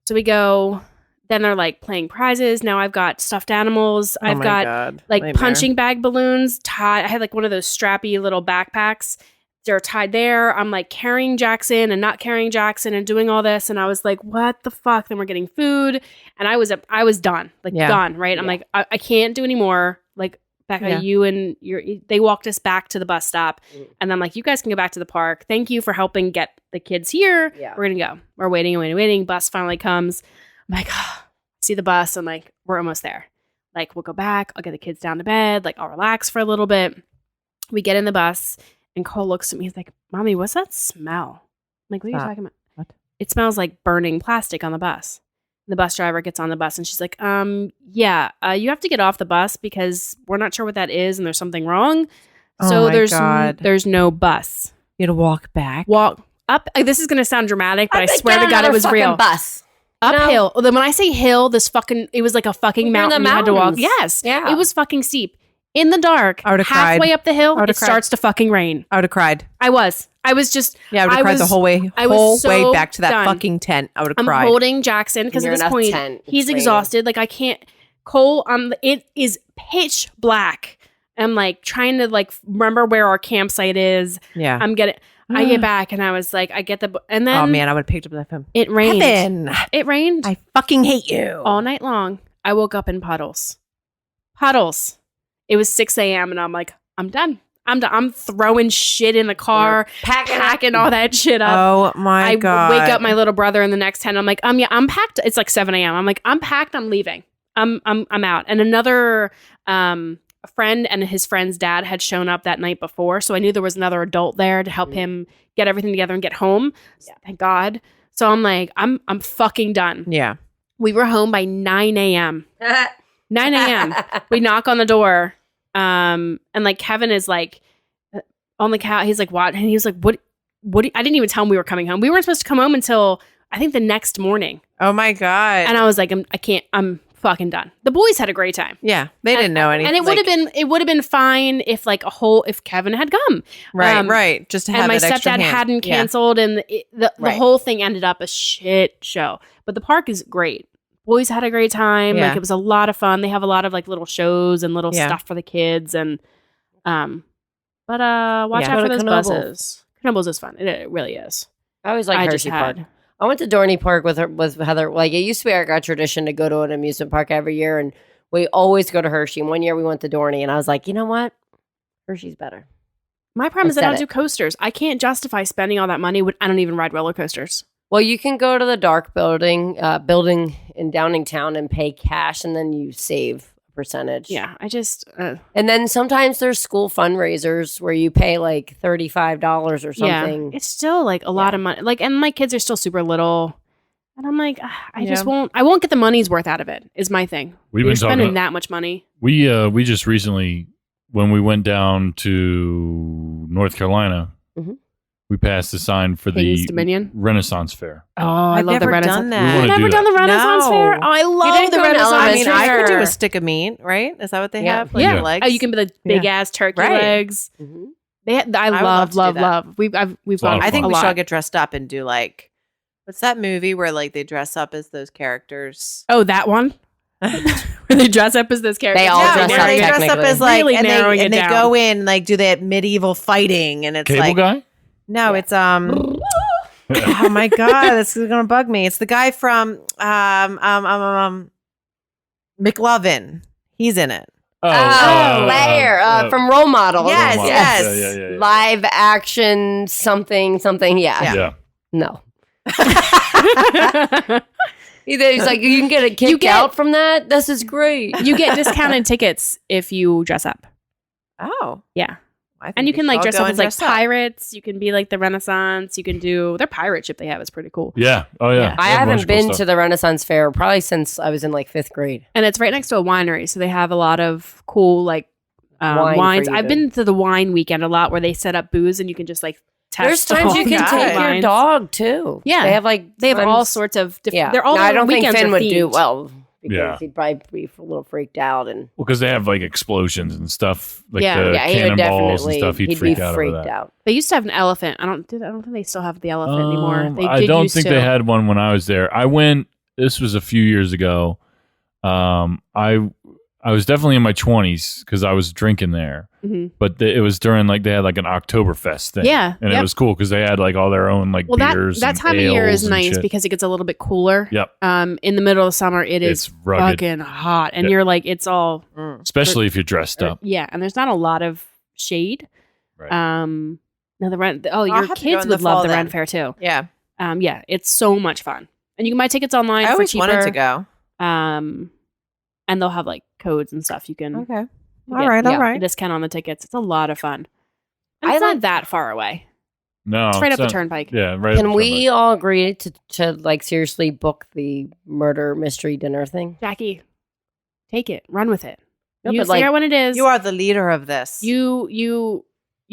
Speaker 4: So we go. Then they're like playing prizes. Now I've got stuffed animals. I've got like punching bag balloons. I had like one of those strappy little backpacks they're tied there. I'm like carrying Jackson and not carrying Jackson and doing all this. And I was like, what the fuck? Then we're getting food. And I was done, done, right? I'm like, I can't do anymore. Like, Becca, you and they walked us back to the bus stop. And I'm like, you guys can go back to the park. Thank you for helping get the kids here. Yeah. We're going to go. We're waiting. Bus finally comes. I'm like, see the bus. I'm like, we're almost there. Like, we'll go back. I'll get the kids down to bed. Like, I'll relax for a little bit. We get in the bus. And Cole looks at me. He's like, Mommy, what's that smell? I'm like, what are you talking about? What? It smells like burning plastic on the bus. And the bus driver gets on the bus and she's like, you have to get off the bus because we're not sure what that is and there's something wrong. So there's no bus.
Speaker 2: You had to walk back?
Speaker 4: Walk up. This is going to sound dramatic, but I swear to God it was real.
Speaker 1: Bus.
Speaker 4: Uphill. Then when I say hill, it was like a fucking mountain you had to walk. Yes. Yeah. It was fucking steep. In the dark, halfway up the hill, it starts to fucking rain.
Speaker 2: I would have cried.
Speaker 4: I was just.
Speaker 2: Yeah, I would have cried the whole way. Way back to that fucking tent. I would have cried.
Speaker 4: I'm holding Jackson because at this point he's exhausted. Like I can't. Cole, it is pitch black. I'm like trying to like remember where our campsite is.
Speaker 2: Yeah,
Speaker 4: I get back and I was like, I get and then.
Speaker 2: Oh man, I would have picked up that phone.
Speaker 4: It rained. It rained.
Speaker 2: I fucking hate you.
Speaker 4: All night long. I woke up in puddles. It was 6 a.m. and I'm like, I'm done. I'm throwing shit in the car, packing all that shit up.
Speaker 2: Oh my God.
Speaker 4: I wake up my little brother in the next 10. I'm like, I'm packed. It's like 7 a.m. I'm like, I'm packed. I'm leaving. I'm out. And another friend and his friend's dad had shown up that night before. So I knew there was another adult there to help him get everything together and get home. Yeah. Thank God. So I'm like, I'm fucking done.
Speaker 2: Yeah.
Speaker 4: We were home by 9 a.m. 9 a.m. We knock on the door. And like Kevin is like on the couch. He's like, what? And he was like, what? I didn't even tell him we were coming home. We weren't supposed to come home until I think the next morning.
Speaker 2: Oh my God.
Speaker 4: And I was like, I'm fucking done. The boys had a great time.
Speaker 2: Yeah. They didn't know anything.
Speaker 4: And it would have been fine if if Kevin had come.
Speaker 2: Right. Just to have
Speaker 4: and my
Speaker 2: that extra
Speaker 4: stepdad
Speaker 2: hand.
Speaker 4: hadn't canceled and the whole thing ended up a shit show. But the park is great. Boys had a great time.
Speaker 2: Yeah.
Speaker 4: Like it was a lot of fun. They have a lot of like little shows and little stuff for the kids and watch out for those buses. Knoebels is fun. It really is.
Speaker 1: I always like Hershey Park. I went to Dorney Park with Heather. Like it used to be our tradition to go to an amusement park every year, and we always go to Hershey. And one year we went to Dorney, and I was like, you know what, Hershey's better.
Speaker 4: My problem is I don't do coasters. I can't justify spending all that money when I don't even ride roller coasters.
Speaker 1: Well, you can go to the dark building in Downingtown and pay cash, and then you save a percentage.
Speaker 4: Yeah, I just.
Speaker 1: And then sometimes there's school fundraisers where you pay like $35 or something.
Speaker 4: Yeah, it's still like a lot of money. Like, and my kids are still super little, and I'm like, I just won't. I won't get the money's worth out of it. Is my thing. We're spending that much money.
Speaker 3: We just recently, when we went down to North Carolina. Mm-hmm. We passed the sign for the
Speaker 4: Dominion?
Speaker 3: Renaissance Fair.
Speaker 4: Oh, I love the Renaissance.
Speaker 2: Done that.
Speaker 4: You've never done the Renaissance Fair? Oh, I love the Renaissance Fair.
Speaker 2: I could do a stick of meat, right? Is that what they have? Like
Speaker 4: yeah.
Speaker 2: Legs?
Speaker 4: Oh, you can be the big ass turkey legs. Mm-hmm. I love. We've gone.
Speaker 2: I think we should all get dressed up and do like, what's that movie where like they dress up as those characters?
Speaker 4: Oh, that one. Where they dress up as those characters.
Speaker 1: They all dress up
Speaker 2: as like,
Speaker 4: really
Speaker 2: and they go in like do that medieval fighting, and it's
Speaker 3: Cable
Speaker 2: like
Speaker 3: Guy.
Speaker 2: No, it's oh my God, this is gonna bug me. It's the guy from McLovin. He's in it.
Speaker 1: Lair from Role Model.
Speaker 2: Yes.
Speaker 3: Yeah.
Speaker 1: Live action something. Yeah. No. He's like, you can get a kick out from that. This is great.
Speaker 4: You get discounted tickets if you dress up.
Speaker 2: Oh,
Speaker 4: yeah. And you can like dress up as like pirates. You can be like the Renaissance. You can do their pirate ship they have is pretty cool.
Speaker 3: Yeah. Oh yeah.
Speaker 1: I haven't been to the Renaissance Fair probably since I was in like 5th grade.
Speaker 4: And it's right next to a winery, so they have a lot of cool like wines. I've been to the wine weekend a lot where they set up booths and you can just like test.
Speaker 1: There's times you can take your dog too.
Speaker 4: Yeah, they have all sorts of different. Yeah, they're all. I don't think Finn would do
Speaker 1: well. Because he'd probably be a little freaked out, and
Speaker 3: because they have like explosions and stuff, like the cannonballs and stuff. He'd freak out over that.
Speaker 4: They used to have an elephant. I don't think they still have the elephant anymore.
Speaker 3: I don't think they had one when I was there. I went. This was a few years ago. I I was definitely in my 20s because I was drinking there.
Speaker 4: Mhm.
Speaker 3: But it was during like they had like an Oktoberfest thing.
Speaker 4: Yeah,
Speaker 3: and
Speaker 4: yep.
Speaker 3: it was cool because they had like all their own like
Speaker 4: Well,
Speaker 3: beers.
Speaker 4: that
Speaker 3: and
Speaker 4: time of year
Speaker 3: ales
Speaker 4: is
Speaker 3: and
Speaker 4: nice
Speaker 3: shit.
Speaker 4: because it gets a little bit cooler.
Speaker 3: Yep.
Speaker 4: In the middle of summer, it's
Speaker 3: rugged,
Speaker 4: fucking hot, and
Speaker 3: Yeah.
Speaker 4: you're like, it's all
Speaker 3: especially if you're dressed up.
Speaker 4: yeah. And there's not a lot of shade.
Speaker 3: Right.
Speaker 4: No, the rent. Oh,
Speaker 2: I'll
Speaker 4: your
Speaker 2: have to go
Speaker 4: kids
Speaker 2: in the
Speaker 4: would love
Speaker 2: fall
Speaker 4: the
Speaker 2: then.
Speaker 4: rent fair too.
Speaker 2: Yeah.
Speaker 4: Yeah, it's so much fun, and you can buy tickets online
Speaker 2: I
Speaker 4: for
Speaker 2: always
Speaker 4: cheaper.
Speaker 2: wanted to go.
Speaker 4: And they'll have like codes and stuff you can.
Speaker 2: Okay.
Speaker 4: get,
Speaker 2: All right. All
Speaker 4: A
Speaker 2: right.
Speaker 4: discount on the tickets. It's a lot of fun. And
Speaker 1: I
Speaker 4: it's not
Speaker 1: like-
Speaker 4: that far away.
Speaker 3: No,
Speaker 4: It's right up the
Speaker 3: not-
Speaker 4: turnpike.
Speaker 3: Yeah, right.
Speaker 1: Can
Speaker 3: up the
Speaker 1: we all agree to like seriously book the murder mystery dinner thing?
Speaker 4: Jackie, take it. Run with it.
Speaker 1: No,
Speaker 4: You
Speaker 1: but,
Speaker 4: figure
Speaker 1: like,
Speaker 4: out when it is.
Speaker 2: You are the leader of this.
Speaker 4: You.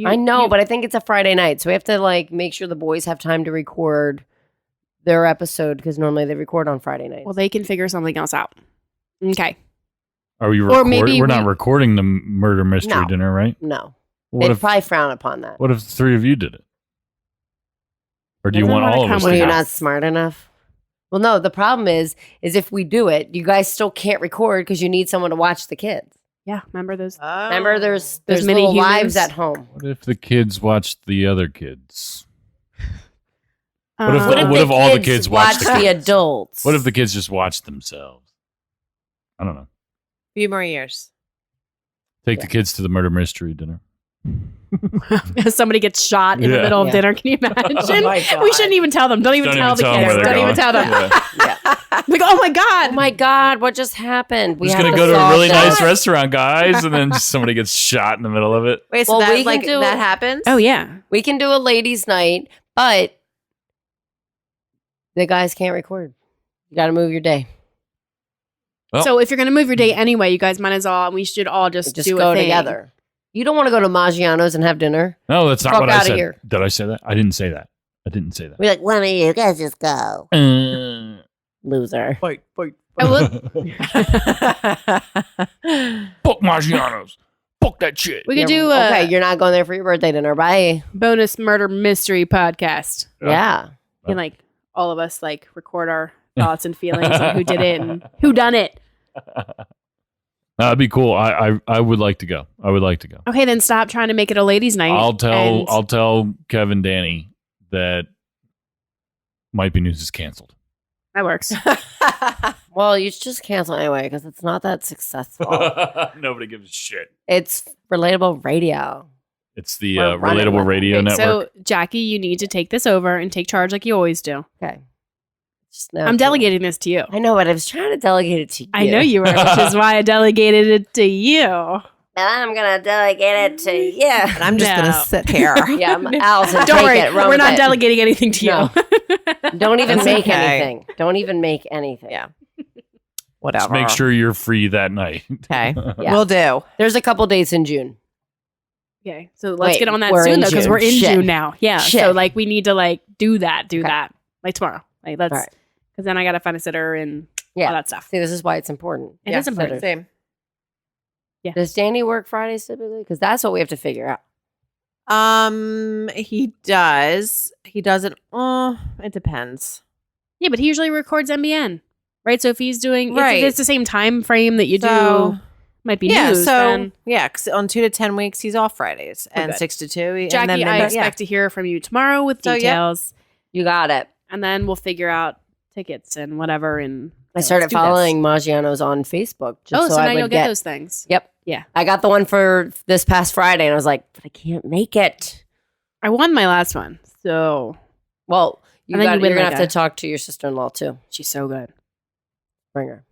Speaker 1: I know, but I think it's a Friday night, so we have to like make sure the boys have time to record their episode because normally they record on Friday nights.
Speaker 4: well, they can figure something else out. Okay.
Speaker 3: Are we
Speaker 4: Or maybe
Speaker 3: We're not
Speaker 4: we-
Speaker 3: recording the murder mystery
Speaker 1: No.
Speaker 3: dinner, right?
Speaker 1: no,
Speaker 3: What
Speaker 1: they'd
Speaker 3: if
Speaker 1: probably frown upon that.
Speaker 3: What if the three of you did it? Or do you
Speaker 4: Doesn't
Speaker 3: want
Speaker 4: wanna
Speaker 3: all of
Speaker 4: come
Speaker 3: us
Speaker 4: with
Speaker 3: to
Speaker 1: Well,
Speaker 3: do
Speaker 1: you're
Speaker 3: it?
Speaker 1: not smart enough. Well, no, the problem is if we do it, you guys still can't record because you need someone to watch the kids.
Speaker 4: Yeah. Remember those?
Speaker 1: Remember, there's
Speaker 4: Those mini
Speaker 1: little
Speaker 4: humans?
Speaker 1: lives at home.
Speaker 3: What if the kids watched the other kids? What if-
Speaker 4: Um,
Speaker 3: what if all the kids watch
Speaker 1: watch
Speaker 3: the
Speaker 1: the
Speaker 3: kids?
Speaker 1: adults?
Speaker 3: What if the kids just watched themselves? I don't know.
Speaker 2: Few more years.
Speaker 3: Take the kids to the murder mystery dinner.
Speaker 4: somebody gets shot in the
Speaker 3: Yeah.
Speaker 4: middle of
Speaker 1: Yeah.
Speaker 4: dinner? Can you imagine?
Speaker 2: Oh my God.
Speaker 4: We shouldn't even tell them. Don't even
Speaker 3: Don't
Speaker 4: tell
Speaker 3: even
Speaker 4: the
Speaker 3: tell 'em
Speaker 4: kids.
Speaker 3: where they're
Speaker 4: Don't even
Speaker 3: going.
Speaker 4: tell them.
Speaker 3: Yeah.
Speaker 4: Like, oh my god.
Speaker 1: Oh my God, what just happened?
Speaker 3: We're just
Speaker 1: have
Speaker 3: gonna go to a
Speaker 1: solve
Speaker 3: really
Speaker 1: that.
Speaker 3: nice restaurant, guys, and then just somebody gets shot in the middle of it.
Speaker 2: Wait, so
Speaker 1: Well, we
Speaker 2: that
Speaker 1: can
Speaker 2: like
Speaker 1: do-
Speaker 2: that happens?
Speaker 4: Oh yeah.
Speaker 1: We can do a ladies' night, but the guys can't record. You got to move your day.
Speaker 3: Well-
Speaker 4: So if you're gonna move your day anyway, you guys might as well. We should all just do
Speaker 1: go
Speaker 4: a thing
Speaker 1: together. You don't want to go to Maggiano's and have dinner.
Speaker 3: No, that's not
Speaker 1: Fuck
Speaker 3: what I
Speaker 1: outta
Speaker 3: said.
Speaker 1: here.
Speaker 3: Did I say that? I didn't say that. I didn't say that.
Speaker 1: We're like, one of you guys just go, loser.
Speaker 2: Fight.
Speaker 4: I will-
Speaker 3: Book Maggiano's. Book that shit.
Speaker 4: We could do a
Speaker 1: okay. You're not going there for your birthday dinner. Bye.
Speaker 4: bonus murder mystery podcast.
Speaker 1: Yeah.
Speaker 4: And like all of us like record our thoughts and feelings on who did it and who done it.
Speaker 3: That'd be cool. I would like to go. I would like to go.
Speaker 4: Okay, then stop trying to make it a ladies' night.
Speaker 3: I'll
Speaker 4: and-
Speaker 3: tell Kevin Danny that Might Be News is canceled.
Speaker 4: that works.
Speaker 1: Well, you should just cancel anyway because it's not that successful.
Speaker 3: Nobody gives a shit.
Speaker 1: It's relatable radio.
Speaker 3: It's the
Speaker 1: We're running
Speaker 3: Relatable
Speaker 1: one.
Speaker 3: Radio
Speaker 4: Okay,
Speaker 3: Network.
Speaker 4: so Jackie, you need to take this over and take charge like you always do.
Speaker 1: Okay. Just now
Speaker 4: I'm
Speaker 1: to-
Speaker 4: delegating this to you.
Speaker 1: I know, but I was trying to delegate it to you.
Speaker 4: I know you were, which is why I delegated it to you.
Speaker 1: And I'm gonna delegate it to you.
Speaker 2: And I'm just
Speaker 4: No.
Speaker 2: gonna sit here.
Speaker 1: Yeah, Allison.
Speaker 4: Don't
Speaker 1: take
Speaker 4: worry,
Speaker 1: it, run
Speaker 4: we're
Speaker 1: with
Speaker 4: not
Speaker 1: it.
Speaker 4: delegating anything to
Speaker 1: No.
Speaker 4: you.
Speaker 1: Don't even
Speaker 2: That's
Speaker 1: make
Speaker 2: okay.
Speaker 1: anything. Don't even make anything.
Speaker 2: Yeah.
Speaker 3: Just
Speaker 2: Whatever.
Speaker 3: make sure you're free that night.
Speaker 2: Okay.
Speaker 1: Yeah.
Speaker 2: We'll do.
Speaker 1: There's a couple dates in June.
Speaker 4: Okay, so let's
Speaker 1: Wait,
Speaker 4: get on that
Speaker 1: we're
Speaker 4: soon
Speaker 1: in
Speaker 4: though, because
Speaker 1: June.
Speaker 4: we're in
Speaker 1: Shit.
Speaker 4: June now. Yeah,
Speaker 1: Shit.
Speaker 4: so like we need to like do that,
Speaker 1: Okay.
Speaker 4: like tomorrow. Like let's,
Speaker 1: All
Speaker 4: because
Speaker 1: right.
Speaker 4: then I gotta find a sitter and
Speaker 1: Yeah.
Speaker 4: all that stuff.
Speaker 1: See, this is why it's important.
Speaker 4: It is important.
Speaker 2: Same.
Speaker 1: Does Danny work Fridays typically? Because that's what we have to figure out.
Speaker 2: He does. He doesn't. It depends.
Speaker 4: Yeah, but he usually records MBN, right? So if he's doing,
Speaker 2: Right.
Speaker 4: if it's the same time frame that you
Speaker 2: So-
Speaker 4: do, might be
Speaker 2: Yeah.
Speaker 4: news.
Speaker 2: So
Speaker 4: then,
Speaker 2: yeah, 'cause on 2 to 10 weeks he's off Fridays
Speaker 4: We're
Speaker 2: and
Speaker 4: good.
Speaker 2: 6 to 2. And
Speaker 4: Jackie,
Speaker 2: then
Speaker 4: I
Speaker 2: yeah.
Speaker 4: expect to hear from you tomorrow with
Speaker 2: So, yeah.
Speaker 4: details,
Speaker 1: You got it.
Speaker 4: and then we'll figure out tickets and whatever. And
Speaker 1: I started
Speaker 4: let's do this.
Speaker 1: following Maggiano's on Facebook just
Speaker 4: Oh, so
Speaker 1: so
Speaker 4: now
Speaker 1: I would
Speaker 4: you'll get those things.
Speaker 1: Yep.
Speaker 4: Yeah.
Speaker 1: I got the one for this past Friday, and I was like, but I can't make it.
Speaker 4: I won my last one, so
Speaker 1: Well,
Speaker 4: And then you win
Speaker 1: you're gonna
Speaker 4: like
Speaker 1: have
Speaker 4: a-
Speaker 1: to talk to your sister-in-law too.
Speaker 4: she's so good.
Speaker 1: Bring her.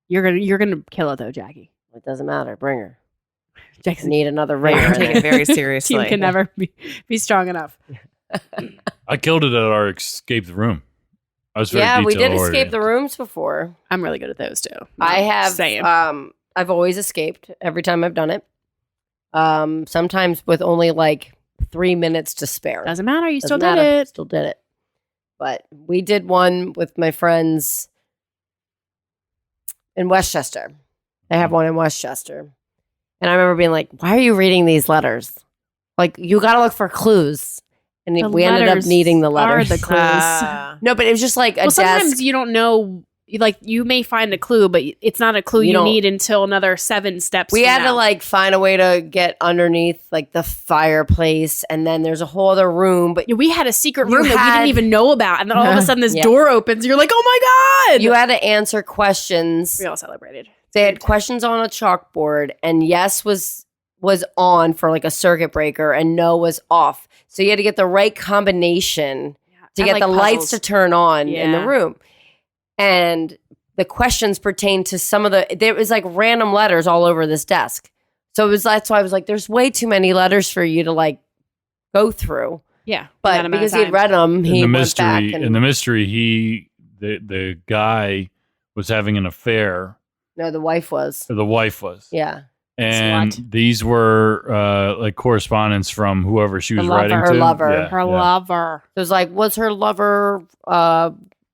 Speaker 4: You're gonna kill it though, Jackie.
Speaker 1: It doesn't matter. Bring her. I
Speaker 4: Jackson
Speaker 1: need another
Speaker 2: Right,
Speaker 1: ringer.
Speaker 2: I'm
Speaker 1: in
Speaker 2: taking
Speaker 1: there.
Speaker 2: it very seriously.
Speaker 4: team can never be strong enough.
Speaker 3: I killed it at our escape the room. I was very
Speaker 1: Yeah, we did
Speaker 3: detail-oriented.
Speaker 1: escape the rooms before.
Speaker 4: I'm really good at those too.
Speaker 1: I have.
Speaker 4: Same.
Speaker 1: I've always escaped every time I've done it. Sometimes with only like 3 minutes to spare.
Speaker 4: Doesn't matter. You still
Speaker 1: Doesn't
Speaker 4: did
Speaker 1: matter.
Speaker 4: it.
Speaker 1: Still did it. But we did one with my friends in Westchester. They have one in Westchester. And I remember being like, why are you reading these letters? Like, you got to look for clues. And
Speaker 4: The
Speaker 1: we ended up
Speaker 4: letters
Speaker 1: needing the
Speaker 4: are
Speaker 1: letters.
Speaker 4: the clues.
Speaker 2: Ah.
Speaker 1: No, but it was just like a
Speaker 4: Well, sometimes
Speaker 1: desk.
Speaker 4: you don't know like you may find a clue, but it's not a clue
Speaker 1: You
Speaker 4: you
Speaker 1: don't-
Speaker 4: need until another 7 steps.
Speaker 1: We
Speaker 4: from
Speaker 1: had to
Speaker 4: now.
Speaker 1: like find a way to get underneath like the fireplace, and then there's a whole other room. But
Speaker 4: Yeah, we had a secret
Speaker 1: You
Speaker 4: room that we
Speaker 1: had-
Speaker 4: didn't even know about, and then all of a sudden this
Speaker 1: Yeah.
Speaker 4: door opens. And you're like, oh my god!
Speaker 1: you had to answer questions.
Speaker 4: We all celebrated.
Speaker 1: They had questions on a chalkboard, and yes was on for like a circuit breaker, and no was off. So you had to get the right combination to
Speaker 4: And,
Speaker 1: get
Speaker 4: like,
Speaker 1: the lights
Speaker 4: puzzles.
Speaker 1: to turn on in the
Speaker 4: Yeah.
Speaker 1: room. And the questions pertain to some of there was like random letters all over this desk. So that's why I was like, there's way too many letters for you to like go through.
Speaker 4: Yeah,
Speaker 1: But
Speaker 4: that amount of
Speaker 1: because he had
Speaker 4: time.
Speaker 1: read them, he
Speaker 3: in the
Speaker 1: went back
Speaker 3: mystery,
Speaker 1: and
Speaker 3: in the mystery, the guy was having an affair.
Speaker 1: no, the wife was.
Speaker 3: Or the wife was.
Speaker 1: Yeah.
Speaker 3: And
Speaker 4: Slut.
Speaker 3: these were like correspondence from whoever she was
Speaker 1: Her lover,
Speaker 3: writing
Speaker 1: her
Speaker 3: to.
Speaker 1: lover.
Speaker 3: Yeah,
Speaker 4: Her
Speaker 3: yeah.
Speaker 4: lover.
Speaker 1: It was like, was her lover,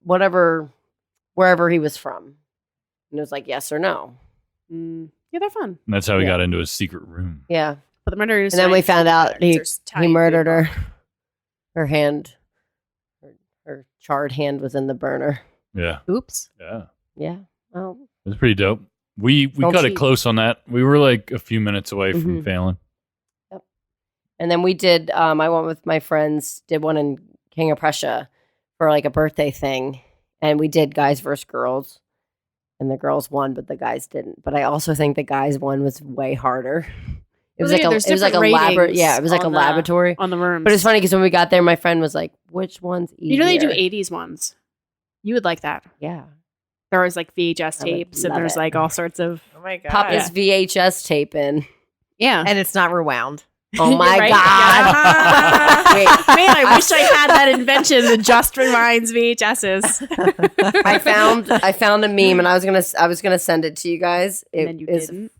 Speaker 1: whatever, wherever he was from? And it was like, yes or no.
Speaker 4: Yeah, they're fun.
Speaker 3: And that's how he
Speaker 1: Yeah.
Speaker 3: got into his secret room.
Speaker 1: Yeah.
Speaker 4: But the murder is.
Speaker 1: And then we found out he
Speaker 4: tight.
Speaker 1: murdered her. Her hand, her charred hand was in the burner.
Speaker 3: Yeah.
Speaker 4: Oops.
Speaker 3: Yeah.
Speaker 1: Yeah. Well,
Speaker 3: It was pretty dope. We
Speaker 1: Don't
Speaker 3: cut it
Speaker 1: cheat.
Speaker 3: close on that. We were like a few minutes away from
Speaker 1: Mhm.
Speaker 3: failing.
Speaker 1: and then we did, I went with my friends, did one in King of Prussia for like a birthday thing. And we did guys versus girls. And the girls won, but the guys didn't. But I also think the guys one was way harder. It was
Speaker 4: Well,
Speaker 1: like
Speaker 4: yeah,
Speaker 1: a,
Speaker 4: there's
Speaker 1: it was like a
Speaker 4: different
Speaker 1: labor,
Speaker 4: ratings
Speaker 1: yeah, it was like a
Speaker 4: on the-
Speaker 1: laboratory.
Speaker 4: On the rooms.
Speaker 1: But it's funny because when we got there, my friend was like, "Which one's easier?"
Speaker 4: You know they do 80s ones. You would like that.
Speaker 1: Yeah,
Speaker 4: There was like VHS
Speaker 1: I would
Speaker 4: tapes, and
Speaker 1: love
Speaker 4: there's
Speaker 1: it.
Speaker 4: like all sorts of.
Speaker 2: Oh my god.
Speaker 1: pop his VHS tape in.
Speaker 4: Yeah.
Speaker 2: And it's not rewound.
Speaker 1: Oh
Speaker 4: You're
Speaker 1: my
Speaker 4: right.
Speaker 1: god! Wait,
Speaker 4: Man, I wish I had that invention that just reminds VHSs.
Speaker 1: I found a meme, and I was gonna send it to you guys.
Speaker 4: And then you didn't.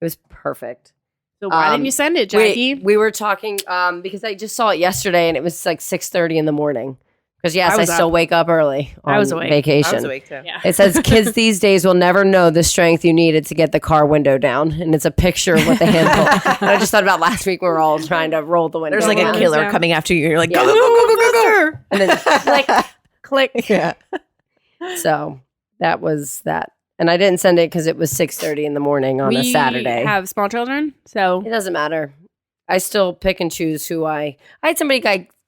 Speaker 1: It was perfect.
Speaker 4: So why didn't you send it, Jackie?
Speaker 1: We were talking because I just saw it yesterday, and it was like 6:30 in the morning. Because yes,
Speaker 4: I
Speaker 1: I
Speaker 4: was
Speaker 1: still
Speaker 4: up.
Speaker 1: wake up early. On
Speaker 4: I was awake.
Speaker 1: vacation.
Speaker 2: I was awake too.
Speaker 4: Yeah.
Speaker 1: It says kids these days will never know the strength you needed to get the car window down, and it's a picture with the handle. And I just thought about last week when we were all trying to roll the window.
Speaker 2: There's like a
Speaker 1: down.
Speaker 2: killer
Speaker 4: Yeah.
Speaker 2: coming after you. You're like,
Speaker 1: Yeah.
Speaker 2: go, go, go, go, go, go.
Speaker 1: and then click, click.
Speaker 2: Yeah.
Speaker 1: So that was that, and I didn't send it because it was 6:30 in the morning on a Saturday.
Speaker 4: We have small children, so
Speaker 1: It doesn't matter. I still pick and choose who I had somebody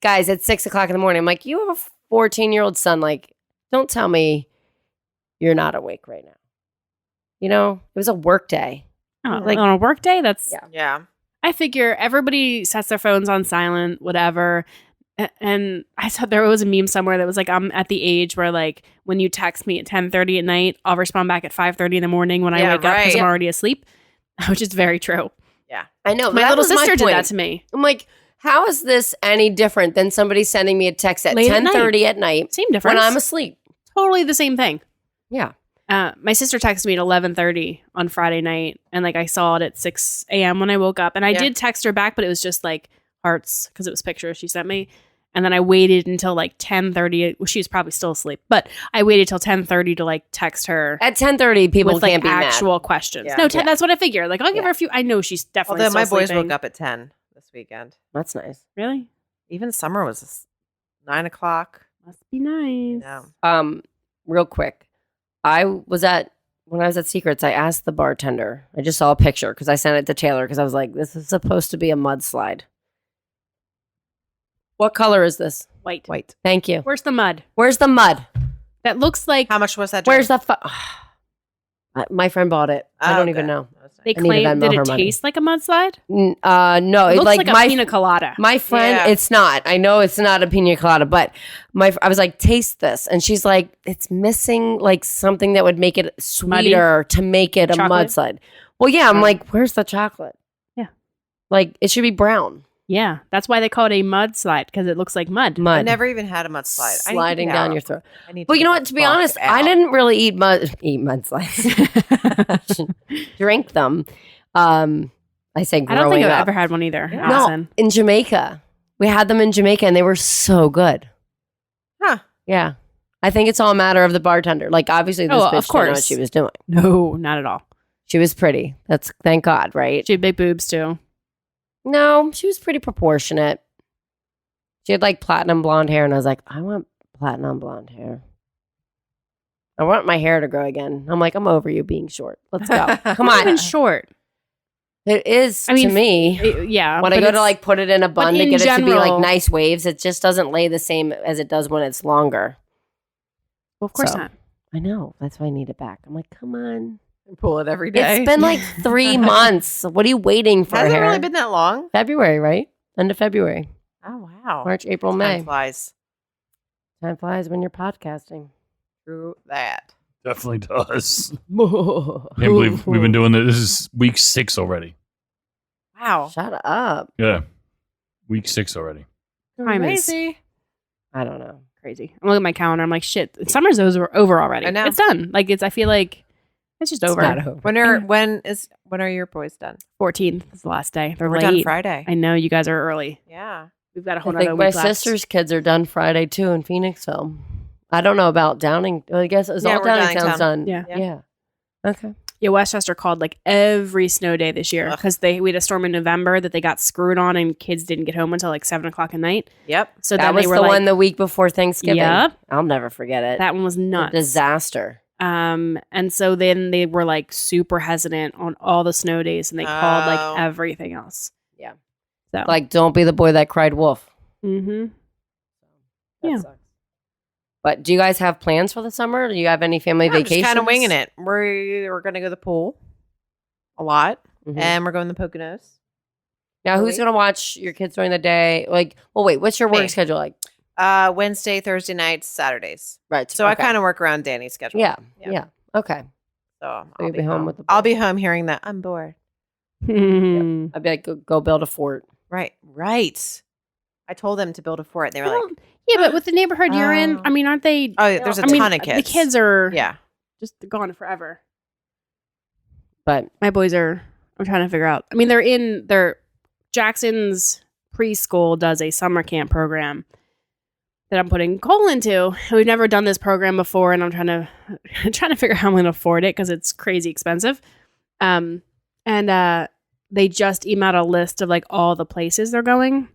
Speaker 1: guys at 6:00 in the morning. I'm like, you have a 14-year-old son. Like, don't tell me you're not awake right now. You know, it was a work day.
Speaker 4: like on a work day, that's.
Speaker 1: Yeah.
Speaker 2: Yeah.
Speaker 4: I figure everybody sets their phones on silent, whatever. And I saw there was a meme somewhere that was like, I'm at the age where like when you text me at 10:30 at night, I'll respond back at 5:30 in the morning when I
Speaker 2: Yeah,
Speaker 4: wake up because
Speaker 2: right.
Speaker 4: I'm already asleep, which is very true.
Speaker 1: I know. but
Speaker 4: My
Speaker 1: that
Speaker 4: little
Speaker 1: was my
Speaker 4: sister did that
Speaker 1: point.
Speaker 4: to me.
Speaker 1: I'm like, how is this any different than somebody sending me a text at
Speaker 4: Late at
Speaker 1: 10:30 at night
Speaker 4: Same difference.
Speaker 1: when I'm asleep?
Speaker 4: Totally the same thing.
Speaker 1: Yeah.
Speaker 4: My sister texted me at 11:30 on Friday night, and like I saw it at 6 a.m. when I woke up, and I
Speaker 2: Yeah.
Speaker 4: did text her back, but it was just like hearts because it was pictures she sent me, and then I waited until like 10:30. Well, she was probably still asleep, but I waited till 10:30 to like text her
Speaker 1: At 10:30, people
Speaker 4: with like
Speaker 1: can't be
Speaker 4: actual
Speaker 1: mad.
Speaker 4: questions.
Speaker 2: Yeah.
Speaker 4: No,
Speaker 1: Yeah.
Speaker 4: that's what I figured. Like I'll give
Speaker 1: Yeah.
Speaker 4: her a few. I know she's definitely.
Speaker 2: Although my
Speaker 4: still
Speaker 2: boys
Speaker 4: sleeping.
Speaker 2: woke up at 10 this weekend.
Speaker 1: That's nice.
Speaker 4: Really?
Speaker 2: Even summer was 9 o'clock.
Speaker 4: Must be nice.
Speaker 2: Yeah.
Speaker 1: Real quick, when I was at Secrets, I asked the bartender. I just saw a picture because I sent it to Taylor because I was like, this is supposed to be a mudslide. What color is this?
Speaker 4: White.
Speaker 2: White.
Speaker 1: Thank you.
Speaker 4: Where's the mud?
Speaker 1: Where's the mud?
Speaker 4: That looks like
Speaker 2: How much was that?
Speaker 1: Where's the my friend bought it. I don't even know.
Speaker 4: they
Speaker 1: I need to
Speaker 4: claim.
Speaker 1: Venmo
Speaker 4: Did
Speaker 1: her
Speaker 4: it
Speaker 1: money.
Speaker 4: taste like a mudslide?
Speaker 1: No,
Speaker 4: It
Speaker 1: it's
Speaker 4: looks like, a
Speaker 1: my
Speaker 4: pina colada.
Speaker 1: my friend.
Speaker 2: Yeah.
Speaker 1: It's not. I know it's not a pina colada, but I was like, taste this, and she's like, it's missing like something that would make it sweeter to make it a
Speaker 4: Chocolate?
Speaker 1: mudslide. Well, yeah, I'm like, where's the chocolate?
Speaker 4: Yeah.
Speaker 1: Like it should be brown.
Speaker 4: Yeah, that's why they call it a mudslide because it looks like mud.
Speaker 1: Mud.
Speaker 2: I never even had a mudslide. I need to
Speaker 1: sliding
Speaker 2: get
Speaker 1: down
Speaker 2: out.
Speaker 1: your throat.
Speaker 2: I need
Speaker 1: But
Speaker 2: to
Speaker 1: you know
Speaker 2: get
Speaker 1: what? To
Speaker 2: the
Speaker 1: be
Speaker 2: fuck
Speaker 1: honest, I
Speaker 2: out.
Speaker 1: didn't really eat mudslides. Drink them. I say
Speaker 4: I
Speaker 1: growing
Speaker 4: don't think I've
Speaker 1: up.
Speaker 4: ever had one either.
Speaker 2: Yeah.
Speaker 1: No,
Speaker 4: Allison.
Speaker 1: in Jamaica. We had them in Jamaica and they were so good.
Speaker 2: Huh.
Speaker 1: Yeah. I think it's all a matter of the bartender. Like obviously this
Speaker 4: Oh,
Speaker 1: bitch
Speaker 4: of
Speaker 1: didn't know what
Speaker 4: course.
Speaker 1: she was doing.
Speaker 4: No, not at all.
Speaker 1: She was pretty. That's thank God, right?
Speaker 4: She had big boobs too.
Speaker 1: No, she was pretty proportionate. She had like platinum blonde hair and I was like, I want platinum blonde hair. I want my hair to grow again. I'm like, I'm over you being short. Let's go. Come
Speaker 4: Not even
Speaker 1: on.
Speaker 4: short.
Speaker 1: It is
Speaker 4: I mean,
Speaker 1: to me.
Speaker 4: Yeah.
Speaker 1: When I
Speaker 4: but
Speaker 1: go to
Speaker 4: it's-
Speaker 1: like put it in a bun to
Speaker 4: in
Speaker 1: get it to be like
Speaker 4: general-
Speaker 1: nice waves, it just doesn't lay the same as it does when it's longer.
Speaker 4: Well, of course
Speaker 1: So,
Speaker 4: not.
Speaker 1: I know. That's why I need it back. I'm like, come on.
Speaker 2: Pull it every day.
Speaker 1: It's been like 3 months. What are you waiting for?
Speaker 2: Hasn't
Speaker 1: hair?
Speaker 2: really been that long.
Speaker 1: February, right? End of February.
Speaker 2: Oh wow.
Speaker 1: March, April,
Speaker 2: Time
Speaker 1: May.
Speaker 2: flies.
Speaker 1: Time flies when you're podcasting.
Speaker 2: Through that.
Speaker 3: Definitely does. Can't believe we've been doing this. This is week 6 already.
Speaker 2: Wow.
Speaker 1: Shut up.
Speaker 3: Yeah. Week 6 already.
Speaker 4: Time is
Speaker 2: Crazy.
Speaker 1: I don't know.
Speaker 4: crazy. I'm looking at my calendar. I'm like, shit, summer's over already.
Speaker 2: I know.
Speaker 4: It's done. Like I feel like it's just over.
Speaker 1: It's not over.
Speaker 2: When are your boys done?
Speaker 4: 14th is the last day. They're
Speaker 2: We're
Speaker 4: late.
Speaker 2: done Friday.
Speaker 4: I know you guys are early.
Speaker 2: Yeah.
Speaker 4: We've got a
Speaker 1: I
Speaker 4: whole nother
Speaker 1: think
Speaker 4: week
Speaker 1: my
Speaker 4: left.
Speaker 1: sister's kids are done Friday too in Phoenixville. I don't know about Downing. Well, I guess it's
Speaker 2: Yeah,
Speaker 1: all
Speaker 2: we're
Speaker 1: Downingtown's
Speaker 2: Downingtown.
Speaker 1: done.
Speaker 4: Yeah.
Speaker 1: Yeah. Okay.
Speaker 4: Yeah, Westchester called like every snow day this year
Speaker 2: Ugh.
Speaker 4: because we had a storm in November that they got screwed on and kids didn't get home until like 7 o'clock at night.
Speaker 2: Yep.
Speaker 4: So
Speaker 1: That
Speaker 4: then
Speaker 1: was
Speaker 4: they were
Speaker 1: the
Speaker 4: like,
Speaker 1: one the week before Thanksgiving.
Speaker 4: Yep.
Speaker 1: I'll never forget it.
Speaker 4: that one was
Speaker 1: A
Speaker 4: nuts.
Speaker 1: disaster.
Speaker 4: And so then they were like super hesitant on all the snow days and they called
Speaker 2: Oh.
Speaker 4: like everything else.
Speaker 1: Yeah.
Speaker 4: So
Speaker 1: Like, don't be the boy that cried wolf.
Speaker 4: mm-hmm.
Speaker 1: That
Speaker 4: Yeah.
Speaker 1: sucks. But do you guys have plans for the summer? Do you have any family
Speaker 2: I'm
Speaker 1: vacations?
Speaker 2: just kind of winging it. We're going to go to the pool a lot,
Speaker 1: Mhm.
Speaker 2: and we're going to the Poconos.
Speaker 1: Now, who's
Speaker 2: Really?
Speaker 1: going to watch your kids during the day? Like, well, wait, what's your work
Speaker 2: Me.
Speaker 1: schedule like?
Speaker 2: Wednesday, Thursday nights, Saturdays.
Speaker 1: Right.
Speaker 2: So I kind of work around Danny's schedule.
Speaker 1: Yeah.
Speaker 2: Yeah.
Speaker 1: Yeah. Okay.
Speaker 2: So
Speaker 1: you'll be home with the
Speaker 2: I'll
Speaker 1: boys.
Speaker 2: be home hearing that I'm bored.
Speaker 1: I'd be like, go build a fort.
Speaker 2: Right. I told them to build a fort. They were like,
Speaker 4: yeah, but with the neighborhood you're in,
Speaker 2: Oh.
Speaker 4: I mean, aren't they?
Speaker 2: "Oh, there's a
Speaker 4: I mean,
Speaker 2: ton of kids.
Speaker 4: The kids are
Speaker 2: yeah,
Speaker 4: just gone forever.
Speaker 1: But
Speaker 4: My boys are. I'm trying to figure out. I mean, they're Jackson's preschool does a summer camp program that I'm putting Cole into. We've never done this program before, and I'm trying to figure out how I'm going to afford it because it's crazy expensive. And they just emailed a list of like all the places they're going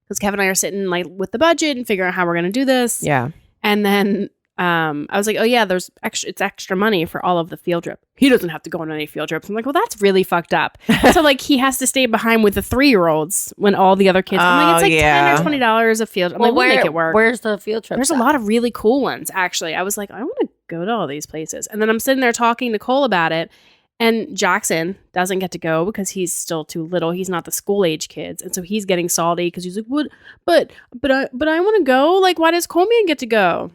Speaker 4: because Kevin and I are sitting like with the budget and figuring out how we're going to do this.
Speaker 2: yeah.
Speaker 4: And then I was like, oh yeah, it's extra money for all of the field trip. He doesn't have to go on any field trips. I'm like, well, that's really fucked up. So like he has to stay behind with the 3-year-olds when all the other kids. I'm like, it's like
Speaker 2: yeah.
Speaker 4: $10 or $20 a field. I'm like, we'll make it work.
Speaker 1: Where's the field trip?
Speaker 4: There's a lot of really cool ones, actually. I was like, I want to go to all these places. And then I'm sitting there talking to Cole about it. And Jackson doesn't get to go because he's still too little. He's not the school age kids. And so he's getting salty because he's like, what? But I want to go. Like, why does Coleman get to go?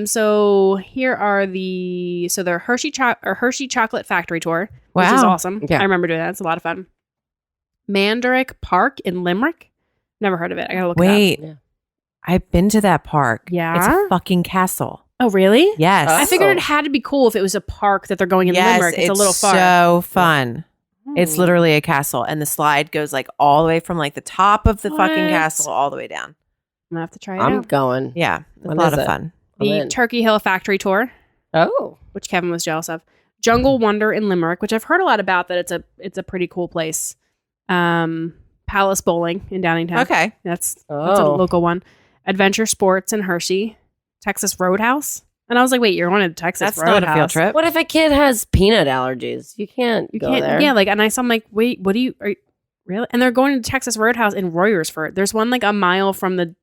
Speaker 4: So here are they're Hershey Chocolate Factory Tour, which is
Speaker 2: Wow.
Speaker 4: awesome.
Speaker 1: Yeah.
Speaker 4: I remember doing that. It's a lot of fun. Manderick Park in Limerick. Never heard of it. I gotta look it
Speaker 2: Wait,
Speaker 1: Yeah.
Speaker 2: I've been to that park.
Speaker 4: Yeah?
Speaker 2: It's a fucking castle.
Speaker 4: up. Oh, really?
Speaker 2: Yes.
Speaker 4: I figured it had to be cool if it was a park that they're going in
Speaker 2: yes,
Speaker 4: Limerick. It's a little far.
Speaker 2: so fun. It's
Speaker 4: Hmm.
Speaker 2: literally a castle, and the slide goes like all the way from like the top of the fucking
Speaker 4: What?
Speaker 2: castle all the way down.
Speaker 4: I'm gonna have to try it
Speaker 1: I'm
Speaker 4: out.
Speaker 1: going.
Speaker 2: Yeah, it's
Speaker 1: When
Speaker 2: a lot
Speaker 1: is
Speaker 2: of
Speaker 1: it?
Speaker 2: fun.
Speaker 1: I'm
Speaker 4: The
Speaker 1: in.
Speaker 4: Turkey Hill Factory Tour,
Speaker 1: Oh.
Speaker 4: which Kevin was jealous of. Jungle Wonder in Limerick, which I've heard a lot about. That it's a pretty cool place. Palace Bowling in Downingtown.
Speaker 2: Okay,
Speaker 4: That's a
Speaker 1: Oh.
Speaker 4: local one. Adventure Sports in Hershey, Texas Roadhouse. And I was like, wait, you're going to Texas
Speaker 2: that's
Speaker 4: Roadhouse?
Speaker 2: not a field trip.
Speaker 1: What if a kid has peanut allergies? You can't
Speaker 4: You
Speaker 1: go
Speaker 4: can't.
Speaker 1: there.
Speaker 4: Yeah, like, and I'm like, wait, what are you really? And they're going to Texas Roadhouse in Royersford. There's one like a mile from the.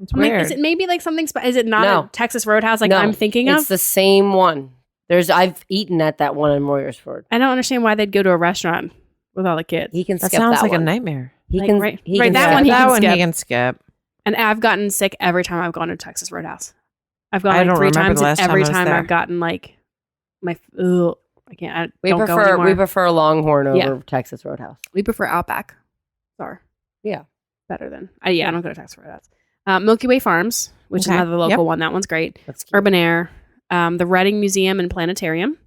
Speaker 2: It's
Speaker 4: I'm like,
Speaker 2: weird.
Speaker 4: is it maybe like something? Is it not
Speaker 1: No.
Speaker 4: a Texas Roadhouse like
Speaker 1: No,
Speaker 4: I'm thinking
Speaker 1: it's
Speaker 4: of?
Speaker 1: the same one. I've eaten at that one in Royersford.
Speaker 4: I don't understand why they'd go to a restaurant with all the kids.
Speaker 1: He can
Speaker 2: that
Speaker 1: skip
Speaker 2: sounds
Speaker 1: that
Speaker 2: like
Speaker 1: one.
Speaker 2: a nightmare.
Speaker 1: He
Speaker 4: Like,
Speaker 1: can.
Speaker 4: right-
Speaker 1: he
Speaker 4: right,
Speaker 1: can
Speaker 4: that
Speaker 1: skip.
Speaker 4: one he
Speaker 2: that
Speaker 4: can
Speaker 2: one
Speaker 4: skip.
Speaker 2: he can skip.
Speaker 4: And I've gotten sick every time I've gone to Texas Roadhouse. I've gone
Speaker 2: I
Speaker 4: like
Speaker 2: don't
Speaker 4: 3
Speaker 2: remember
Speaker 4: times,
Speaker 2: the
Speaker 4: and
Speaker 2: last time
Speaker 4: every
Speaker 2: I was
Speaker 4: time
Speaker 2: there.
Speaker 4: I've gotten like my. Ugh, I can't. I
Speaker 1: We
Speaker 4: don't go
Speaker 1: prefer
Speaker 4: anymore.
Speaker 1: Longhorn over
Speaker 4: Yeah.
Speaker 1: Texas Roadhouse.
Speaker 4: We prefer Outback. Sorry.
Speaker 1: Yeah.
Speaker 4: Better than. I don't go to Texas Roadhouse. Milky Way Farms, which is
Speaker 2: Okay.
Speaker 4: another local
Speaker 2: Yep.
Speaker 4: one. That one's great.
Speaker 1: That's cute.
Speaker 4: Urban Air, the Reading Museum and Planetarium,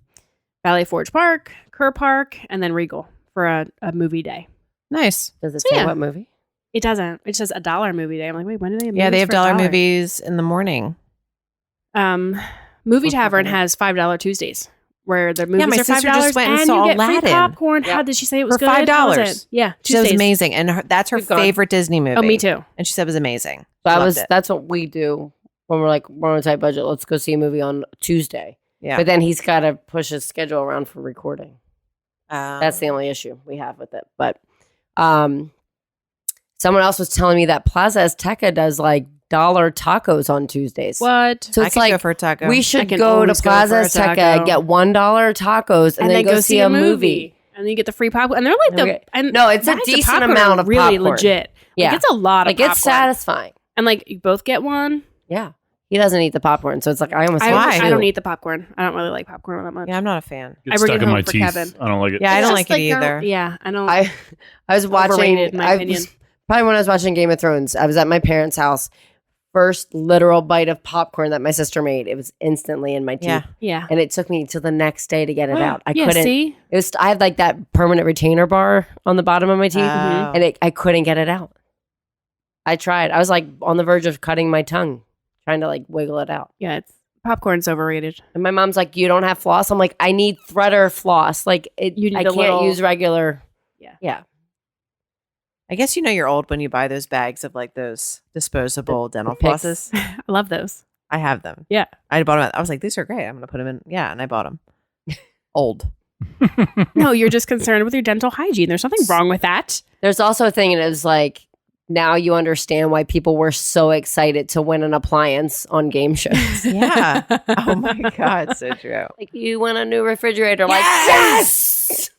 Speaker 4: Valley Forge Park, Kerr Park, and then Regal for a movie day.
Speaker 2: Nice.
Speaker 1: Does it
Speaker 4: So,
Speaker 1: say
Speaker 4: yeah.
Speaker 1: what movie?
Speaker 4: It doesn't. It says $1 movie day. I'm like, wait, when do they have
Speaker 2: Yeah,
Speaker 4: movies
Speaker 2: they have
Speaker 4: for
Speaker 2: dollar
Speaker 4: $1?
Speaker 2: movies in the morning.
Speaker 4: Movie
Speaker 1: What's
Speaker 4: Tavern
Speaker 1: happening?
Speaker 4: has $5 Tuesdays. Where the movies
Speaker 2: my
Speaker 4: are $5
Speaker 2: sister just went and
Speaker 4: and
Speaker 2: saw
Speaker 4: you get free
Speaker 2: Aladdin.
Speaker 4: popcorn.
Speaker 1: Yeah.
Speaker 4: How did she say it was
Speaker 2: For
Speaker 4: good? How was
Speaker 2: $5.
Speaker 4: it? Yeah,
Speaker 2: She said it was
Speaker 4: Tuesdays.
Speaker 2: amazing, and that's her
Speaker 1: We've gone.
Speaker 2: favorite Disney movie.
Speaker 4: Oh, me too.
Speaker 2: And she said it was amazing.
Speaker 1: That
Speaker 2: Loved
Speaker 1: was
Speaker 2: it.
Speaker 1: that's what we do when we're like we're on a tight budget. Let's go see a movie on Tuesday.
Speaker 2: Yeah.
Speaker 1: But then he's got to push his schedule around for recording. That's
Speaker 2: Um,
Speaker 1: the only issue we have with it. But someone else was telling me that Plaza Azteca does like $1 tacos on Tuesdays.
Speaker 4: What?
Speaker 1: So
Speaker 2: I
Speaker 1: it's
Speaker 2: could
Speaker 1: like
Speaker 2: go for a taco.
Speaker 1: we
Speaker 4: I
Speaker 1: should
Speaker 4: can
Speaker 1: go to
Speaker 4: always go
Speaker 1: Plaza
Speaker 4: for a
Speaker 1: Azteca,
Speaker 4: taco.
Speaker 1: get $1 tacos, and then go see a movie.
Speaker 4: And then you get the free popcorn. And they're like
Speaker 1: Okay.
Speaker 4: and
Speaker 1: No, it's a
Speaker 4: bags of
Speaker 1: decent
Speaker 4: popcorn
Speaker 1: amount
Speaker 4: are
Speaker 1: of
Speaker 4: really
Speaker 1: popcorn.
Speaker 4: legit.
Speaker 1: Yeah.
Speaker 4: Like it's a lot of
Speaker 1: Like
Speaker 4: popcorn.
Speaker 1: it's satisfying.
Speaker 4: And like you both get one.
Speaker 1: Yeah. He doesn't eat the popcorn, so it's like I almost
Speaker 4: I,
Speaker 1: want
Speaker 4: I don't
Speaker 1: to.
Speaker 4: eat the popcorn. I don't really like popcorn that much.
Speaker 2: Yeah, I'm not a fan.
Speaker 3: Gets
Speaker 4: bring
Speaker 3: stuck
Speaker 4: it
Speaker 3: in my
Speaker 4: home for
Speaker 3: teeth.
Speaker 4: Kevin.
Speaker 3: I don't like it.
Speaker 2: Yeah, I
Speaker 4: It's
Speaker 2: don't
Speaker 4: just
Speaker 2: like it
Speaker 4: a-
Speaker 2: either.
Speaker 4: Yeah, I don't.
Speaker 1: I was watching.
Speaker 4: Overrated, in my
Speaker 1: I
Speaker 4: opinion.
Speaker 1: was probably when I was watching Game of Thrones. I was at my parents' house. First literal bite of popcorn that my sister made. It was instantly in my teeth,
Speaker 2: Yeah.
Speaker 4: Yeah.
Speaker 1: and it took me till the next day to get it out. I
Speaker 4: yeah,
Speaker 1: couldn't.
Speaker 4: see?
Speaker 1: It was. I had like that permanent retainer bar on the bottom of my teeth,
Speaker 2: Oh.
Speaker 1: and I couldn't get it out. I tried. I was like on the verge of cutting my tongue, trying to like wiggle it out.
Speaker 4: Yeah, popcorn's overrated.
Speaker 1: And my mom's like, "You don't have floss." I'm like, "I need threader floss. Like,
Speaker 4: You need
Speaker 1: I
Speaker 4: a
Speaker 1: can't
Speaker 4: little-
Speaker 1: use regular."
Speaker 4: Yeah.
Speaker 1: Yeah.
Speaker 2: I guess you know you're old when you buy those bags of like those disposable dental
Speaker 1: picks.
Speaker 2: flosses.
Speaker 4: I love those.
Speaker 2: I have them.
Speaker 4: Yeah.
Speaker 2: I bought them. I was like, these are great. I'm gonna put them in. Yeah, and I bought them. Old.
Speaker 4: No, you're just concerned with your dental hygiene. There's nothing wrong with that.
Speaker 1: There's also a thing, and it was like, now you understand why people were so excited to win an appliance on game shows.
Speaker 2: Yeah. Oh my god, so true.
Speaker 1: Like, you win a new refrigerator. Like, yes!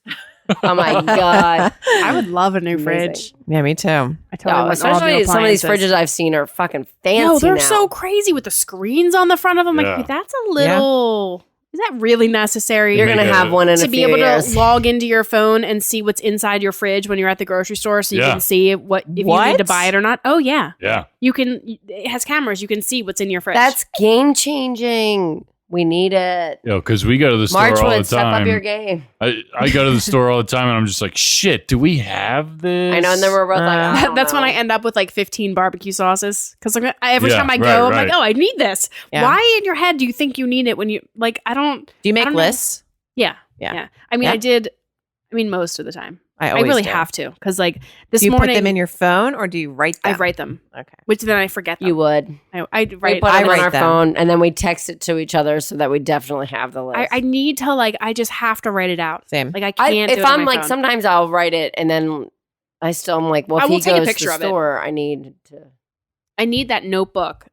Speaker 1: Oh my God.
Speaker 4: I would love a new
Speaker 1: Amazing.
Speaker 4: fridge.
Speaker 2: Yeah, me too.
Speaker 4: I totally
Speaker 1: No,
Speaker 4: want all new
Speaker 1: especially some of these
Speaker 4: appliances.
Speaker 1: fridges I've seen are fucking fancy.
Speaker 4: No, they're
Speaker 1: now.
Speaker 4: so crazy with the screens on the front of them.
Speaker 3: Yeah.
Speaker 4: Like, that's a little. Is that really necessary?
Speaker 1: You're
Speaker 3: Make
Speaker 1: going to
Speaker 3: a-
Speaker 1: have one in
Speaker 4: to
Speaker 1: a
Speaker 4: be
Speaker 1: few
Speaker 4: able
Speaker 1: years.
Speaker 4: to log into your phone and see what's inside your fridge when you're at the grocery store, so you
Speaker 3: Yeah.
Speaker 4: can see what if you
Speaker 2: What?
Speaker 4: need to buy it or not. Oh yeah,
Speaker 3: Yeah.
Speaker 4: you can. It has cameras. You can see what's in your fridge.
Speaker 1: That's game changing. We need it.
Speaker 3: Yo, because we go to the store all the
Speaker 1: Marchwood, step up
Speaker 3: time.
Speaker 1: your game.
Speaker 3: I go to the store all the time, and I'm just like, shit. Do we have this?
Speaker 1: I know, and then we're both like, I don't
Speaker 4: That's when
Speaker 1: know.
Speaker 4: I end up with like 15 barbecue sauces because every
Speaker 3: Yeah,
Speaker 4: time I go,
Speaker 3: right,
Speaker 4: I'm
Speaker 3: right.
Speaker 4: like, oh, I need this.
Speaker 2: Yeah.
Speaker 4: Why in your head do you think you need it when you like? I don't.
Speaker 2: Do you make
Speaker 4: don't know.
Speaker 2: lists?
Speaker 4: Yeah,
Speaker 2: Yeah.
Speaker 4: yeah. I mean,
Speaker 2: Yeah.
Speaker 4: I did. I mean, most of the time. I
Speaker 2: always
Speaker 4: really
Speaker 2: do.
Speaker 4: have to because like this
Speaker 2: Do you
Speaker 4: morning
Speaker 2: put them in your phone or do you write them?
Speaker 4: I write them,
Speaker 2: Okay.
Speaker 4: which then I forget them.
Speaker 1: You would.
Speaker 4: I
Speaker 1: We
Speaker 4: write.
Speaker 1: put
Speaker 2: I
Speaker 1: them on
Speaker 2: write
Speaker 1: our
Speaker 2: them.
Speaker 1: phone, and then we text it to each other so that we definitely have the list.
Speaker 4: I need to like. I just have to write it out.
Speaker 2: Same.
Speaker 4: Like I can't. do
Speaker 1: if
Speaker 4: it on
Speaker 1: I'm
Speaker 4: my
Speaker 1: like,
Speaker 4: phone.
Speaker 1: sometimes I'll write it, and then I'm like, well,
Speaker 4: I
Speaker 1: if
Speaker 4: will
Speaker 1: he
Speaker 4: take a
Speaker 1: goes to
Speaker 4: picture
Speaker 1: the
Speaker 4: of it.
Speaker 1: store, I need to.
Speaker 4: I need that notebook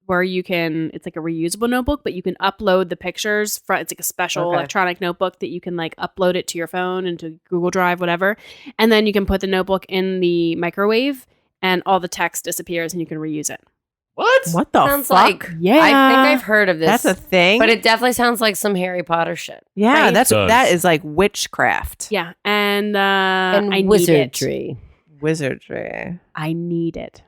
Speaker 4: where you can. It's like a reusable notebook, but you can upload the pictures. It's like a special
Speaker 2: Okay.
Speaker 4: electronic notebook that you can like upload it to your phone and to Google Drive, whatever, and then you can put the notebook in the microwave, and all the text disappears, and you can reuse it.
Speaker 3: What?
Speaker 2: What the
Speaker 1: Sounds
Speaker 2: fuck?
Speaker 1: like
Speaker 4: Yeah,
Speaker 1: I think I've heard of this.
Speaker 2: That's a thing.
Speaker 1: but it definitely sounds like some Harry Potter shit
Speaker 2: yeah,
Speaker 4: right?
Speaker 2: that is like witchcraft.
Speaker 4: Yeah, and
Speaker 1: and
Speaker 4: I need it.
Speaker 1: wizardry.
Speaker 2: Wizardry.
Speaker 4: I need it.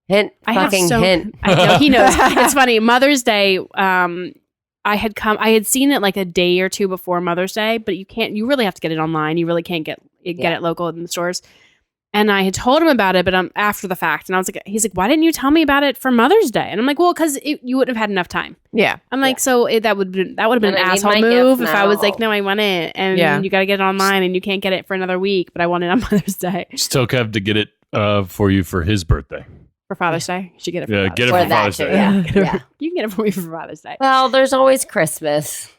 Speaker 1: Hint,
Speaker 4: I have
Speaker 1: fucking
Speaker 4: so.
Speaker 1: hint.
Speaker 4: I know he knows. It's funny. Mother's Day. I had seen it like a day or two before Mother's Day, but you can't. You really have to get it online. You really can't get it local in the stores. And I had told him about it, but after the fact, and I was like, he's like, why didn't you tell me about it for Mother's Day? And I'm like, well, because you wouldn't have had enough time.
Speaker 2: Yeah.
Speaker 4: I'm like, so that would have been
Speaker 1: And
Speaker 4: an
Speaker 1: I need
Speaker 4: asshole
Speaker 1: my
Speaker 4: move
Speaker 1: gift
Speaker 4: if I was like,
Speaker 1: now.
Speaker 4: no, I want it, and
Speaker 2: Yeah.
Speaker 4: you got to get it online, and you can't get it for another week, but I want it on Mother's Day.
Speaker 3: Still have to get it for you for his birthday.
Speaker 4: For Father's Day, you should get it. For
Speaker 3: Yeah,
Speaker 4: Father's
Speaker 3: get it
Speaker 1: Or
Speaker 3: for
Speaker 1: that
Speaker 3: Father's
Speaker 1: too,
Speaker 3: Day.
Speaker 1: yeah. Yeah.
Speaker 4: You can get it for me for Father's Day.
Speaker 1: Well, there's always Christmas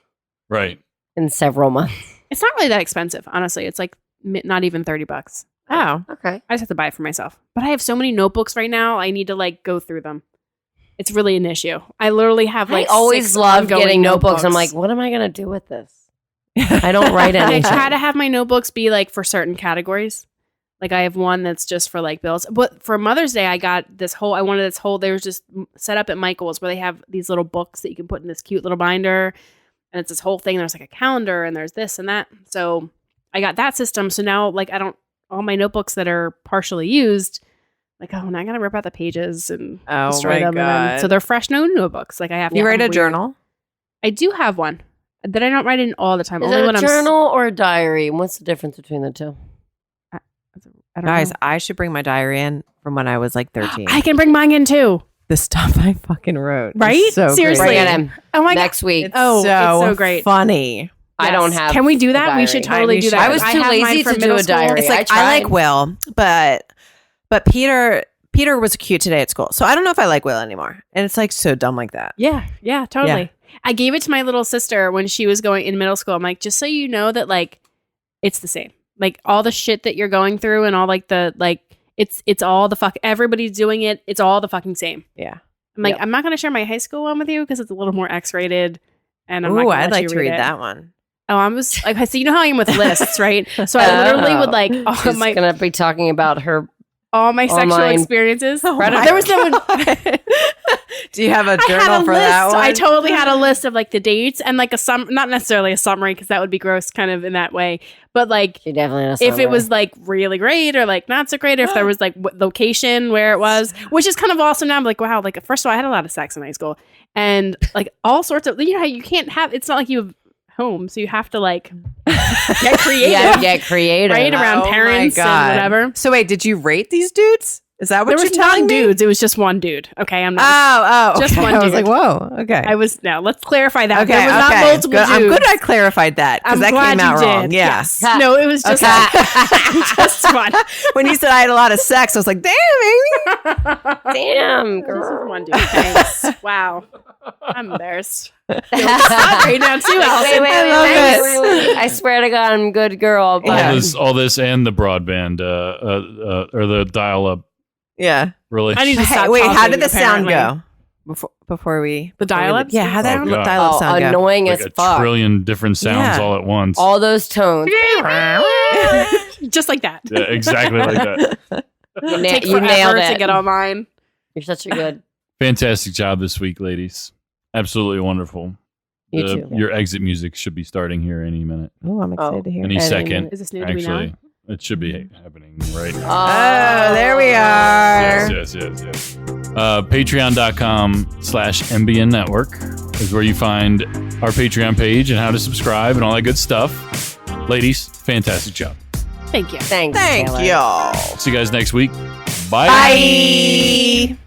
Speaker 3: Right.
Speaker 1: in several months.
Speaker 4: It's not really that expensive, honestly. It's like not even $30.
Speaker 2: Oh.
Speaker 1: Okay.
Speaker 4: I just have to buy it for myself. But I have so many notebooks right now. I need to like go through them. It's really an issue. I literally have like
Speaker 1: I always
Speaker 4: 6
Speaker 1: love
Speaker 4: ongoing
Speaker 1: getting notebooks. I'm like, what am I going to do with this? I don't write
Speaker 4: I
Speaker 1: anything.
Speaker 4: try to have my notebooks be like for certain categories. Like I have one that's just for like bills. But for Mother's Day, I got this whole. I wanted this whole. They were just set up at Michael's where they have these little books that you can put in this cute little binder, and it's this whole thing. There's like a calendar and there's this and that. So I got that system. So now like I don't. All my notebooks that are partially used, like oh, now I gotta rip out the pages and
Speaker 2: Oh
Speaker 4: destroy
Speaker 2: my
Speaker 4: them. And then,
Speaker 2: God.
Speaker 4: so they're fresh notebooks. Like I have.
Speaker 2: You
Speaker 4: to
Speaker 2: write a
Speaker 4: have weird-
Speaker 2: journal?
Speaker 4: I do have one that I don't write in all the time.
Speaker 1: Is
Speaker 4: Only
Speaker 1: it
Speaker 4: when
Speaker 1: a
Speaker 4: I'm.
Speaker 1: journal or a diary? What's the difference between the two?
Speaker 4: I don't
Speaker 2: Guys,
Speaker 4: know.
Speaker 2: I should bring my diary in from when I was like 13.
Speaker 4: I can bring mine in too.
Speaker 2: The stuff I fucking wrote. is
Speaker 4: Right?
Speaker 2: So
Speaker 4: Seriously.
Speaker 1: Bring
Speaker 2: great.
Speaker 1: it in
Speaker 4: Oh my god.
Speaker 1: next week.
Speaker 2: It's
Speaker 4: Oh,
Speaker 2: so,
Speaker 4: it's so great.
Speaker 2: funny.
Speaker 1: I don't have.
Speaker 4: Can we do
Speaker 1: a
Speaker 4: that? We
Speaker 1: diary.
Speaker 4: should totally
Speaker 2: we
Speaker 4: do
Speaker 2: should.
Speaker 4: that.
Speaker 1: I was too
Speaker 4: have mine
Speaker 1: lazy
Speaker 4: from
Speaker 1: to do
Speaker 4: middle
Speaker 1: a
Speaker 4: school.
Speaker 1: diary.
Speaker 2: It's like
Speaker 1: I
Speaker 2: I like
Speaker 1: tried.
Speaker 2: Will, but Peter Peter was cute today at school. So I don't know if I like Will anymore. And it's like so dumb like that.
Speaker 4: Yeah, totally. I gave it to my little sister when she was going in middle school. I'm like, just so you know that like it's the same. Like all the shit that you're going through and all like the like it's all the fuck everybody's doing it. It's all the fucking same.
Speaker 2: Yeah.
Speaker 4: I'm like, I'm not gonna share my high school one with you because it's a little more X-rated. And I'm not gonna
Speaker 2: I'd
Speaker 4: let
Speaker 2: like
Speaker 4: you
Speaker 2: to read
Speaker 4: it.
Speaker 2: that one.
Speaker 4: Oh, I was like, so you know how I am with lists, right? So I literally would like
Speaker 1: She's gonna be talking about her.
Speaker 4: all my sexual
Speaker 1: Online
Speaker 4: experiences.
Speaker 2: my
Speaker 4: There was no
Speaker 2: God. Do you have a
Speaker 4: I had
Speaker 2: journal
Speaker 4: a
Speaker 2: for
Speaker 4: list.
Speaker 2: that one?
Speaker 4: I totally had a list of like the dates and like not necessarily a summary because that would be gross kind of in that way. But like
Speaker 1: She definitely knows
Speaker 4: if it was like really great or like not so great, or if there was like location where it was, which is kind of awesome now. I'm like, wow, like first of all, I had a lot of sex in high school and like all sorts of, you know, you can't have, it's not like you have home, so you have to like get creative.
Speaker 1: get creative.
Speaker 4: Right around parents and whatever.
Speaker 2: So wait, did you rate these dudes? Is that what
Speaker 4: There
Speaker 2: you're
Speaker 4: was
Speaker 2: telling
Speaker 4: one
Speaker 2: me?
Speaker 4: dudes. It was just one dude. Okay, I'm not.
Speaker 2: Oh,
Speaker 4: Just
Speaker 2: okay.
Speaker 4: one
Speaker 2: I was
Speaker 4: dude.
Speaker 2: like, whoa, okay.
Speaker 4: I was no. Let's clarify that.
Speaker 2: Okay,
Speaker 4: There was not multiple
Speaker 2: good.
Speaker 4: dudes.
Speaker 2: I'm good I clarified that because
Speaker 4: I'm
Speaker 2: that
Speaker 4: glad
Speaker 2: came out
Speaker 4: you
Speaker 2: wrong.
Speaker 4: did.
Speaker 2: Yeah.
Speaker 4: Yes. No, it was just just fun.
Speaker 2: When you said I had a lot of sex, I was like, damn, baby.
Speaker 1: Damn,
Speaker 4: This
Speaker 1: girl.
Speaker 4: is one dude. Thanks. Wow. I'm embarrassed. Right now too, Allison.
Speaker 1: Wait. I swear to God, I'm a good girl. But
Speaker 3: All this and the broadband or the dial-up.
Speaker 2: Yeah.
Speaker 3: Really?
Speaker 4: I need to stop
Speaker 2: Wait, how
Speaker 4: talking,
Speaker 2: did the sound
Speaker 4: apparently.
Speaker 2: go? Before we
Speaker 4: The dial-up?
Speaker 2: Yeah, how that
Speaker 3: Oh, God.
Speaker 2: dial-up sound go?
Speaker 1: annoying
Speaker 3: Like
Speaker 1: as
Speaker 3: a
Speaker 1: fuck.
Speaker 3: trillion different sounds
Speaker 2: Yeah.
Speaker 3: all at once.
Speaker 1: All those tones.
Speaker 4: Just like that.
Speaker 3: Yeah, exactly like that.
Speaker 4: Take
Speaker 1: You nailed
Speaker 4: forever to
Speaker 1: it.
Speaker 4: get online.
Speaker 1: You're such a good.
Speaker 3: Fantastic job this week, ladies. Absolutely wonderful.
Speaker 1: You too.
Speaker 3: Your exit music should be starting here any minute.
Speaker 2: Oh, I'm excited to hear
Speaker 3: Any
Speaker 2: it.
Speaker 3: second.
Speaker 4: Is this new to me now?
Speaker 3: Actually, it should be happening right now.
Speaker 2: Oh, there we are.
Speaker 3: Yes. Patreon.com/MBN Network is where you find our Patreon page and how to subscribe and all that good stuff. Ladies, fantastic job.
Speaker 4: Thank you.
Speaker 1: Thanks.
Speaker 2: Thank
Speaker 1: Taylor.
Speaker 2: y'all.
Speaker 3: See you guys next week. Bye.
Speaker 2: Bye.